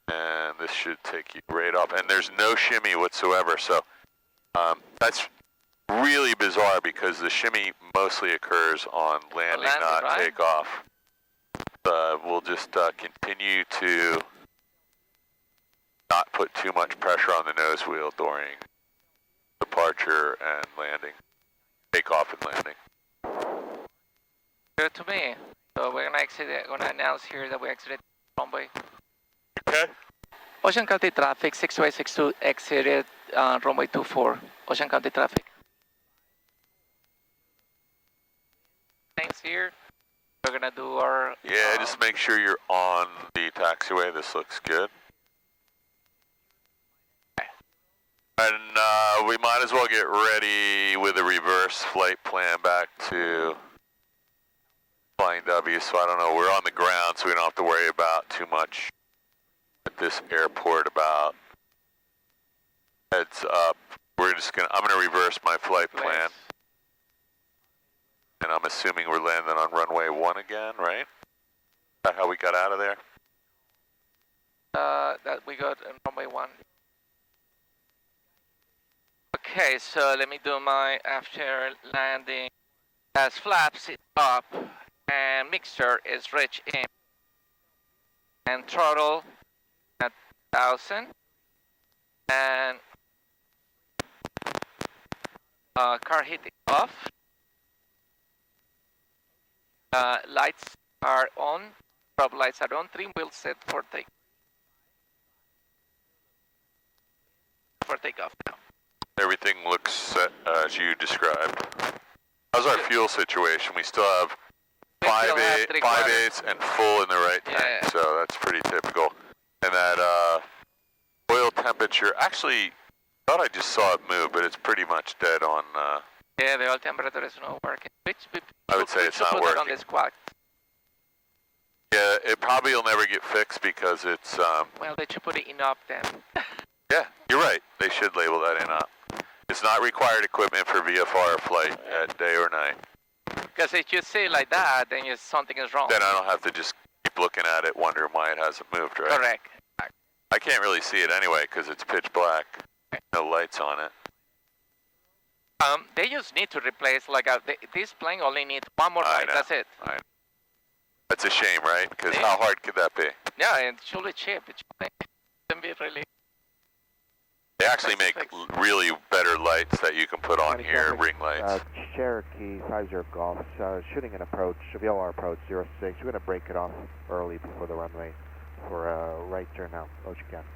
And this should take you right off, and there's no shimmy whatsoever, so that's really bizarre because the shimmy mostly occurs on landing, not right? takeoff. We'll just continue to not put too much pressure on the nose wheel during departure and landing, takeoff and landing. Good to me. So we're gonna announce here that we exited runway. Okay. Ocean County traffic, 6262 exited runway 24. Ocean County traffic. Thanks here. We're gonna do our... Yeah, just make sure you're on the taxiway. This looks good. And we might as well get ready with a reverse flight plan back to Flying W. So I don't know, we're on the ground, so we don't have to worry about too much at this airport about heads up. I'm gonna reverse my flight plan. And I'm assuming we're landing on runway 1 again, right? Is that how we got out of there? That we got on runway 1. Okay, so let me do my after landing. As flaps is up and mixture is rich in. And throttle at 1000. And car heat is off. Lights are on, prop lights are on, trim wheels set for takeoff now. Everything looks set as you described. How's our fuel situation? We still have 5/8 and full in the right tank, so that's pretty typical. And that oil temperature, actually, I thought I just saw it move, but it's pretty much dead on... Yeah, the oil temperature is not working. I would say it's not working. On this quad. Yeah, it probably will never get fixed because it's... Well, they should put it in up then. Yeah, you're right. They should label that in up. It's not required equipment for VFR flight at day or night. Because if you say like that, then something is wrong. Then I don't have to just keep looking at it, wondering why it hasn't moved, right? Correct. I can't really see it anyway because it's pitch black. No lights on it. They just need to replace, like, this plane only needs one more light, that's it. That's a shame, right? Because how hard could that be? Yeah, it should be cheap. It shouldn't be really... They actually make really better lights that you can put on here, ring lights. Cherokee 50 Golf, shooting an approach, VOR approach 06. We're going to break it off early before the runway for a right turn now, Ocean County.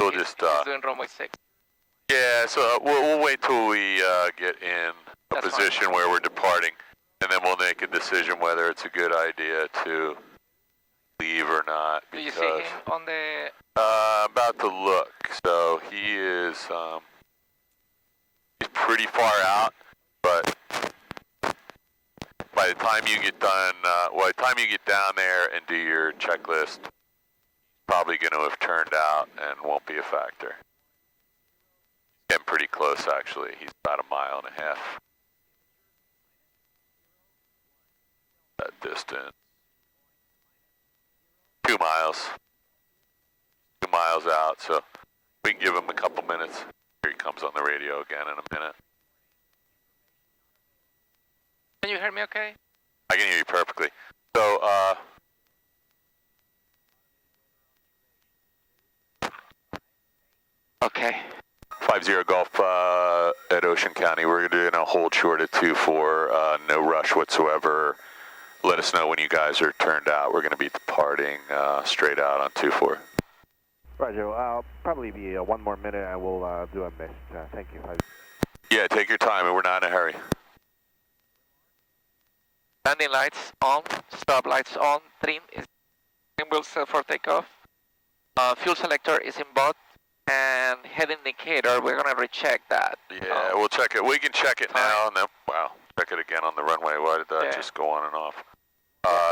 We'll just... doing runway 6. Yeah, so we'll wait till we get in a position where we're departing, and then we'll make a decision whether it's a good idea to leave or not. Do you see him on the... I'm about to look. So he is he's pretty far out, but by the time you get done, by the time you get down there and do your checklist, probably going to have turned out and won't be a factor. Getting pretty close, actually. He's about 1.5 miles. That distance. 2 miles. 2 miles out, so we can give him a couple minutes. Here he comes on the radio again in a minute. Can you hear me okay? I can hear you perfectly. So, okay. 50 Golf at Ocean County. We're doing a hold short at 24, no rush whatsoever. Let us know when you guys are turned out. We're going to be departing straight out on 24. Roger, I'll probably be 1 more minute and we'll do a mist. Thank you. Yeah, take your time, and we're not in a hurry. Landing lights on, stop lights on, trim wheels set for takeoff. Fuel selector is in both, and head indicator, we're going to recheck that. Yeah, we'll check it. We can check it now, and then, wow, check it again on the runway. Why did that just go on and off?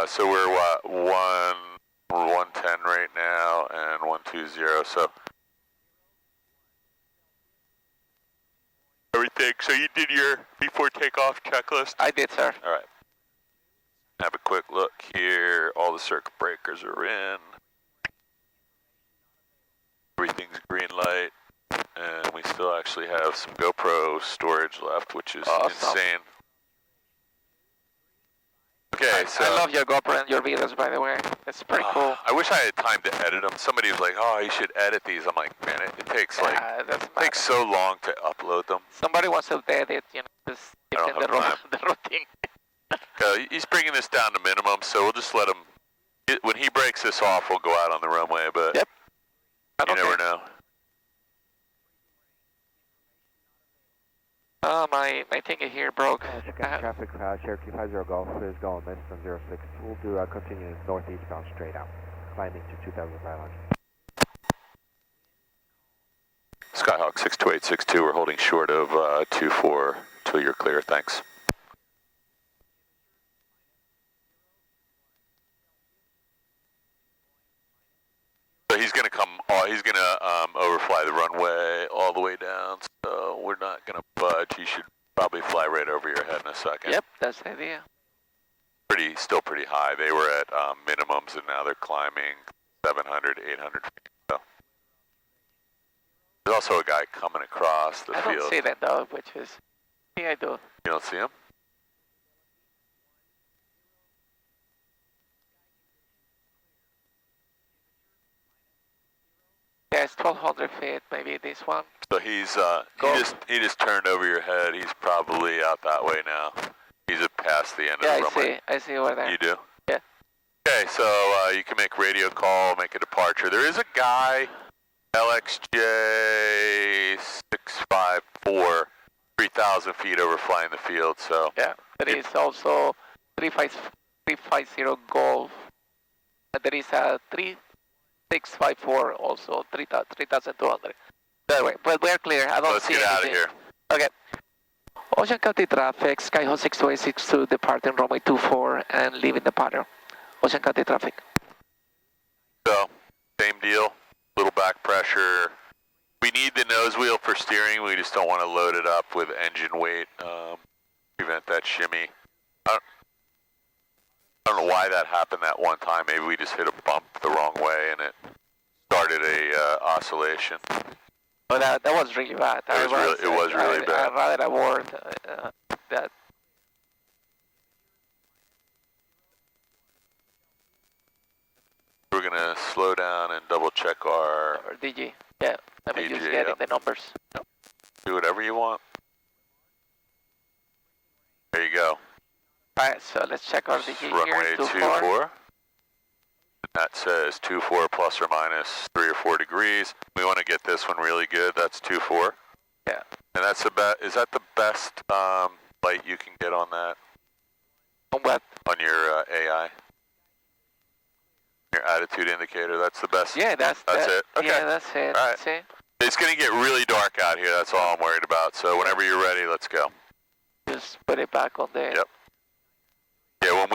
So we're, what, 110 right now, and 120, so everything. So you did your before takeoff checklist? I did, sir. All right. Have a quick look here. All the circuit breakers are in. Everything's green light. And we still actually have some GoPro storage left, which is insane. Okay, so I love your GoPro and your videos, by the way. It's pretty cool. I wish I had time to edit them. Somebody was like, "Oh, you should edit these." I'm like, man, it takes takes so long to upload them. Somebody wants to edit, you know, just keep in the routine. He's bringing this down to minimum, so we'll just let him. When he breaks this off, we'll go out on the runway. But yep. You never know. Oh, my thingy here broke. Traffic, Cherokee 50 Golf is going missed on 06. We'll do continuous northeastbound straight out, climbing to 2,500. Skyhawk 62862, we're holding short of 24 till you're clear, thanks. So he's gonna overfly the runway all the way down, so we're not gonna budge. He should probably fly right over your head in a second. Yep, that's the idea. Still pretty high. They were at minimums and now they're climbing 700, 800 feet. So. There's also a guy coming across the field. I don't see that though, which is, yeah, I do. You don't see him? Yeah, it's 1,200 feet, maybe this one. So he just turned over your head. He's probably out that way now. He's past the end of the runway. I see over there. You do? Yeah. Okay, so you can make radio call, make a departure. There is a guy, LXJ 654, 3,000 feet over flying the field. So yeah, there is also 350 Golf. There is a 3654 also 3,200. Anyway, but we're clear. I don't see anything. Let's get out of here. Okay. Ocean County traffic, Skyhawk 62862 departing runway 24 and leaving the pattern. Ocean County traffic. So, same deal. Little back pressure. We need the nose wheel for steering. We just don't want to load it up with engine weight. Prevent that shimmy. I don't know why that happened that one time. Maybe we just hit a bump the wrong way and it started a oscillation. Oh, that was really bad. It was really bad. I'd rather avoid that. We're gonna slow down and double check our DG. Yeah, let me just getting the numbers. Do whatever you want. There you go. Alright, so let's check our DG here. Runway 24. That says 24 plus or minus 3 or 4 degrees. We want to get this one really good. That's 24. Yeah. And that's is that the best light you can get on that? On what? On your AI. Your attitude indicator. That's the best. Yeah, that's it. Okay. Yeah, that's it. All right. That's it. It's going to get really dark out here. That's all I'm worried about. So whenever you're ready, let's go. Just put it back on there. Yep. Yeah, when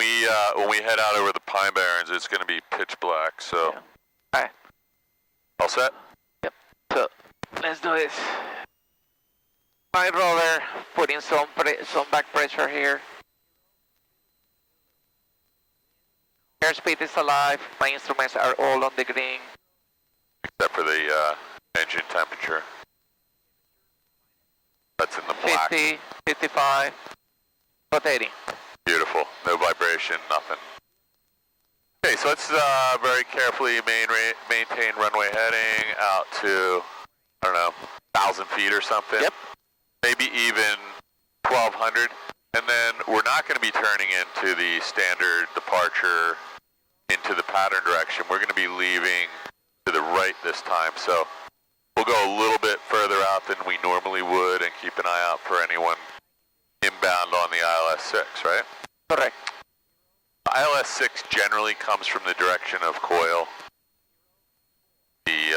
we head out over the Pine Barrens, it's going to be pitch black. So. Yeah. All right. All set? Yep. So let's do this. My roller putting some back pressure here. Airspeed is alive. My instruments are all on the green. Except for the engine temperature. That's in the black. 50, 55, rotating. Beautiful. No vibration, nothing. Okay, so let's very carefully maintain runway heading out to, I don't know, 1,000 feet or something. Yep. Maybe even 1,200. And then we're not going to be turning into the standard departure into the pattern direction. We're going to be leaving to the right this time. So we'll go a little bit further out than we normally would and keep an eye out for anyone inbound on the ILS-6, right? Correct. ILS-6 generally comes from the direction of Coyle. The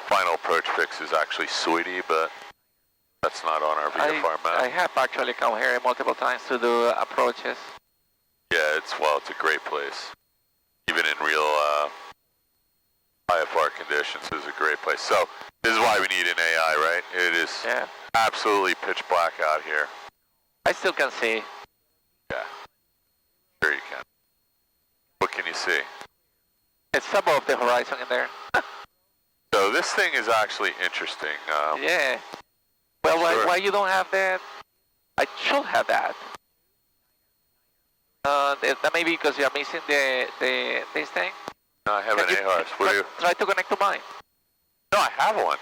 final approach fix is actually Sweetie, but that's not on our VFR map. I have actually come here multiple times to do approaches. Yeah, it's a great place. Even in real IFR conditions, it's a great place. So this is why we need an AI, right? It is. Yeah. absolutely pitch black out here. I still can see. Yeah. Sure you can. What can you see? It's above the horizon in there. So this thing is actually interesting. Yeah. Well, sure. why you don't have that? I should have that. That may be because you're missing this thing. No, I have an AHRS. What do you? Try to connect to mine. No, I have one.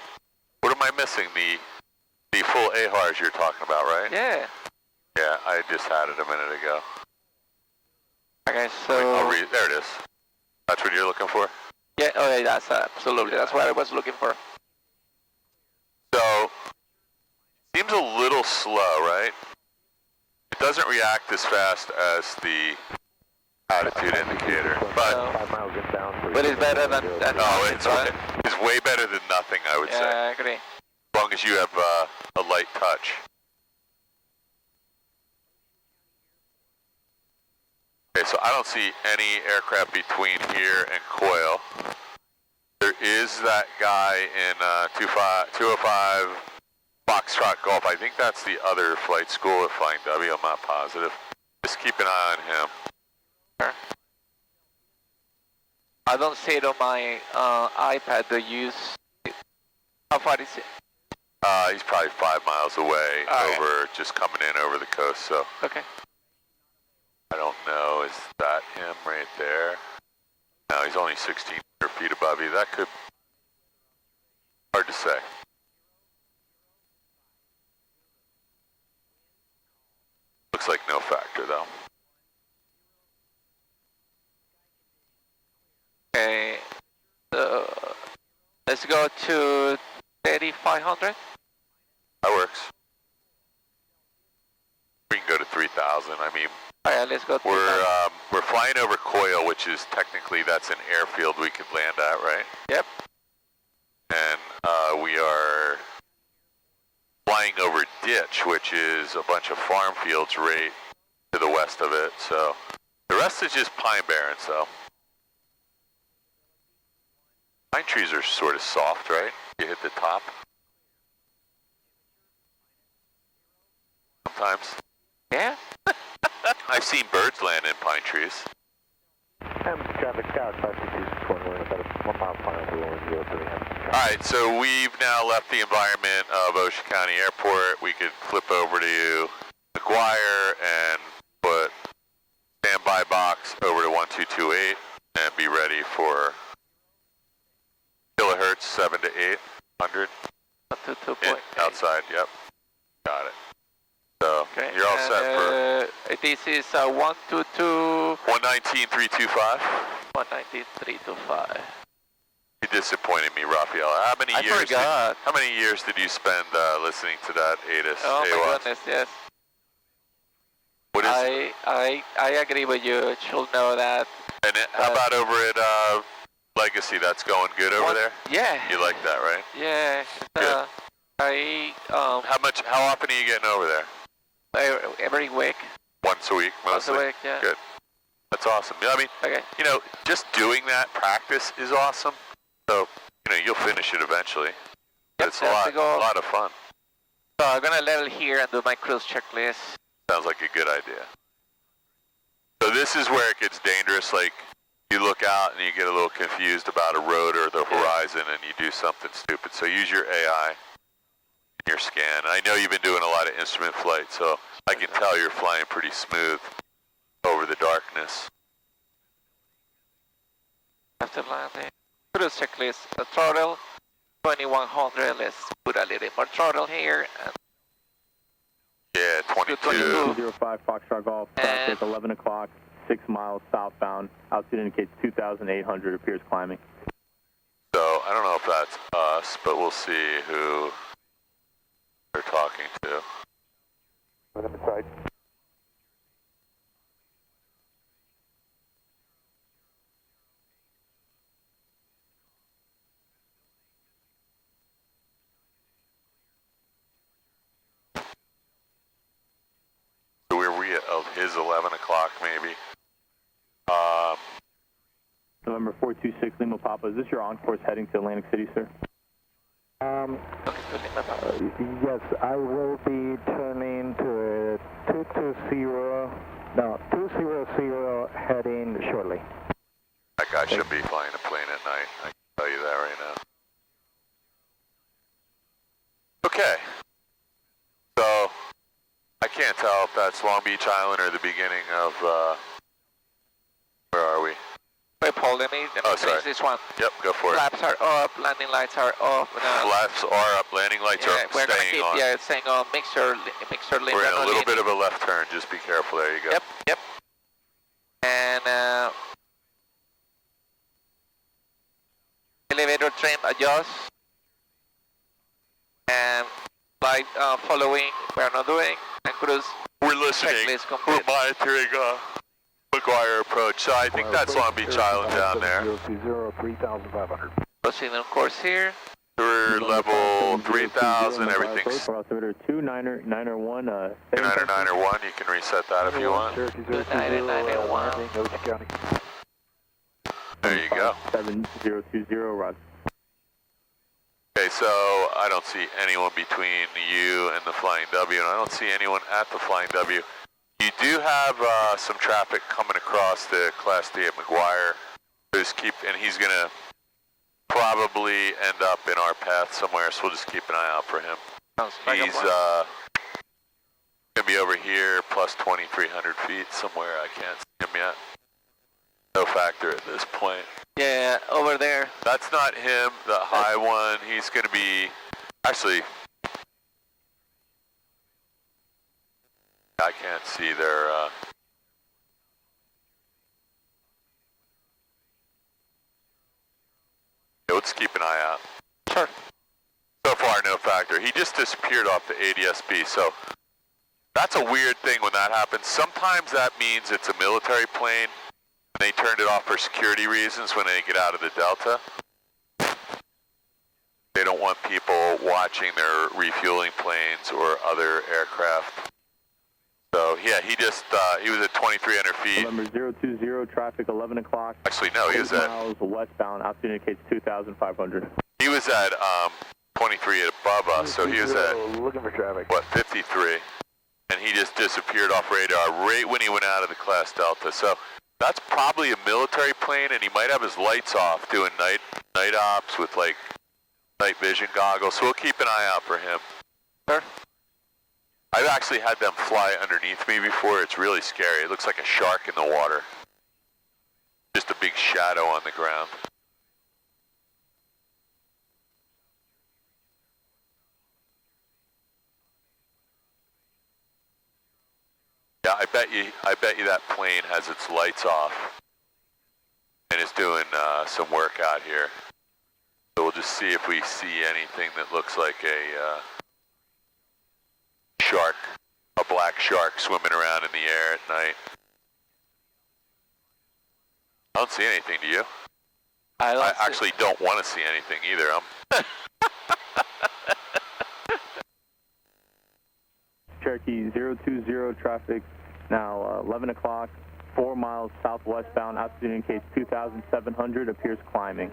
What am I missing? The full AHRS you're talking about, right? Yeah. Yeah, I just had it a minute ago. Okay, so... Wait, there it is. That's what you're looking for? Yeah, oh yeah, that's absolutely, that's what I was looking for. So, seems a little slow, right? It doesn't react as fast as the attitude indicator, but... 5 miles inbound. But it's better than oh, nothing, right? it's way better than nothing, I would say. Yeah, I agree. As long as you have a light touch. Okay, so I don't see any aircraft between here and Coyle. There is that guy in 205 Foxtrot Golf. I think that's the other flight school at Flying W. I'm not positive. Just keep an eye on him. Sure. I don't see it on my iPad. Do you see it? How far is it? He's probably 5 miles away over, just coming in over the coast, so. Okay. I don't know, is that him right there? No, he's only 1,600 feet above you. That could, hard to say. Looks like no factor though. Okay, so let's go to 3,500. That works. We can go to 3,000. I mean, Alright, let's go to we're flying over Coyle, which is technically that's an airfield we could land at, right? Yep. And we are flying over Ditch, which is a bunch of farm fields right to the west of it. So the rest is just Pine Barrens, though. Pine trees are sort of soft, right? You hit the top. Sometimes. Yeah. I've seen birds land in pine trees. Traffic Scout 562 about 1 mile final below 03. Alright, so we've now left the environment of Ocean County Airport. We could flip over to McGuire and put standby box over to 1228 and be ready for kilohertz 7 to 800. Outside, yep. Got it. So, okay. You're all set for... This is 122... 119.325. 119.325. You disappointed me, Rafael. How many years did you spend listening to that ATIS? Oh my goodness, yes. What is I agree with you. You should know that. And how about over at Legacy? That's going good over there? Yeah. You like that, right? Yeah. Good. How often are you getting over there? Every week. Once a week, mostly? Once a week, yeah. Good. That's awesome. I mean, okay. You know, just doing that practice is awesome. So, you know, you'll finish it eventually. Yep, it's a lot of fun. So I'm gonna level here and do my cruise checklist. Sounds like a good idea. So this is where it gets dangerous. Like, you look out and you get a little confused about a road or the horizon and you do something stupid. So use your AI in your scan. I know you've been doing a lot of instrument flight, so I can tell you're flying pretty smooth over the darkness. After landing, cruise checklist, throttle, 2100, let's put a little more throttle here. And yeah, 22. 205 Foxtrot Golf, traffic 11 o'clock, 6 miles southbound. Altitude indicates 2,800, appears climbing. So, I don't know if that's us, but we'll see who they're talking to. So where we at? His 11 o'clock maybe. November 426 Lima Papa, is this your on-course heading to Atlantic City, sir? Yes, I will be turning to 220 heading shortly. That guy should be flying a plane at night. I can tell you that right now. Okay. So, I can't tell if that's Long Beach Island or the beginning of, where are we? Wait, Paul, let me finish this one. Yep, go for it. Flaps are up, landing lights are off. Flaps are up, landing lights are we're staying keep, on. Yeah, it's staying on. Mixer link. We're in a little bit of a left turn, just be careful, there you go. Yep. And elevator trim adjust. And flight following, we're not doing, and cruise. We're listening, we're monitoring McGuire approach, so I think that's Long Beach Island down there. 020, 3,500. Proceeding on course here. We're level 3,000, everything's... Altimeter 29er, 1. 29er 1, you can reset that if you want. 29er 1. There you go. 7020, Rod. Okay, so I don't see anyone between you and the Flying W, and I don't see anyone at the Flying W. You do have some traffic coming across the Class D at McGuire. And he's going to probably end up in our path somewhere, so we'll just keep an eye out for him. He's going to be over here, plus 2,300 feet somewhere. I can't see him yet. No factor at this point. Yeah, over there. That's not him, the high one. He's going to be, actually, I can't see their, let's keep an eye out. Sure. So far, no factor. He just disappeared off the ADS-B, so that's a weird thing when that happens. Sometimes that means it's a military plane. They turned it off for security reasons when they get out of the Delta. They don't want people watching their refueling planes or other aircraft. So yeah, he was at 2,300 feet. November 020, traffic 11 o'clock. Actually, no, he was at... miles westbound, altitude indicates 2,500. He was at 23 above us, so he was at... Looking for traffic. What, 53? And he just disappeared off radar right when he went out of the Class Delta. So that's probably a military plane, and he might have his lights off doing night ops with like night vision goggles. So we'll keep an eye out for him. Sure. I've actually had them fly underneath me before. It's really scary. It looks like a shark in the water. Just a big shadow on the ground. Yeah, I bet you that plane has its lights off and is doing some work out here. So we'll just see if we see anything that looks like a shark, a black shark swimming around in the air at night. I don't see anything, do you? I actually don't want to see anything either. Cherokee 020, traffic now 11 o'clock, 4 miles southwestbound, altitude indicates 2,700, appears climbing.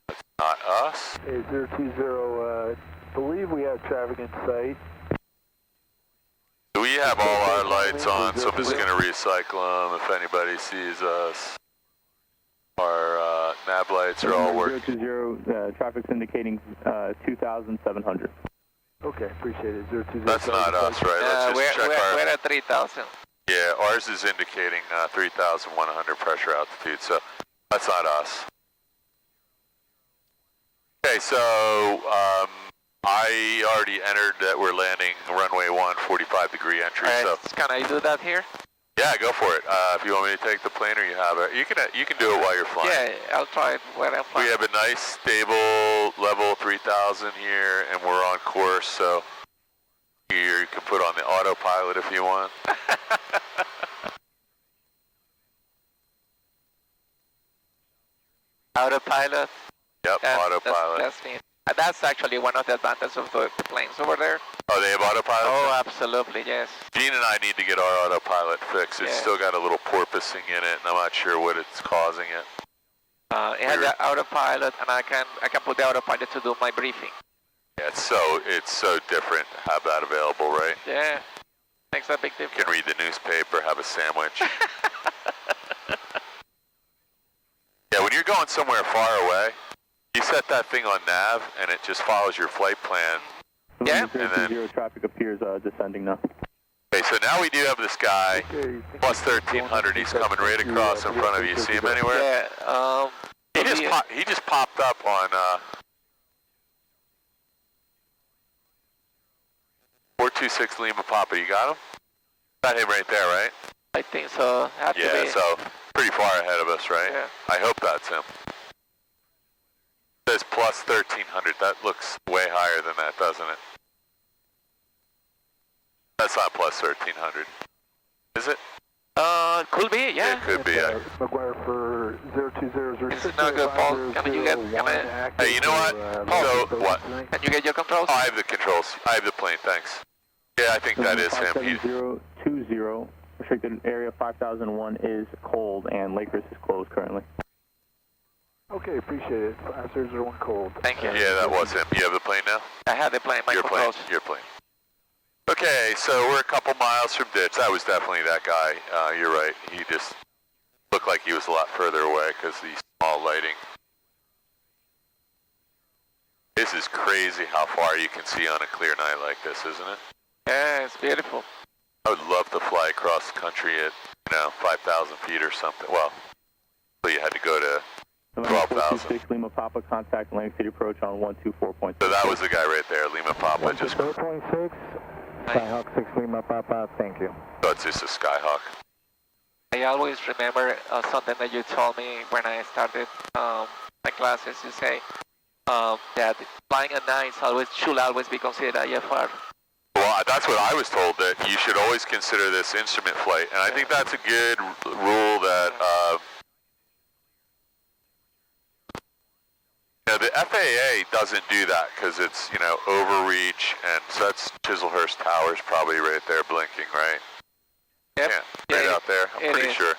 That's not us. Hey, 020, believe we have traffic in sight. We have all our lights on, so I'm just going to recycle them if anybody sees us. Our nav lights are all working. 020, traffic's indicating 2,700. Okay, appreciate it. 020. That's not us, right? Let's just check our... We're at 3,000. Yeah, ours is indicating 3,100 pressure altitude, so that's not us. Okay, so I already entered that we're landing runway 1, 45-degree entry. Right, so can I do that here? Yeah, go for it. If you want me to take the plane or you have it, you can do it while you're flying. Yeah, I'll try it when I'm flying. We have a nice stable level 3,000 here, and we're on course. So here you can put on the autopilot if you want. Autopilot. Yep, autopilot. That's neat. That's actually one of the advantages of the planes over there. Oh, they have autopilot? Oh, absolutely, yes. Gene and I need to get our autopilot fixed. It's still got a little porpoising in it, and I'm not sure what it's causing it. It has the autopilot, and I can put the autopilot to do my briefing. Yeah, it's so different to have that available, right? Yeah, makes a big difference. You can read the newspaper, have a sandwich. Yeah, when you're going somewhere far away, you set that thing on nav, and it just follows your flight plan. Yeah. And then, zero traffic appears descending now. Okay, so now we do have this guy, plus 1300. He's coming right across in front of you. See him anywhere? Yeah. He just popped up on 426 Lima Papa. You got him? Got him right there, right? I think so. Have to Yeah, be. so pretty far ahead of us, right? Yeah. I hope that's him. It says plus 1300. That looks way higher than that, doesn't it? That's not plus 1300. Is it? Could be, yeah. It could be. McGuire for 02006. This is not good, Paul. Can you get, Hey, you know what? So, what? Can you get your controls? Oh, I have the controls. I have the plane, thanks. Yeah, I think that is him. 5020, restricted area 5001 is cold, and Lakers is closed currently. Okay, appreciate it. 5001 cold. Thank you. Yeah, that was him. You have the plane now? I have the plane, my Your plane. controls. Your plane. Okay, so we're a couple miles from ditch. That was definitely that guy. You're right. He just looked like he was a lot further away because the small lighting. This is crazy how far you can see on a clear night like this, isn't it? Yeah, it's beautiful. I would love to fly across the country at, 5,000 feet or something. Well, so you had to go to 12,000. Lima Papa, contact Atlantic City approach on 124.6. So that was the guy right there, Lima Papa. Just 4.6, Skyhawk 6 Lima Papa, thank you. So it's just a Skyhawk. I always remember something that you told me when I started my classes. You say that flying at night should always be considered IFR. Well, that's what I was told, that you should always consider this instrument flight. And I think that's a good rule that the FAA doesn't do that because it's, overreach, and so that's Chislehurst Towers probably right there blinking, right? Yep. Yeah, right out there, I'm pretty is. sure.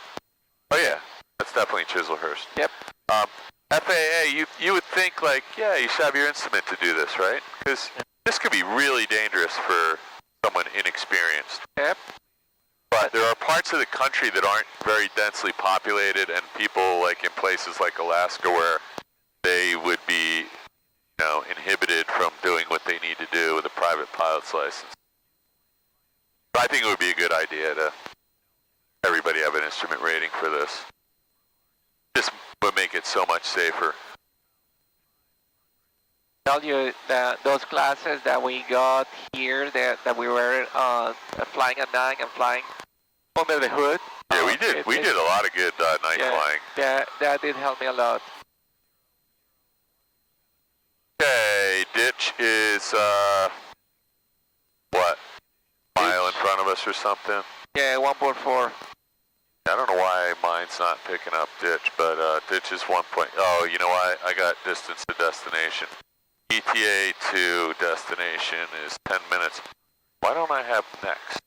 Oh yeah, that's definitely Chislehurst. Yep. FAA, you would think you should have your instrument to do this, right? Because this could be really dangerous for someone inexperienced. Yep. But there are parts of the country that aren't very densely populated, and people in places like Alaska where they would be, inhibited from doing what they need to do with a private pilot's license. But I think it would be a good idea to everybody have an instrument rating for this. This would make it so much safer. Tell you that those classes that we got here, that we were flying at night and flying under the hood. Yeah, we did. We did a lot of good night flying. Yeah, that did help me a lot. Okay, ditch is what? Mile in front of us or something? Yeah, 1.4. I don't know why mine's not picking up ditch, but ditch is 1 point. Oh, you know what? I got distance to destination. ETA to destination is 10 minutes. Why don't I have next?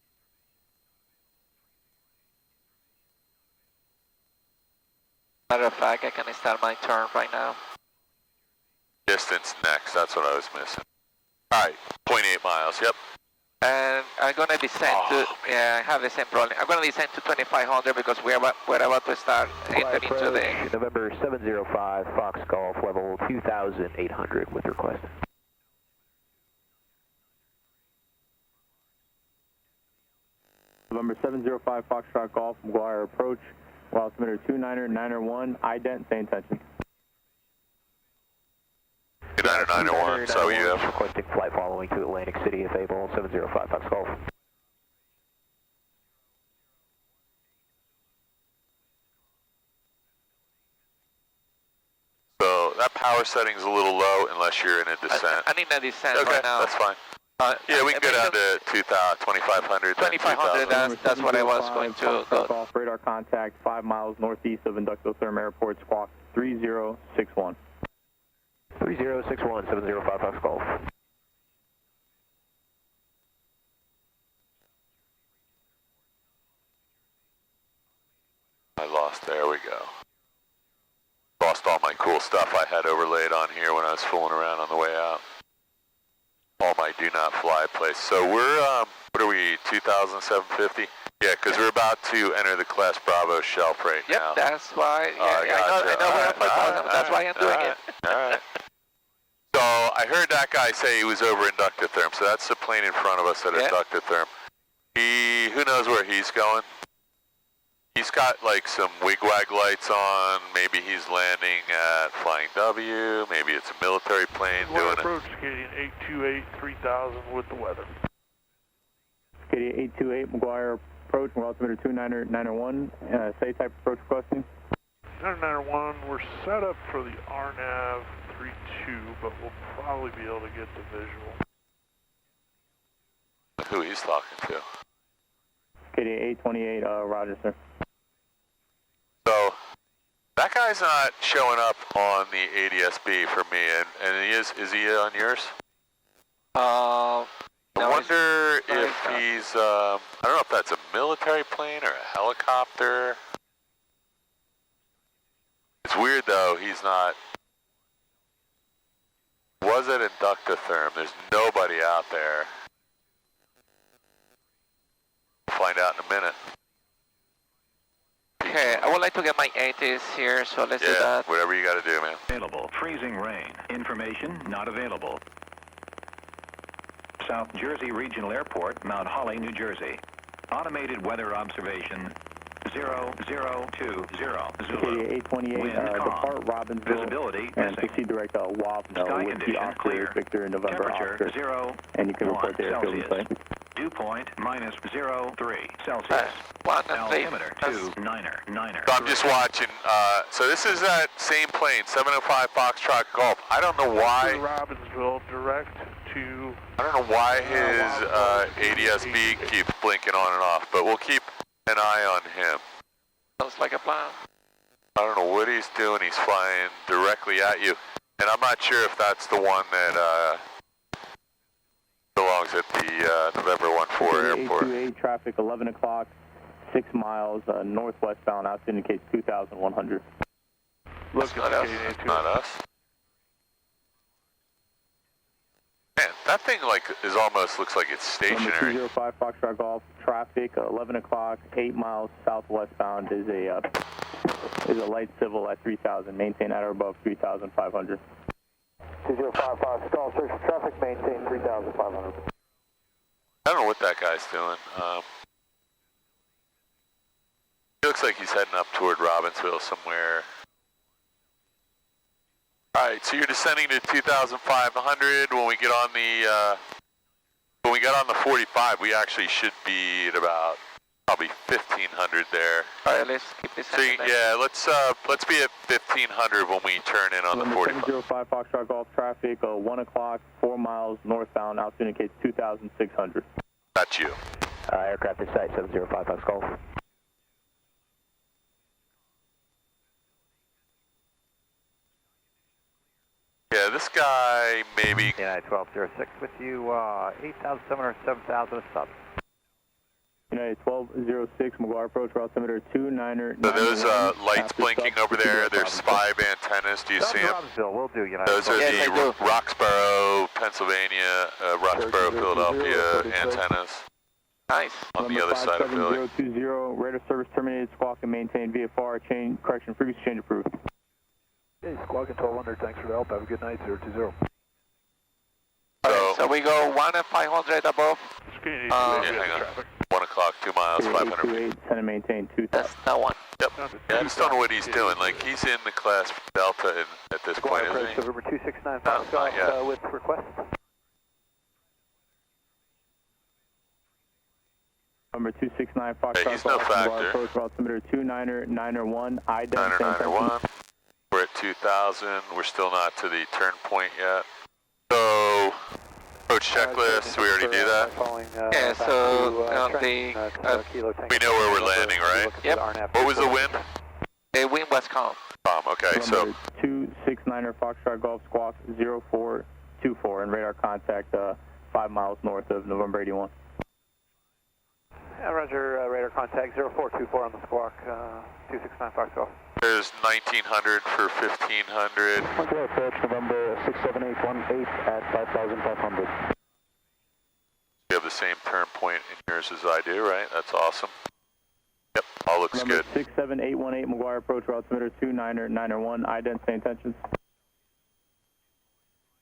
Matter of fact, I can start my turn right now. Distance next, that's what I was missing. Alright, 0.8 miles, yep. And I'm gonna descend to, I have the same problem. I'm gonna descend to 2500 because we're about to start entering into the... November 705, Fox Golf, level 2800 with request. November 705, Foxtrot Golf, McGuire approach, altimeter 29901, ident, same intention. 29901, so you have... Requesting flight following to Atlantic City if able, 705 Fox Golf. So that power setting's a little low unless you're in a descent. I'm in a descent Okay, right now. that's fine. Yeah, we can go down to 2500. 2500, that's what I was going to go. Off radar contact 5 miles northeast of Industrial Therm Airport, squawk 3061. 3061, 705 Fox Golf. I lost, there we go. Lost all my cool stuff I had overlaid on here when I was fooling around on the way out. all my do not fly place. So we're, what are we, 2,750? Yeah, because we're about to enter the Class Bravo shelf right now. Yep, that's why. Yeah, I I know we're 4,000, but that's why I'm doing it. All right. So I heard that guy say he was over in Ductotherm, so that's the plane in front of us at a Ductotherm. Who knows where he's going? He's got like some wigwag lights on. Maybe he's landing at Flying W. Maybe it's a military plane doing approach, Katie 828, 3000 with the weather. Katie 828, McGuire approach, we're altimeter 29901. Say type approach requesting. 991, we're set up for the RNAV 32, but we'll probably be able to get the visual. Who he's talking to. Katie 828, Roger, sir. So, that guy's not showing up on the ADSB for me, and he is he on yours? I wonder if he's, I don't know if that's a military plane or a helicopter. It's weird though, he's not, was it in Ductotherm? There's nobody out there. Find out in a minute. Okay, I would like to get my 80s here, so let's do that. Whatever you got to do, man. Available. Freezing rain. Information not available. South Jersey Regional Airport, Mount Holly, New Jersey. Automated weather observation 0020 Zulu. 828, depart Robbinsville. Visibility and missing. proceed direct Wapno Sky with the condition Oscar clear. Victor November Temperature Oscar. 0 and you can report the airfield Celsius. site. Dew point minus 03 Celsius. 1 and 3. Altimeter 29er. So I'm just watching, so this is that same plane, 705 Foxtrot Golf. I don't know why. Robbinsville, direct to... I don't know why his ADSB keeps blinking on and off, but we'll keep an eye on him. Sounds like a plan. I don't know what he's doing. He's flying directly at you, and I'm not sure if that's the one that belongs at the November 14 airport. 828 traffic 11 o'clock, 6 miles northwestbound. Out indicates 2,100. Look, not us. Not us. Man, that thing is almost looks like it's stationary. 205 Foxtrot Golf, traffic 11 o'clock, 8 miles southwestbound is a light civil at 3,000. Maintain at or above 3,500. 2055 Foxtrot, search for traffic, maintain 3,500. I don't know what that guy's doing. He looks like he's heading up toward Robbinsville somewhere. All right, so you're descending to 2,500. When we get on the 45, we actually should be at about probably 1,500 there. All right, let's keep this. So yeah, let's be at 1,500 when we turn in on the 45. 705 Foxtrot Golf, traffic 1 o'clock, 4 miles northbound. Out indicates 2,600. That's you. Aircraft in sight, 705 Fox Golf. Yeah, this guy maybe. United 1206 with you, 8,700, 7,000 a stop. United 1206, McGuire approach, altimeter 29er. So those lights blinking over there, there's 5 antennas. Do you see them? We'll do, United. Those are the Roxborough, Pennsylvania, Roxborough, Philadelphia antennas. Nice. On the other side of Philly. 57020, radar service terminated, squawk and maintain VFR, frequency change approved. Hey, squawk at 1200, thanks for the help. Have a good night, 020. So we go 1 and 500 above. Hang on. 1 o'clock, 2 miles, 500 feet. Send and maintain 2,000. That's that one. Yep. Yeah, I just don't know what he's doing. Like, he's in the class Delta at this point, isn't he? November 269 No, not yet. with request. Number 269 Foxtrot. He's no factor. Approach altimeter 29er1, IDEM. 991. We're at 2,000. We're still not to the turn point yet. So, approach checklist, we already do that? Yeah, so we know where we're landing, right? Yep. What was the wind? The wind was calm. Calm, okay, so. 269er Foxtrot Golf, squawk 0424 and radar contact 5 miles north of November 81. Yeah, roger, radar contact 0424 on the squawk, 269 Fox Golf. There's 1,900 for 1,500. Approach November 67818 at 5,500. same turn point in yours as I do, right? That's awesome. Yep, all looks Number good. 67818 McGuire approach route submitter 29901, ident, same intentions.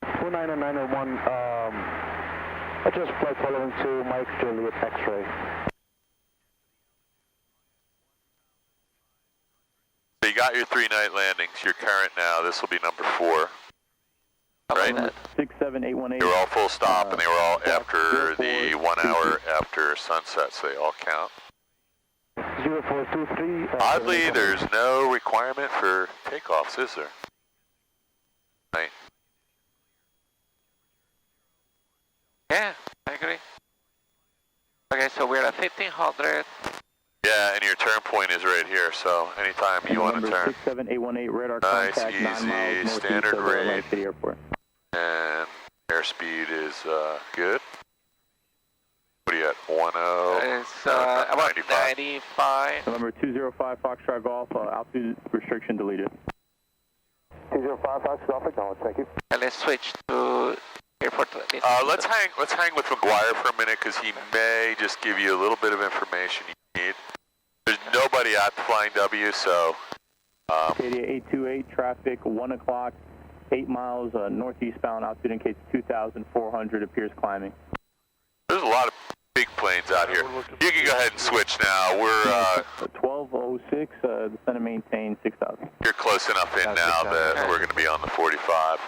29901, adjust flight following to Mike Juliet X-ray. So you got your 3-night landings, you're current now, this will be number 4. Right? 67818. They were all full stop and they were all after the 1 hour after sunset, so they all count. 0423. Oddly, there's no requirement for takeoffs, is there? Right. Yeah, I agree. Okay, so we're at 1500. Yeah, and your turn point is right here, so anytime you want to turn. 67818 radar Nice, contact, 9 miles easy, northeast standard of rate. Atlantic City Airport. And airspeed is good. What are you at, 10? It's about 95. Number 205 Foxtrot Golf, altitude restriction deleted. 205 Fox Golf, acknowledge, thank you. And let's switch to airport. Let's hang with McGuire for a minute because he may just give you a little bit of information you need. There's nobody at the Flying W, so. Acadia 828, traffic 1 o'clock, 8 miles northeastbound, altitude indicates 2,400, appears climbing. There's a lot of big planes out here. You can go ahead and switch now. We're 1206, descend and maintain 6,000. You're close enough in now that we're going to be on the 45.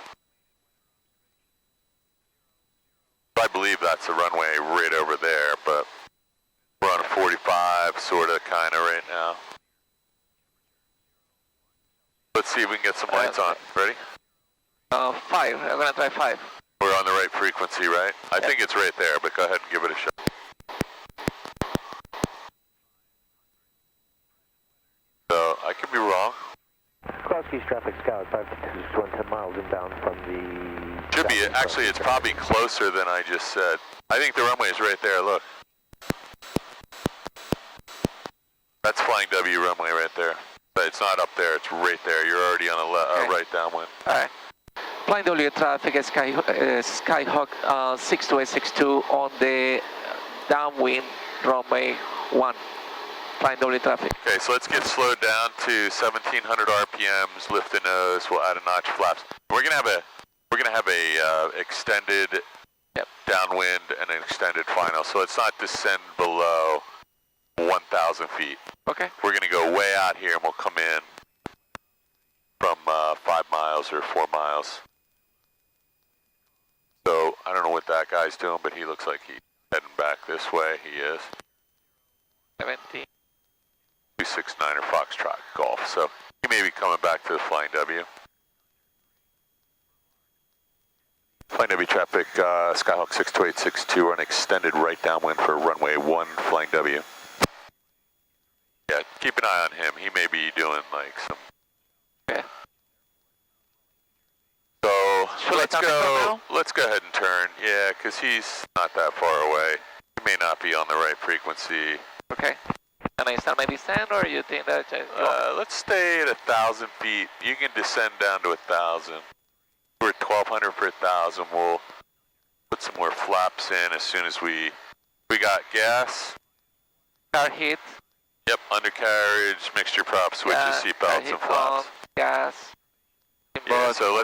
I believe that's the runway right over there, but we're on a 45, sort of, kind of right now. Let's see if we can get some lights on. Ready? 5. I'm going to try 5. We're on the right frequency, right? I think it's right there, but go ahead and give it a shot. So, I could be wrong. Cross-Keys traffic scout, 510 miles inbound from the... Should be, actually, it's probably closer than I just said. I think the runway is right there, look. That's Flying W runway right there. But it's not up there, it's right there. You're already on the right downwind. Alright. Flying W traffic, Skyhawk 62862 on the downwind runway 1. Flying W traffic. Okay, so let's get slowed down to 1700 RPMs, lift the nose, we'll add a notch flaps. We're gonna have a extended downwind and an extended final, so let's not descend below 1,000 feet. Okay. We're gonna go way out here and we'll come in from 5 miles or 4 miles. So I don't know what that guy's doing, but he looks like he's heading back this way. He is. 17. 269er Foxtrot Golf. So he may be coming back to the Flying W. Flying W traffic, Skyhawk 62862 on extended right downwind for runway 1 Flying W. Yeah, keep an eye on him. He may be doing like some. Okay. So let's go ahead and turn. Yeah, because he's not that far away. He may not be on the right frequency. Okay. Can I start my descent, or you think that? Let's stay at 1,000 feet. You can descend down to 1,000. We're at 1,200 for 1,000. We'll put some more flaps in as soon as we got gas. Car heat. Yep, undercarriage, mixture prop, switches, seatbelts, and flaps. Gas. Yeah, so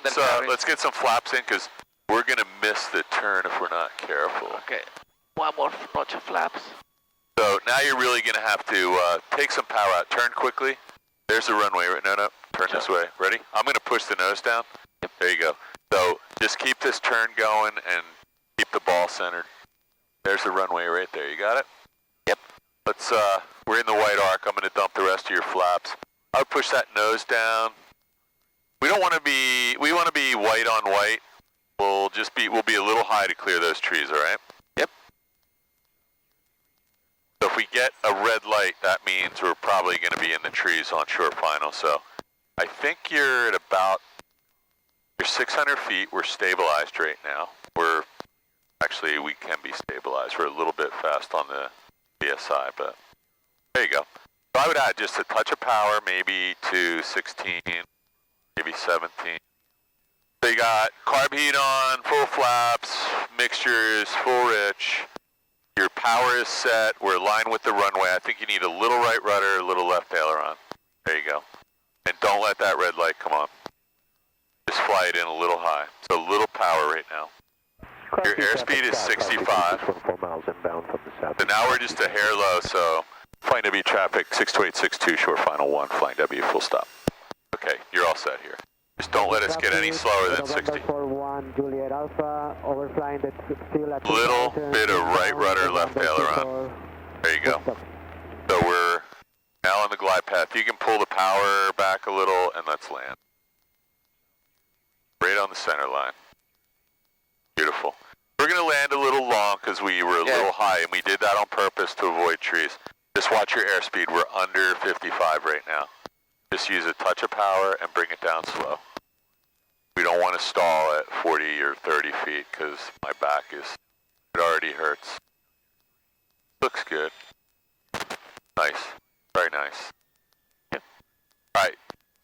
let's get some flaps in because we're gonna miss the turn if we're not careful. Okay. One more bunch of flaps. So now you're really gonna have to take some power out. Turn quickly. There's the runway. No. Turn this way. Ready? I'm gonna push the nose down. Yep. There you go. So just keep this turn going and keep the ball centered. There's the runway right there. You got it? Yep. Let's. We're in the white arc. I'm gonna dump the rest of your flaps. I would push that nose down. We don't want to be. We want to be white on white. We'll be a little high to clear those trees. All right. Yep. So if we get a red light, that means we're probably going to be in the trees on short final. So I think you're at about. You're 600 feet. We're stabilized right now. We can be stabilized. We're a little bit fast on the PSI, but there you go. So I would add just a touch of power, maybe to 16, maybe 17. So you got carb heat on, full flaps, mixtures, full rich. Your power is set. We're aligned with the runway. I think you need a little right rudder, a little left aileron. There you go. And don't let that red light come on. Just fly it in a little high. So a little power right now. Your airspeed is 65. 4 miles inbound from the south. So now we're just a hair low, so flying W traffic 62862, short final 1, flying W, full stop. Okay, you're all set here. Just don't let us get any slower than 60. Juliet Alpha, overflying the field at little bit of right rudder, left aileron. There you go. So we're now on the glide path. You can pull the power back a little and let's land. Right on the center line. Beautiful. We're going to land a little long because we were a little high, and we did that on purpose to avoid trees. Just watch your airspeed. We're under 55 right now. Just use a touch of power and bring it down slow. We don't want to stall at 40 or 30 feet because my back it already hurts. Looks good. Nice. Very nice. Yep. All right.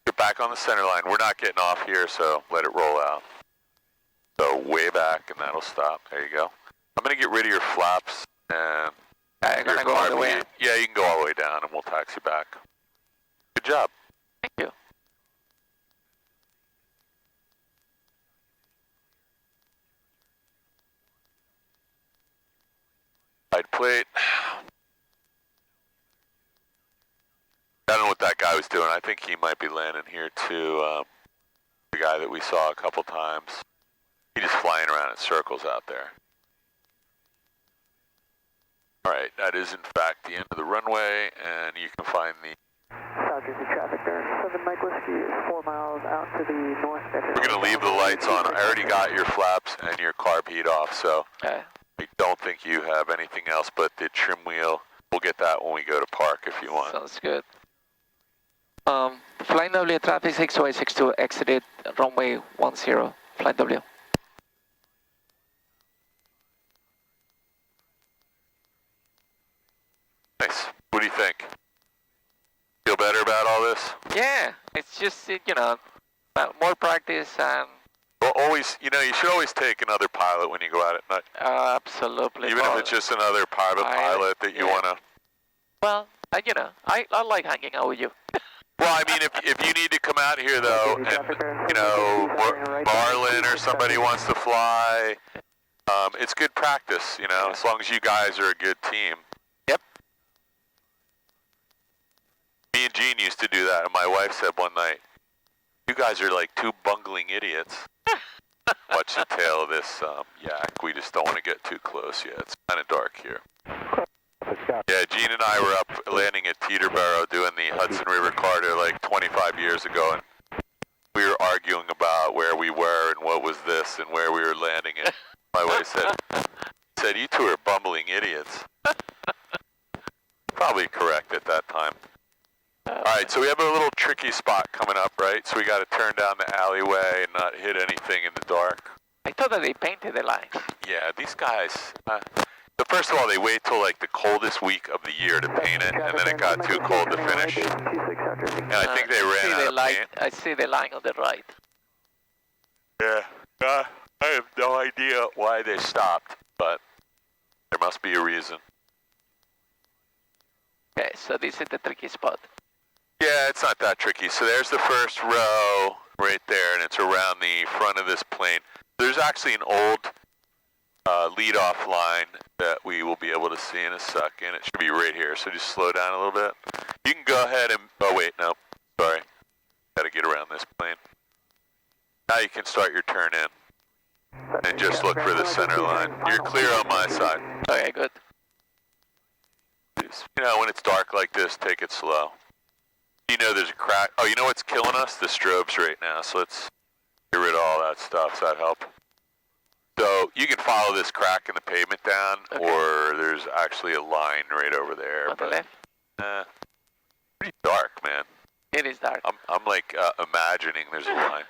Get back on the center line. We're not getting off here, so let it roll out. So way back, and that'll stop. There you go. I'm going to get rid of your flaps, and you're going to go all the way in. Yeah, you can go all the way down, and we'll taxi back. Good job. Thank you. Side plate. I don't know what that guy was doing. I think he might be landing here too. The guy that we saw a couple times. He's just flying around in circles out there. Alright, that is in fact the end of the runway, and you can find the... South Jersey traffic there, 7 Mike Whiskey is 4 miles out to the north. We're going to leave the lights on. I already got your flaps and your carb heat off, so I don't think you have anything else but the trim wheel. We'll get that when we go to park if you want. Sounds good. Flying W traffic 62862 exited runway 10, flight W. Nice. What do you think? Feel better about all this? Yeah, it's just, more practice and... Well, always, you should always take another pilot when you go out at night. Absolutely. Even if it's just another private pilot that you want to... Well, I like hanging out with you. Well, I mean, if you need to come out here, though, and, Marlon or somebody wants to fly, it's good practice, as long as you guys are a good team. Yep. Me and Gene used to do that, and my wife said one night, you guys are like two bungling idiots. Watch the tail of this yak. We just don't want to get too close yet. It's kind of dark here. Yeah, Gene and I were up landing at Teterboro doing the Hudson River Corridor like 25 years ago, and we were arguing about where we were and what was this and where we were landing. And my wife said, you two are bumbling idiots. Probably correct at that time. All right, so we have a little tricky spot coming up, right? So we got to turn down the alleyway and not hit anything in the dark. I thought that they painted the line. Yeah, these guys... first of all, they wait till like the coldest week of the year to paint it, and then it got too cold to finish. And I think they ran out of paint. I see the line on the right. Yeah, I have no idea why they stopped, but there must be a reason. Okay, so this is the tricky spot. Yeah, it's not that tricky. So there's the first row right there, and it's around the front of this plane. There's actually an old lead-off line that we will be able to see in a second. It should be right here, so just slow down a little bit. You can go ahead and... Oh, wait, no. Sorry. Got to get around this plane. Now you can start your turn in. And just look for the center line. You're clear on my side. Okay, good. Just, when it's dark like this, take it slow. There's a crack. Oh, you know what's killing us? The strobes right now, so let's get rid of all that stuff. Does that help? So you can follow this crack in the pavement down, or there's actually a line right over there. On the left? Pretty dark, man. It is dark. I'm like imagining there's a line.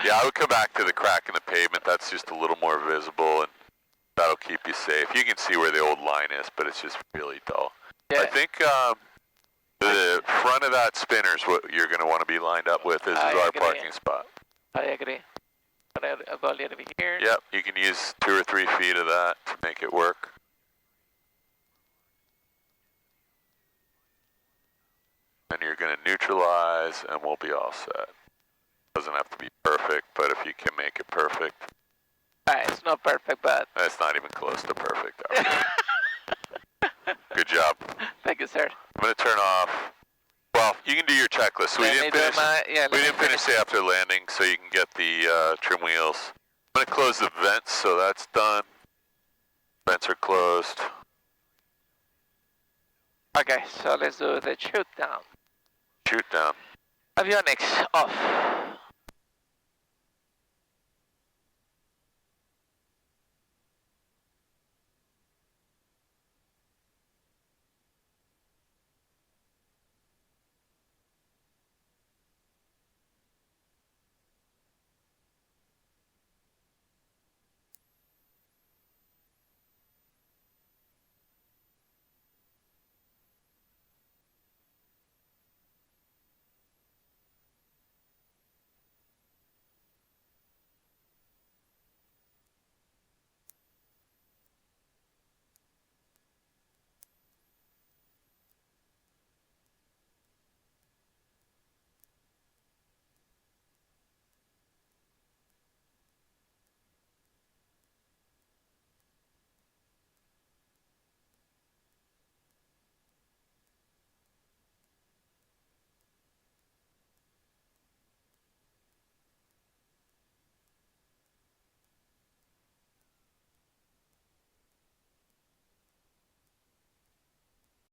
Yeah, I would come back to the crack in the pavement. That's just a little more visible, and that'll keep you safe. You can see where the old line is, but it's just really dull. Yeah. I think the front of that spinner is what you're going to want to be lined up with. This is our parking spot. I agree. I'll go a little bit here. Yep, you can use 2 or 3 feet of that to make it work. you're going to neutralize, and we'll be all set. Doesn't have to be perfect, but if you can make it perfect. It's not perfect, but... It's not even close to perfect. Good job. Thank you, sir. I'm going to turn off. Well, you can do your checklist. We didn't finish the after landing, so you can get the trim wheels. I'm going to close the vents, so that's done. Vents are closed. Okay, so let's do the shoot down. Shoot down. Avionics off.